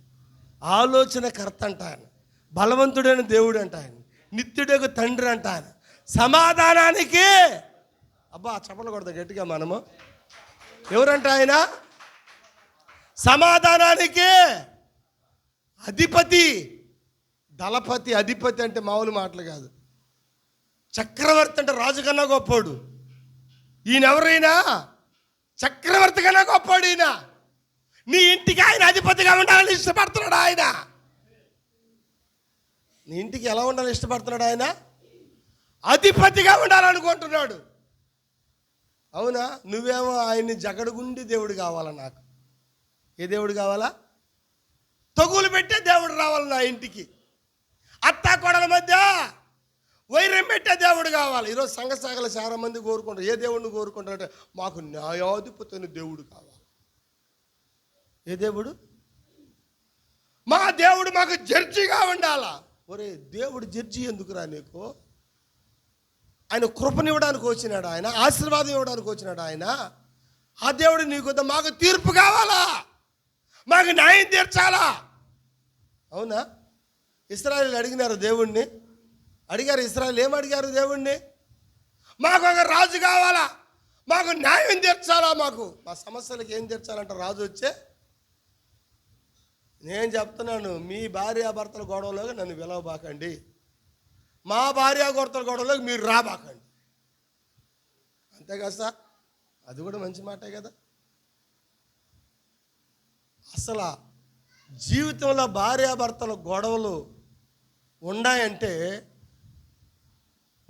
ఆలోచనకర్త అంట ఆయన, బలవంతుడైన దేవుడు అంట ఆయన, నిత్యుడకు తండ్రి అంట ఆయన, సమాధానానికి అబ్బా చెప్పలు కొడతా గట్టిగా మనము. ఎవరంట ఆయన? సమాధానానికి అధిపతి, దళపతి. అధిపతి అంటే మామూలు మాటలు కాదు. చక్రవర్తి అంటే రాజు కన్నా గొప్పోడు. ఈయన ఎవరైనా చక్రవర్తి కన్నా గొప్పోడు. ఈయన నీ ఇంటికి ఆయన అధిపతిగా ఉండాలని ఇష్టపడుతున్నాడు. ఆయన నీ ఇంటికి ఎలా ఉండాలని ఇష్టపడుతున్నాడు? ఆయన అధిపతిగా ఉండాలనుకుంటున్నాడు. అవునా? నువ్వేమో ఆయన్ని జగడుగుండి దేవుడు కావాలా? నాకు ఏ దేవుడు కావాలా? తగులు పెట్టే దేవుడు రావాలి నా ఇంటికి. అత్తా కోడల మధ్య వైరం పెట్టే దేవుడు కావాలి. ఈరోజు సంఘశాఖలు చాలా మంది కోరుకుంటారు. ఏ దేవుడిని కోరుకుంటారంటే మాకు న్యాయాధిపతి అనే దేవుడు కావాలి. ఏ దేవుడు? మా దేవుడు మాకు జడ్జిగా ఉండాలా. ఒరే దేవుడు జడ్జి ఎందుకురా నీకు? ఆయన కృపనివ్వడానికి వచ్చినాడు, ఆయన ఆశీర్వాదం ఇవ్వడానికి వచ్చినాడు ఆయన. ఆ దేవుడు నీకు మాకు తీర్పు కావాలా, మాకు న్యాయం తీర్చాలా. అవునా? ఇశ్రాయేలు అడిగినారు దేవుణ్ణి, అడిగారు. ఇశ్రాయేలు ఏమడిగారు దేవుణ్ణి? మాకు ఒక రాజు కావాలా, మాకు న్యాయం తీర్చాలా, మాకు మా సమస్యలకు ఏం తీర్చాలంటే రాజు వచ్చే. నేను చెప్తున్నాను, మీ భార్యాభర్తల గొడవలోకి నన్ను పిలవబాకండి, మా భార్యాభర్తల గొడవలోకి మీరు రాబాకండి. అంతే కదా సార్? అది కూడా మంచి మాటే కదా. అసలు జీవితంలో భార్యాభర్తల గొడవలు ఉన్నాయంటే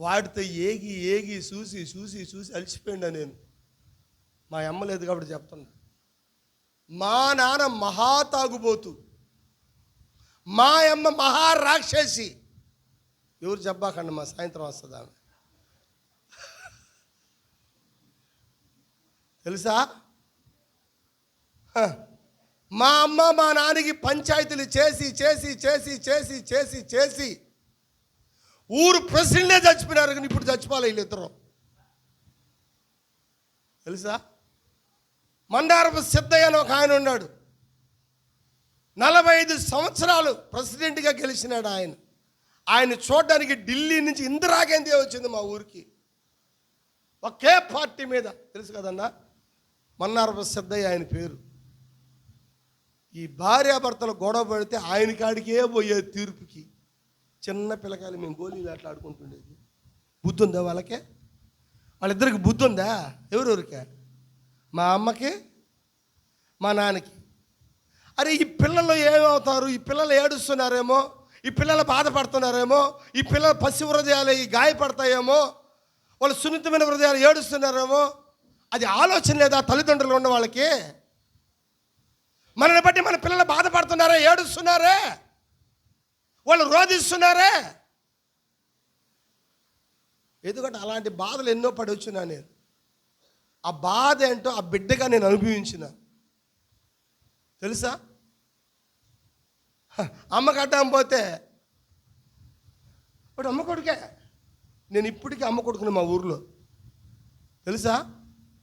వాటితో ఏగి ఏగి చూసి చూసి చూసి అలసిపోయిండా నేను. మా అమ్మ లేదు కాబట్టి చెప్తున్నా. మా నాన్న మహా తాగుబోతు, మా అమ్మ మహా రాక్షసి. ఎవరు చెప్పాకండి, మా సాయంత్రం వస్తుంది ఆమె. తెలుసా? మా అమ్మ మా నాన్నకి పంచాయతీలు చేసి చేసి చేసి చేసి చేసి చేసి ఊరు ప్రెసిడెంటే చచ్చిపోయినారు, కానీ ఇప్పుడు చచ్చిపోలే వీళ్ళిద్దరు. తెలుసా? మండారపు సిద్ధయ్య అని ఒక ఆయన ఉన్నాడు. 45 సంవత్సరాలు ప్రెసిడెంట్గా గెలిచినాడు ఆయన. ఆయన చూడడానికి ఢిల్లీ నుంచి ఇందిరాగాంధీ వచ్చింది మా ఊరికి, ఒకే పార్టీ మీద. తెలుసు కదన్నా, మన్నారపు సిద్ధయ్య ఆయన పేరు. ఈ భార్యాభర్తలు గొడవ పడితే ఆయన కాడికే పోయేది తీర్పుకి. చిన్న పిల్లకాయలు మేము గోళీలు అట్లా ఆడుకుంటుండేది. బుద్ధి ఉందా వాళ్ళకే? వాళ్ళిద్దరికి బుద్ధి ఉందా? ఎవరెవరికే? మా అమ్మకి, మా నాన్నకి. అరే ఈ పిల్లలు ఏమవుతారు? ఈ పిల్లలు ఏడుస్తున్నారేమో, ఈ పిల్లలు బాధపడుతున్నారేమో, ఈ పిల్లల పసి హృదయాలు ఈ గాయపడతాయేమో, వాళ్ళు సున్నితమైన హృదయాలు ఏడుస్తున్నారేమో, అది ఆలోచన లేదా తల్లిదండ్రులు ఉన్న వాళ్ళకి? మనల్ని బట్టి మన పిల్లలు బాధపడుతున్నారే, ఏడుస్తున్నారే, వాళ్ళు రోధిస్తున్నారే. ఎందుకంటే అలాంటి బాధలు ఎన్నో పడి వచ్చినా నేను. ఆ బాధ ఏంటో ఆ బిడ్డగా నేను అనుభవించిన. తెలుసా? అమ్మకి అడ్డం పోతే వాడు అమ్మ కొడుకే. నేను ఇప్పటికీ అమ్మ కొడుకుని మా ఊర్లో. తెలుసా?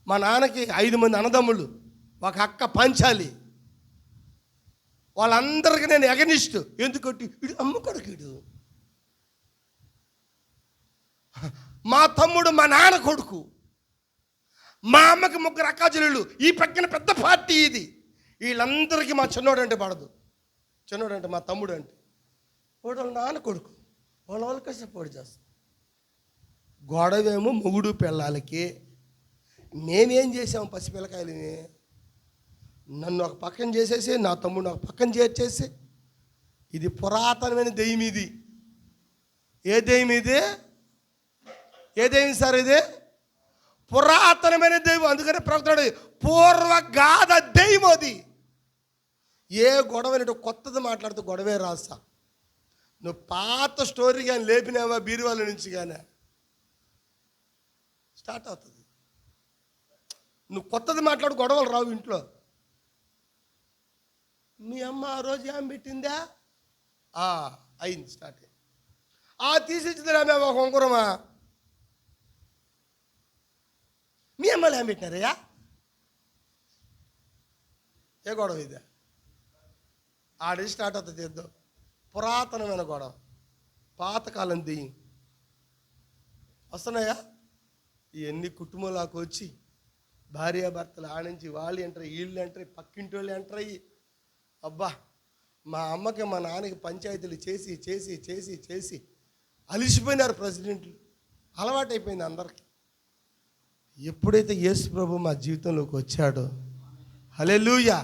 మా నాన్నకి 5 మంది అన్నదమ్ముళ్ళు, ఒక అక్క పంచాలి. వాళ్ళందరికీ నేను ఎగనిస్ట్. ఎందుకంటే వీడు అమ్మ కొడుకు. వీడు మా తమ్ముడు మా నాన్న కొడుకు. మా అమ్మకి 3 అక్కాచెల్లెళ్ళు. ఈ పక్కన పెద్ద పార్టీ ఇది. వీళ్ళందరికీ మా చిన్నోడు అంటే పడదు. చిన్నోడు అంటే మా తమ్ముడు అంటే వాళ్ళ నాన్న కొడుకు. వాళ్ళకి సపోర్ట్ చేస్తాం. గొడవేమో మొగుడు పిల్లలకి. మేమేం చేసాము? పసిపిల్లకాయలని నన్ను ఒక పక్కన చేసేసి, నా తమ్ముడు ఒక పక్కన చేర్చేసి. ఇది పురాతనమైన దెయ్యం. ఇది ఏ దెయ్యం? ఇది ఏ దెయ్యం సార్? ఇది పురాతనమైన దెయ్యం. అందుకని ప్రవక్తడు పూర్వగాథ దెయ్యం అది. ఏ గొడవ కొత్తది మాట్లాడుతూ గొడవే రాస్తా. నువ్వు పాత స్టోరీ కానీ లేపినావా బీరువాళ్ళ నుంచి కానీ స్టార్ట్ అవుతుంది. నువ్వు కొత్తది మాట్లాడు, గొడవలు రావు ఇంట్లో. మీ అమ్మ ఆ రోజు ఏం పెట్టిందా? అయింది, స్టార్ట్ అయింది. తీసిచ్చిందిరా మేము ఒక ఉంకురమా. మీ అమ్మలు ఏం పెట్టినారయ్యా? ఏ గొడవ ఇదే? ఆడి స్టార్ట్ అవుతుంది. చేద్దాం పురాతనమైన గొడవ, పాతకాలం దెయ్యం వస్తున్నాయా? ఇవన్నీ కుటుంబంలోకి వచ్చి భార్యాభర్తలు ఆడించి వాళ్ళు ఎంటర్ అయ్యి, వీళ్ళు ఎంటర్ అయ్యి, పక్కింటి వాళ్ళు ఎంటర్ అయ్యి. అబ్బా, మా అమ్మకి మా నాన్నకి పంచాయతీలు చేసి చేసి చేసి చేసి అలిసిపోయినారు ప్రెసిడెంట్లు. అలవాటైపోయింది అందరికీ. ఎప్పుడైతే యేసు ప్రభు మా జీవితంలోకి వచ్చాడో, హల్లెలూయా,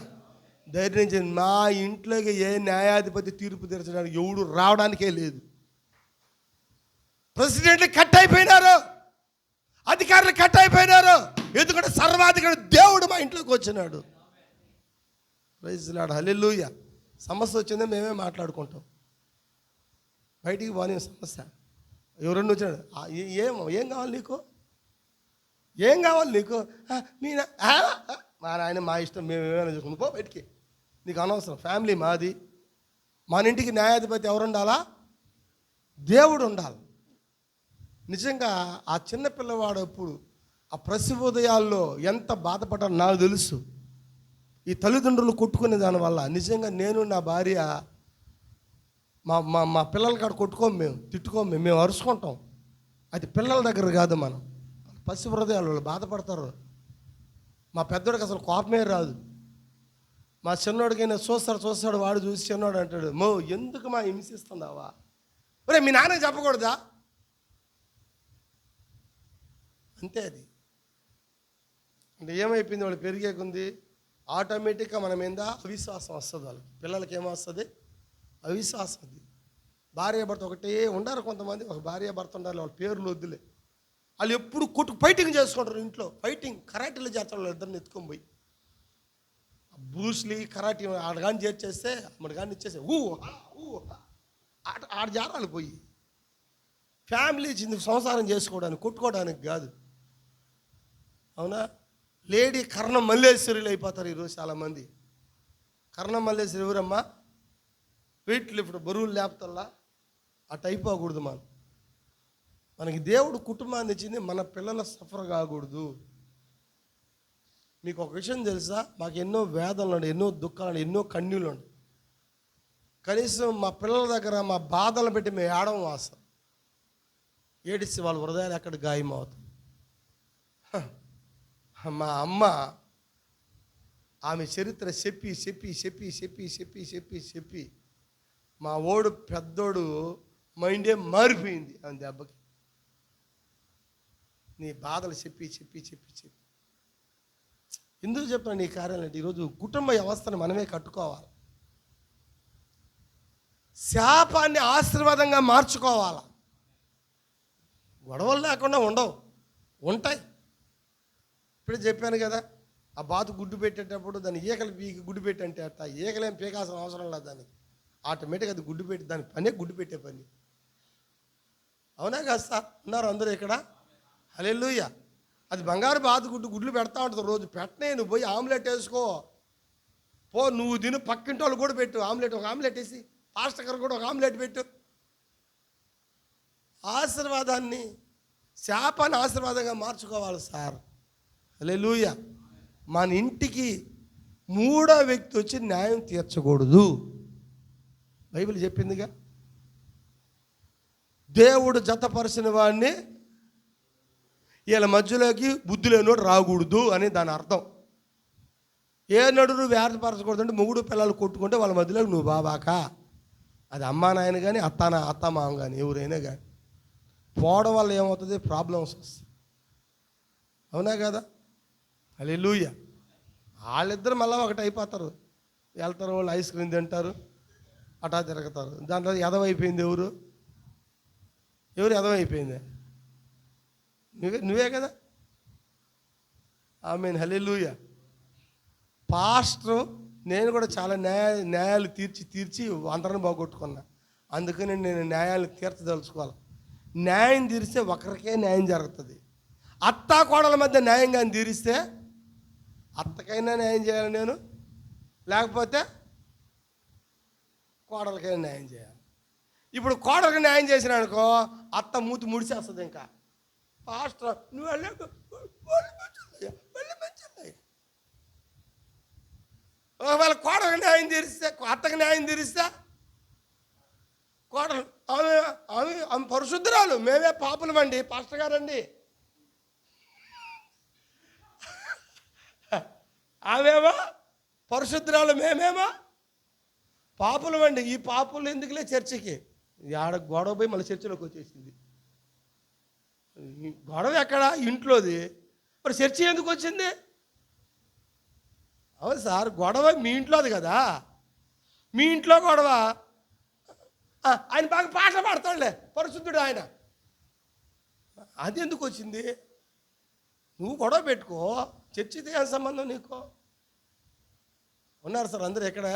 ధైర్యం నుంచి మా ఇంట్లోకి ఏ న్యాయాధిపతి తీర్పు తీర్చడానికి ఎవడు రావడానికే లేదు. ప్రెసిడెంట్లు కట్ అయిపోయినారు, అధికారులు కట్ అయిపోయినారు. ఎందుకంటే సర్వాధికారి దేవుడు మా ఇంట్లోకి వచ్చినాడు. ప్రైజ్ లార్డ్, హల్లెలూయా. సమస్య వచ్చిందో మేమే మాట్లాడుకుంటాం. బయటికి పోనీ సమస్య. ఎవరన్నా వచ్చాడు, ఏం కావాలి నీకు? ఏం కావాలి నీకు? మా నాయన మా ఇష్టం, మేము ఏమైనా చూసుకుంటాం. పో బయటికి, నీకు అనవసరం. ఫ్యామిలీ మాది. మన ఇంటికి న్యాయాధిపతి ఎవరు ఉండాలా? దేవుడు ఉండాలి. నిజంగా ఆ చిన్న పిల్లవాడు అప్పుడు ఆ ప్రసవోదయాల్లో ఎంత బాధపడ్డారో నాకు తెలుసు. ఈ తల్లిదండ్రులు కొట్టుకునే దానివల్ల నిజంగా నేను నా భార్య మా మా మా పిల్లల కాడ కొట్టుకోము, మేము తిట్టుకోము, మేము అరుచుకుంటాం. అది పిల్లల దగ్గర కాదు. మనం పసి హృదయాలు బాధపడతారు. మా పెద్దోడికి అసలు కోపమే రాదు. మా చిన్నోడికైనా చూస్తాడు, వాడు చూసి చిన్నోడు అంటాడు, మో ఎందుకు మా హింసిస్తున్నావా? ఒరే మీ నాన్నకి చెప్పకూడదా? అంతే. అది అంటే ఏమైపోయింది, వాళ్ళు పెరిగేకుంది ఆటోమేటిక్గా మన మీద అవిశ్వాసం వస్తుంది. వాళ్ళకి పిల్లలకి ఏమొస్తుంది? అవిశ్వాసం. అది భార్య భర్త ఒకటే ఉండారు కొంతమంది, ఒక భార్య భర్త ఉండాలి, వాళ్ళ పేర్లు వద్దులే. వాళ్ళు ఎప్పుడు ఫైటింగ్ చేసుకుంటారు ఇంట్లో, ఫైటింగ్ కరాటీలో చేస్తారు వాళ్ళు ఇద్దరిని ఎత్తుకొని పోయి. బ్రూస్లీ కరాటీ ఆడగాని చేర్చేస్తే ఆమెగాని ఇచ్చేస్తే ఆడ జారాలు పోయి. ఫ్యామిలీ చిన్న సంసారం చేసుకోవడానికి, కొట్టుకోవడానికి కాదు. అవునా? లేడీ కర్ణ మల్లేశ్వరులు అయిపోతారు ఈరోజు చాలామంది. కర్ణ మల్లేశ్వరి ఎవరమ్మా? వెయిట్ లిఫ్ట్, బరువులు లేపుతల్లా అటు అయిపోకూడదు. మనకి దేవుడు కుటుంబాన్ని ఇచ్చింది మన పిల్లల సఫర్ కాకూడదు. మీకు ఒక విషయం తెలుసా? మాకు ఎన్నో వేదనలు ఉండే, ఎన్నో దుఃఖాలు, ఎన్నో కన్నీళ్ళు ఉండే. కనీసం మా పిల్లల దగ్గర మా బాధలు పెట్టి మేము ఏడవం వాసం ఏడిస్తే వాళ్ళ హృదయాలు ఎక్కడ గాయం అవుతుంది. మా అమ్మ ఆమె చరిత్ర చెప్పి చెప్పి చెప్పి చెప్పి చెప్పి చెప్పి చెప్పి మా ఓడు పెద్దోడు మైండే మారిపోయింది ఆమె దెబ్బకి. నీ బాధలు చెప్పి చెప్పి చెప్పి చెప్పి ఎందుకు చెప్పిన నీ కార్యాలంటే ఈరోజు కుటుంబ వ్యవస్థను మనమే కట్టుకోవాలి. శాపాన్ని ఆశీర్వాదంగా మార్చుకోవాలి. గొడవలు లేకుండా ఉండవు, ఉంటాయి. ఇప్పుడే చెప్పాను కదా, ఆ బాతు గుడ్డు పెట్టేటప్పుడు దాన్ని ఈకలు పీకి గుడ్డు పెట్టి అంటే అట్ట ఈకలేం పీకాల్సిన అవసరం లేదు దానికి. ఆటోమేటిక్గా అది గుడ్డు పెట్టి దాని పనే గుడ్డు పెట్టే పని. అవునా కాదు సార్? ఉన్నారు అందరూ ఇక్కడ? హల్లెలూయా. అది బంగారు బాతు గుడ్లు పెడతా ఉంటుంది రోజు. పెట్టనే, నువ్వు పోయి ఆమ్లెట్ వేసుకో పో, నువ్వు తిను, పక్కింటి వాళ్ళు కూడా పెట్టు ఆమ్లెట్. ఒక ఆమ్లెట్ వేసి పాస్టర్ గారు కూడా ఒక ఆమ్లెట్ పెట్టు. ఆశీర్వాదాన్ని, శాపాన్ని ఆశీర్వాదంగా మార్చుకోవాలి సార్. హల్లెలూయా. మన ఇంటికి మూడో వ్యక్తి వచ్చి న్యాయం తీర్చకూడదు, బైబిల్ చెప్పిందిగా. దేవుడు జతపరిచిన వాడిని వీళ్ళ మధ్యలోకి బుద్ధి లేనోడు రాకూడదు అని దాని అర్థం. ఏ నడు నువ్వు ఏర్పరచకూడదు అంటే మొగుడు పిల్లలు కొట్టుకుంటే వాళ్ళ మధ్యలోకి నువ్వు బాబాక. అది అమ్మా నాయన కానీ అత్త మామ కానీ ఎవరైనా కానీ పోవడం వల్ల ఏమవుతుంది? ప్రాబ్లమ్స్ వస్తాయి. అవునా కదా? హల్లెలూయా. వాళ్ళిద్దరు మళ్ళీ ఒకటి అయిపోతారు, వెళ్తారు, వాళ్ళు ఐస్ క్రీమ్ తింటారు, అటా తిరుగుతారు. దాంట్లో ఎదవైపోయింది ఎవరు ఎదవైపోయింది? నువ్వే కదా. ఆమేన్. హల్లెలూయా. పాస్టర్ నేను కూడా చాలా న్యాయాలు తీర్చి అందరిని బాగొట్టుకున్నా. అందుకని నేను న్యాయాలు తీర్చదలుచుకోవాలి. న్యాయం తీరిస్తే ఒకరికే న్యాయం జరుగుతుంది. అత్తా కోడల మధ్య న్యాయంగా తీరిస్తే అత్తకైనా న్యాయం చేయాలి నేను, లేకపోతే కోడలకైనా న్యాయం చేయాలి. ఇప్పుడు కోడలకు న్యాయం చేసిన అనుకో అత్త మూతి ముడిచేస్తుంది. ఇంకా పాస్టర్ నువ్వు ఒకవేళ కోడలకు న్యాయం తీరిస్తే, అత్తకు న్యాయం తీరిస్తే కోడలు ఆమె పరిశుద్ధురాలు, మేమే పాపులమండి పాస్టర్ గారండి. ఆమెమో పరిశుద్ధురాలు, మేమేమో పాపులమండి. ఈ పాపులు ఎందుకులే చర్చికి? ఆడ గొడవ పోయి మళ్ళీ చర్చిలోకి వచ్చేసింది. గొడవ ఎక్కడ? ఇంట్లోది. మరి చర్చి ఎందుకు వచ్చింది? అవును సార్, గొడవ మీ ఇంట్లోది కదా. మీ ఇంట్లో గొడవ. ఆయన బాగా పాట పాడతాడులే, పరిశుద్ధుడు ఆయన. అది ఎందుకు వచ్చింది? నువ్వు గొడవ పెట్టుకో, చర్చితో ఏం సంబంధం నీకు? ఉన్నారు సార్ అందరూ ఎక్కడ?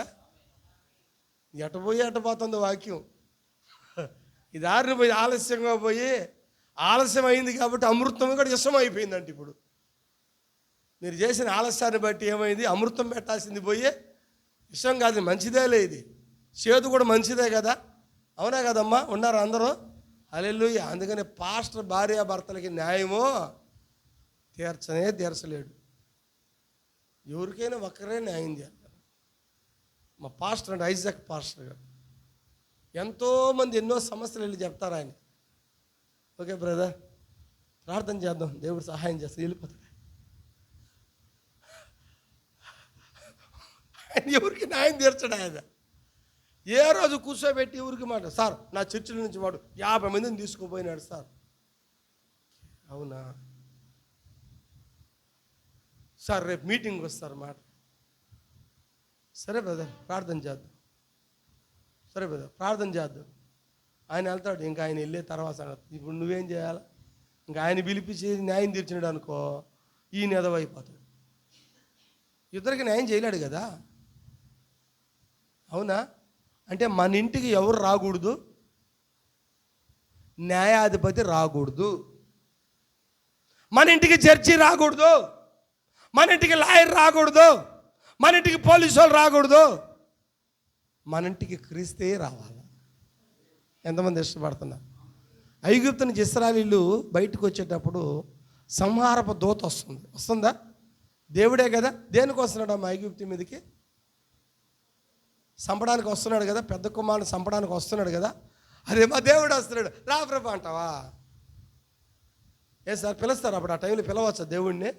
ఎట పోతుంది వాక్యం. ఈ దారిని పోయి ఆలస్యంగా పోయి ఆలస్యం అయింది కాబట్టి అమృతం కూడా ఇష్టం అయిపోయిందంటే ఇప్పుడు మీరు చేసిన ఆలస్యాన్ని బట్టి ఏమైంది? అమృతం పెట్టాల్సింది పోయి ఇష్టం కాదు. మంచిదేలే, ఇది చేదు కూడా మంచిదే కదా. అవునా కదమ్మా? ఉన్నారు అందరూ? హల్లెలూయా. అందుకని పాస్టర్ భార్యాభర్తలకి న్యాయమో తీర్చలేడు. ఎవరికైనా ఒక్కరే న్యాయం చేయాలి. మా పాస్టర్ అంటే ఐజాక్ పాస్టర్ గారు ఎంతోమంది ఎన్నో సమస్యలు వెళ్ళి చెప్తారు ఆయన. ఓకే బ్రదర్, ప్రార్థన చేద్దాం, దేవుడు సహాయం చేస్తాడు, వెళ్ళిపోతాడు. ఆయన ఎవరికి న్యాయం తీర్చడు. ఆయన ఏ రోజు కూర్చోబెట్టి ఎవరికి మాట, సార్ నా చర్చిల నుంచి వాడు 50 మందిని తీసుకుపోయినాడు సార్. అవునా సార్, రేపు మీటింగ్ వస్తారు మాట. సరే బ్రదర్ ప్రార్థన చేద్దాం. ఆయన వెళ్తాడు. ఇంకా ఆయన వెళ్ళే తర్వాత సంగతి. ఇప్పుడు నువ్వేం చేయాలి? ఇంకా ఆయన పిలిపించి న్యాయం తీర్చినాడు అనుకో, ఈయన ఎదవైపోతాడు. ఇద్దరికి న్యాయం చేయలేడు కదా. అవునా? అంటే మన ఇంటికి ఎవరు రాకూడదు? న్యాయాధిపతి రాకూడదు. మన ఇంటికి జడ్జి రాకూడదు. మన ఇంటికి లాయర్ రాకూడదు. మన ఇంటికి పోలీసు వాళ్ళు రాకూడదు. మన ఇంటికి క్రీస్తే రావాలి. ఎంతమంది ఇష్టపడుతున్నారు? ఐగుప్తు నుంచి ఇశ్రాయేలీయులు బయటకు వచ్చేటప్పుడు సంహారపు దూత వస్తుందా? దేవుడే కదా. దేనికి వస్తున్నాడు అమ్మ ఐగుప్తు మీదకి? చంపడానికి వస్తున్నాడు కదా. పెద్ద కుమారుని చంపడానికి వస్తున్నాడు కదా. అదే మా దేవుడు వస్తున్నాడు, రా ప్రభు అంటావా? ఏ సార్ పిలుస్తారు? అప్పుడు ఆ టైంలో పిలవచ్చా దేవుడిని?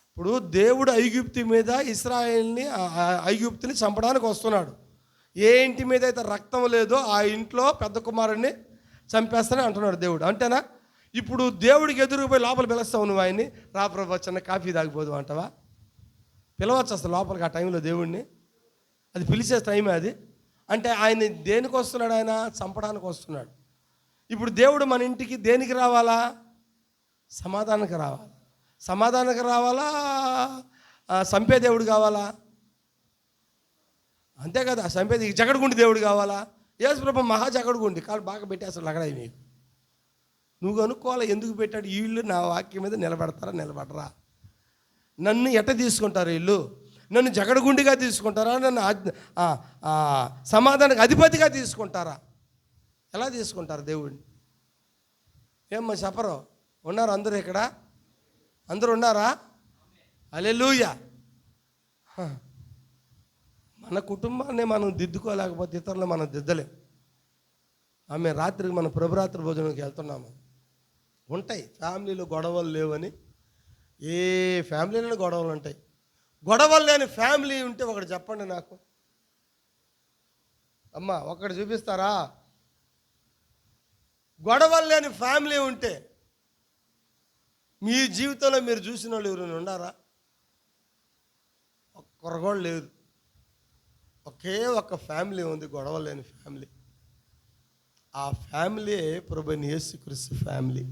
ఇప్పుడు దేవుడు ఐగుప్తు మీద ఇశ్రాయేల్ని ఐగుప్తుని చంపడానికి వస్తున్నాడు. ఏ ఇంటి మీద అయితే రక్తం లేదో ఆ ఇంట్లో పెద్ద కుమారుడిని చంపేస్తానని అంటున్నాడు దేవుడు. అంటేనా? ఇప్పుడు దేవుడికి ఎదురుపోయి లోపల పిలుస్తావు నువ్వు ఆయన్ని, రా ప్రభు చిన్న కాఫీ తాగిపోదు అంటావా? పిలవచ్చు అసలు లోపలికి ఆ టైంలో దేవుడిని? అది పిలిచే టైమే అది. అంటే ఆయన దేనికి వస్తున్నాడు? ఆయన చంపడానికి వస్తున్నాడు. ఇప్పుడు దేవుడు మన ఇంటికి దేనికి రావాలా? సమాధానానికి రావాలి. సమాధానానికి రావాలా? చంపే దేవుడు కావాలా? అంతే కదా. చంపేది జగడగుండి దేవుడు కావాలా? యేసు ప్రభు మహా జగడగుండి, కాళ్ళు బాగా పెట్టేస్తాడు అక్కడ. మీకు నువ్వు కనుక్కోవాలి ఎందుకు పెట్టాడు. వీళ్ళు నా వాక్యం మీద నిలబెడతారా నిలబడరా? నన్ను ఎట్ట తీసుకుంటారు వీళ్ళు? నన్ను జగడగుండిగా తీసుకుంటారా? నన్ను సమాధానానికి అధిపతిగా తీసుకుంటారా? ఎలా తీసుకుంటారు దేవుడిని? ఏమ్మా చెప్పరు? ఉన్నారు అందరూ ఇక్కడ? అందరూ ఉన్నారా? హల్లెలూయా. మన కుటుంబాన్ని మనం దిద్దుకోలేకపోతే ఇతరులు మనం దిద్దలేం. ఆమె రాత్రికి మనం ప్రభురాత్రి భోజనంకి వెళ్తున్నాము. ఉంటాయి ఫ్యామిలీలో గొడవలు లేవని. ఏ ఫ్యామిలీలో గొడవలు ఉంటాయి. గొడవలు లేని ఫ్యామిలీ ఉంటే ఒకటి చెప్పండి నాకు. అమ్మ ఒకటి చూపిస్తారా? గొడవలు లేని ఫ్యామిలీ ఉంటే మీ జీవితంలో మీరు చూసిన వాళ్ళు ఎవరైనా ఉన్నారా? ఒక్కరు కూడా లేరు. ఒకే ఒక్క ఫ్యామిలీ ఉంది, గొడవలు లేని ఫ్యామిలీ. ఆ ఫ్యామిలీ ప్రభువైన యేసుక్రీస్తు ఫ్యామిలీ.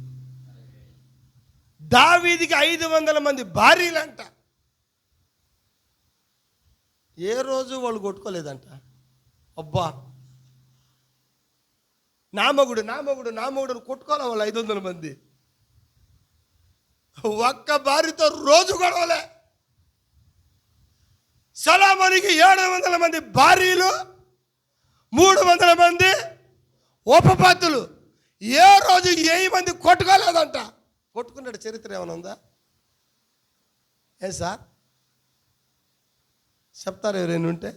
దావీదుకి 500 మంది భార్యలంట. ఏ రోజు వాళ్ళు కొట్టుకోలేదంట. అబ్బా నా మొగుడు నా మొగుడు నా మొగుడు కొట్టుకోవాలి వాళ్ళు 500 మంది. ఒక్క భార్యతో రోజు గొడవలే. సొలొమోనుకి 700 మంది భార్యలు, 300 మంది ఉపపత్తులు. ఏ రోజు 1000 మంది కొట్టుకోలేదంట. కొట్టుకున్నాడు చరిత్ర ఏమైనా ఉందా? ఏ సార్ చెప్తారు ఎవరైనా ఉంటే?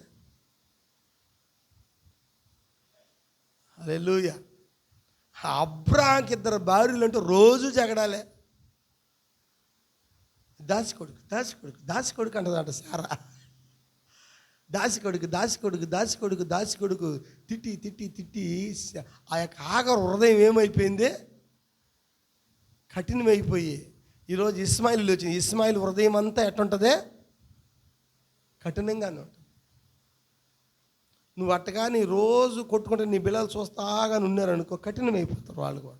హల్లెలూయా. అబ్రాహాంకి 2 భార్యలు అంటే రోజు జగడాలే. దాసికొడుకు దాసికొడుకు దాసికొడుకు అంటదంట సారా. దాసికొడుకు దాసికొడుకు దాసికొడుకు దాసికొడుకు తిట్టి తిట్టి తిట్టి ఆ యొక్క ఆఖరు హృదయం ఏమైపోయింది? కఠినమైపోయి ఈరోజు ఇస్మాయిల్ వచ్చింది. ఇస్మాయిల్ హృదయం అంతా ఎట్టుంటుంది? కఠినంగానే ఉంటుంది. నువ్వు అట్టగా నీ రోజు కొట్టుకుంటే నీ పిల్లలు చూస్తాగా ఉన్నారనుకో, కఠినమైపోతారు వాళ్ళు కూడా.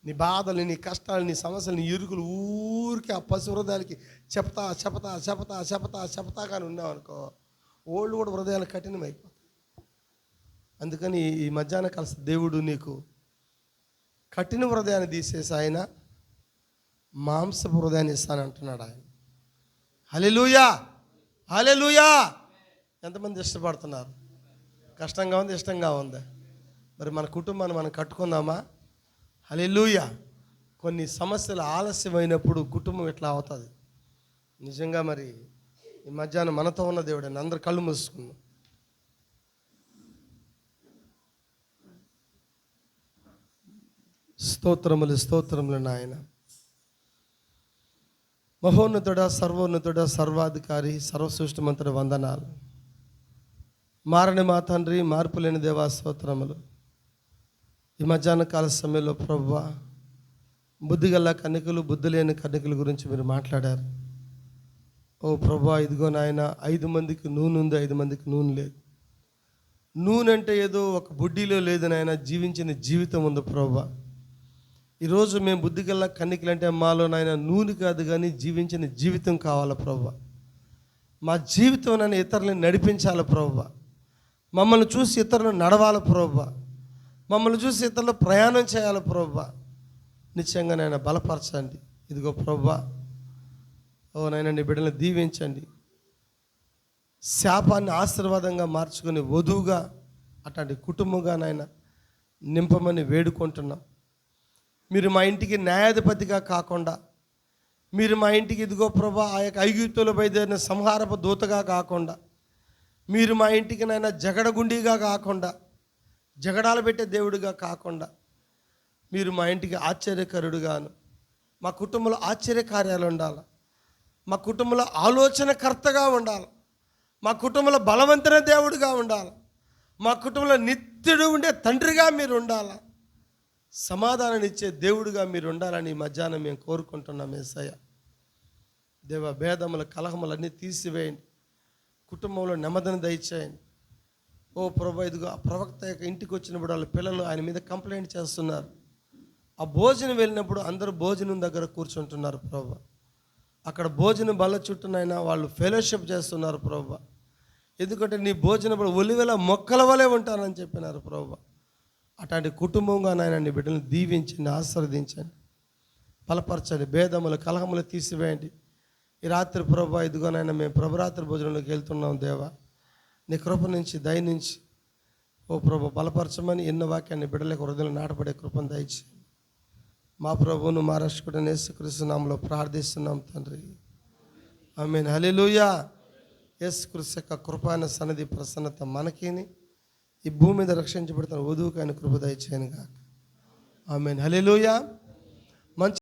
నీ బాధలు, నీ కష్టాలు, నీ సమస్యలు, నీ ఇరుకులు ఊరికి ఆ పసి హృదయాలకి చెప్తా చెప్తా చెప్తా చెప్తా చెప్తాగానే ఉన్నావనుకో, ఓళ్ళు కూడా హృదయాలు కఠినమైపోతాయి. అందుకని ఈ మధ్యాహ్నం కలిసి దేవుడు నీకు కఠిన హృదయాన్ని తీసేసి ఆయన మాంసపు హృదయాన్ని ఇస్తానంటున్నాడు ఆయన. హల్లెలూయా హల్లెలూయా. ఎంతమంది ఇష్టపడుతున్నారు? కష్టంగా ఉంది, ఇష్టంగా ఉంది. మరి మన కుటుంబాన్ని మనం కట్టుకుందామా? హల్లెలూయా. కొన్ని సమస్యలు ఆలస్యమైనప్పుడు కుటుంబం ఇట్లా అవుతుంది నిజంగా. మరి ఈ మధ్యాహ్నం మనతో ఉన్న దేవుడు అని అందరు కళ్ళు మూసుకున్నాం. స్తోత్రములు స్తోత్రములు నాయన. మహోన్నతుడా, సర్వోన్నతుడా, సర్వాధికారి, సర్వసృష్టిమంతుడ వందనాలు. మారని మా తండ్రి, మార్పు లేని దేవా స్తోత్రములు. ఈ మధ్యాహ్న కాల సమయంలో ప్రభువా, బుద్ధిగల కన్నికలు, బుద్ధి లేని కన్నికల గురించి మీరు మాట్లాడారు. ఓ ప్రభువా, ఇదిగో నాయన 5 మందికి నూనె ఉంది, 5 మందికి నూనె లేదు. నూనె అంటే ఏదో ఒక బుడ్డీలో లేదు నాయన, జీవించిన జీవితం ఉంది ప్రభువా. ఈరోజు మేము బుద్ధిగల్లా కన్నికలు అంటే మాలో నాయన నూనె కాదు కానీ జీవించిన జీవితం కావాలి ప్రభువా. మా జీవితం నన్ను ఇతరులను నడిపించాలి ప్రభువా. మమ్మల్ని చూసి ఇతరులు నడవాలి ప్రభువా. మమ్మల్ని చూసి ఇతరులు ప్రయాణం చేయాలి ప్రభువా. నిశ్చయంగా నాయన బలపరచండి. ఇదిగో ప్రభువా, ఓ నాయన నీ బిడ్డలను దీవించండి. శాపాన్ని ఆశీర్వాదంగా మార్చుకొని వధువుగా అట్లాంటి కుటుంబంగా నాయన నింపమని వేడుకుంటున్నాం. మీరు మా ఇంటికి న్యాయాధిపతిగా కాకుండా, మీరు మా ఇంటికి ఇదిగో ప్రభా ఆ యొక్క ఐగుప్తులో బయలుదేరిన సంహారపు దూతగా కాకుండా, మీరు మా ఇంటికి నాయన జగడగుండిగా కాకుండా, జగడాలు పెట్టే దేవుడిగా కాకుండా, మీరు మా ఇంటికి ఆశ్చర్యకరుడుగాను, మా కుటుంబంలో ఆశ్చర్యకార్యాలు ఉండాలి, మా కుటుంబంలో ఆలోచనకర్తగా ఉండాలి, మా కుటుంబంలో బలవంతమైన దేవుడిగా ఉండాలి, మా కుటుంబంలో నిత్యుడు ఉండే తండ్రిగా మీరు ఉండాలి, సమాధానాన్ని ఇచ్చే దేవుడిగా మీరు ఉండాలని ఈ మధ్యాహ్నం మేము కోరుకుంటున్నాం. యేసయ్య దేవ, భేదముల కలహములన్నీ తీసివేయండి, కుటుంబంలో నెమ్మదిని దయచేయండి. ఓ ప్రభా, ఇదిగో ఆ ప్రవక్త యొక్క ఇంటికి వచ్చినప్పుడు వాళ్ళ పిల్లలు ఆయన మీద కంప్లైంట్ చేస్తున్నారు. ఆ భోజనం వెళ్ళినప్పుడు అందరూ భోజనం దగ్గర కూర్చుంటున్నారు ప్రభా. అక్కడ భోజనం బల్ల చుట్టూనైనా వాళ్ళు ఫెలోషిప్ చేస్తున్నారు ప్రభా. ఎందుకంటే నీ భోజనం ఒలివెల మొక్కల వలె ఉంటానని చెప్పినారు ప్రభా. అట్లాంటి కుటుంబంగా నాయన నీ బిడ్డలను దీవించండి, ఆశీర్వదించండి, బలపరచండి, భేదములు కలహములు తీసివేయండి. ఈ రాత్రి ప్రభా ఇదిగోనైనా మేము ప్రభురాత్రి భోజనంలోకి వెళ్తున్నాం దేవా. నీ కృప నుంచి దయ నుంచి ఓ ప్రభా బలపరచమని ఎన్నో వాక్యాన్ని బిడ్డలకు హృదయంలో నాటపడే కృపను దయచేయండి. మా ప్రభువును మా రక్షకుడైన యేసుక్రీస్తు నామములో ప్రార్థిస్తున్నాం తండ్రి, ఆమేన్. హల్లెలూయా. యేసుక్రీస్తు యొక్క కృపైన సన్నిధి ప్రసన్నత మనకిని ఈ భూమి మీద రక్షించబడుతున్న వధువుకు ఆయన కృప దయచేయను గాక. ఆమేన్. హల్లెలూయా. మంచి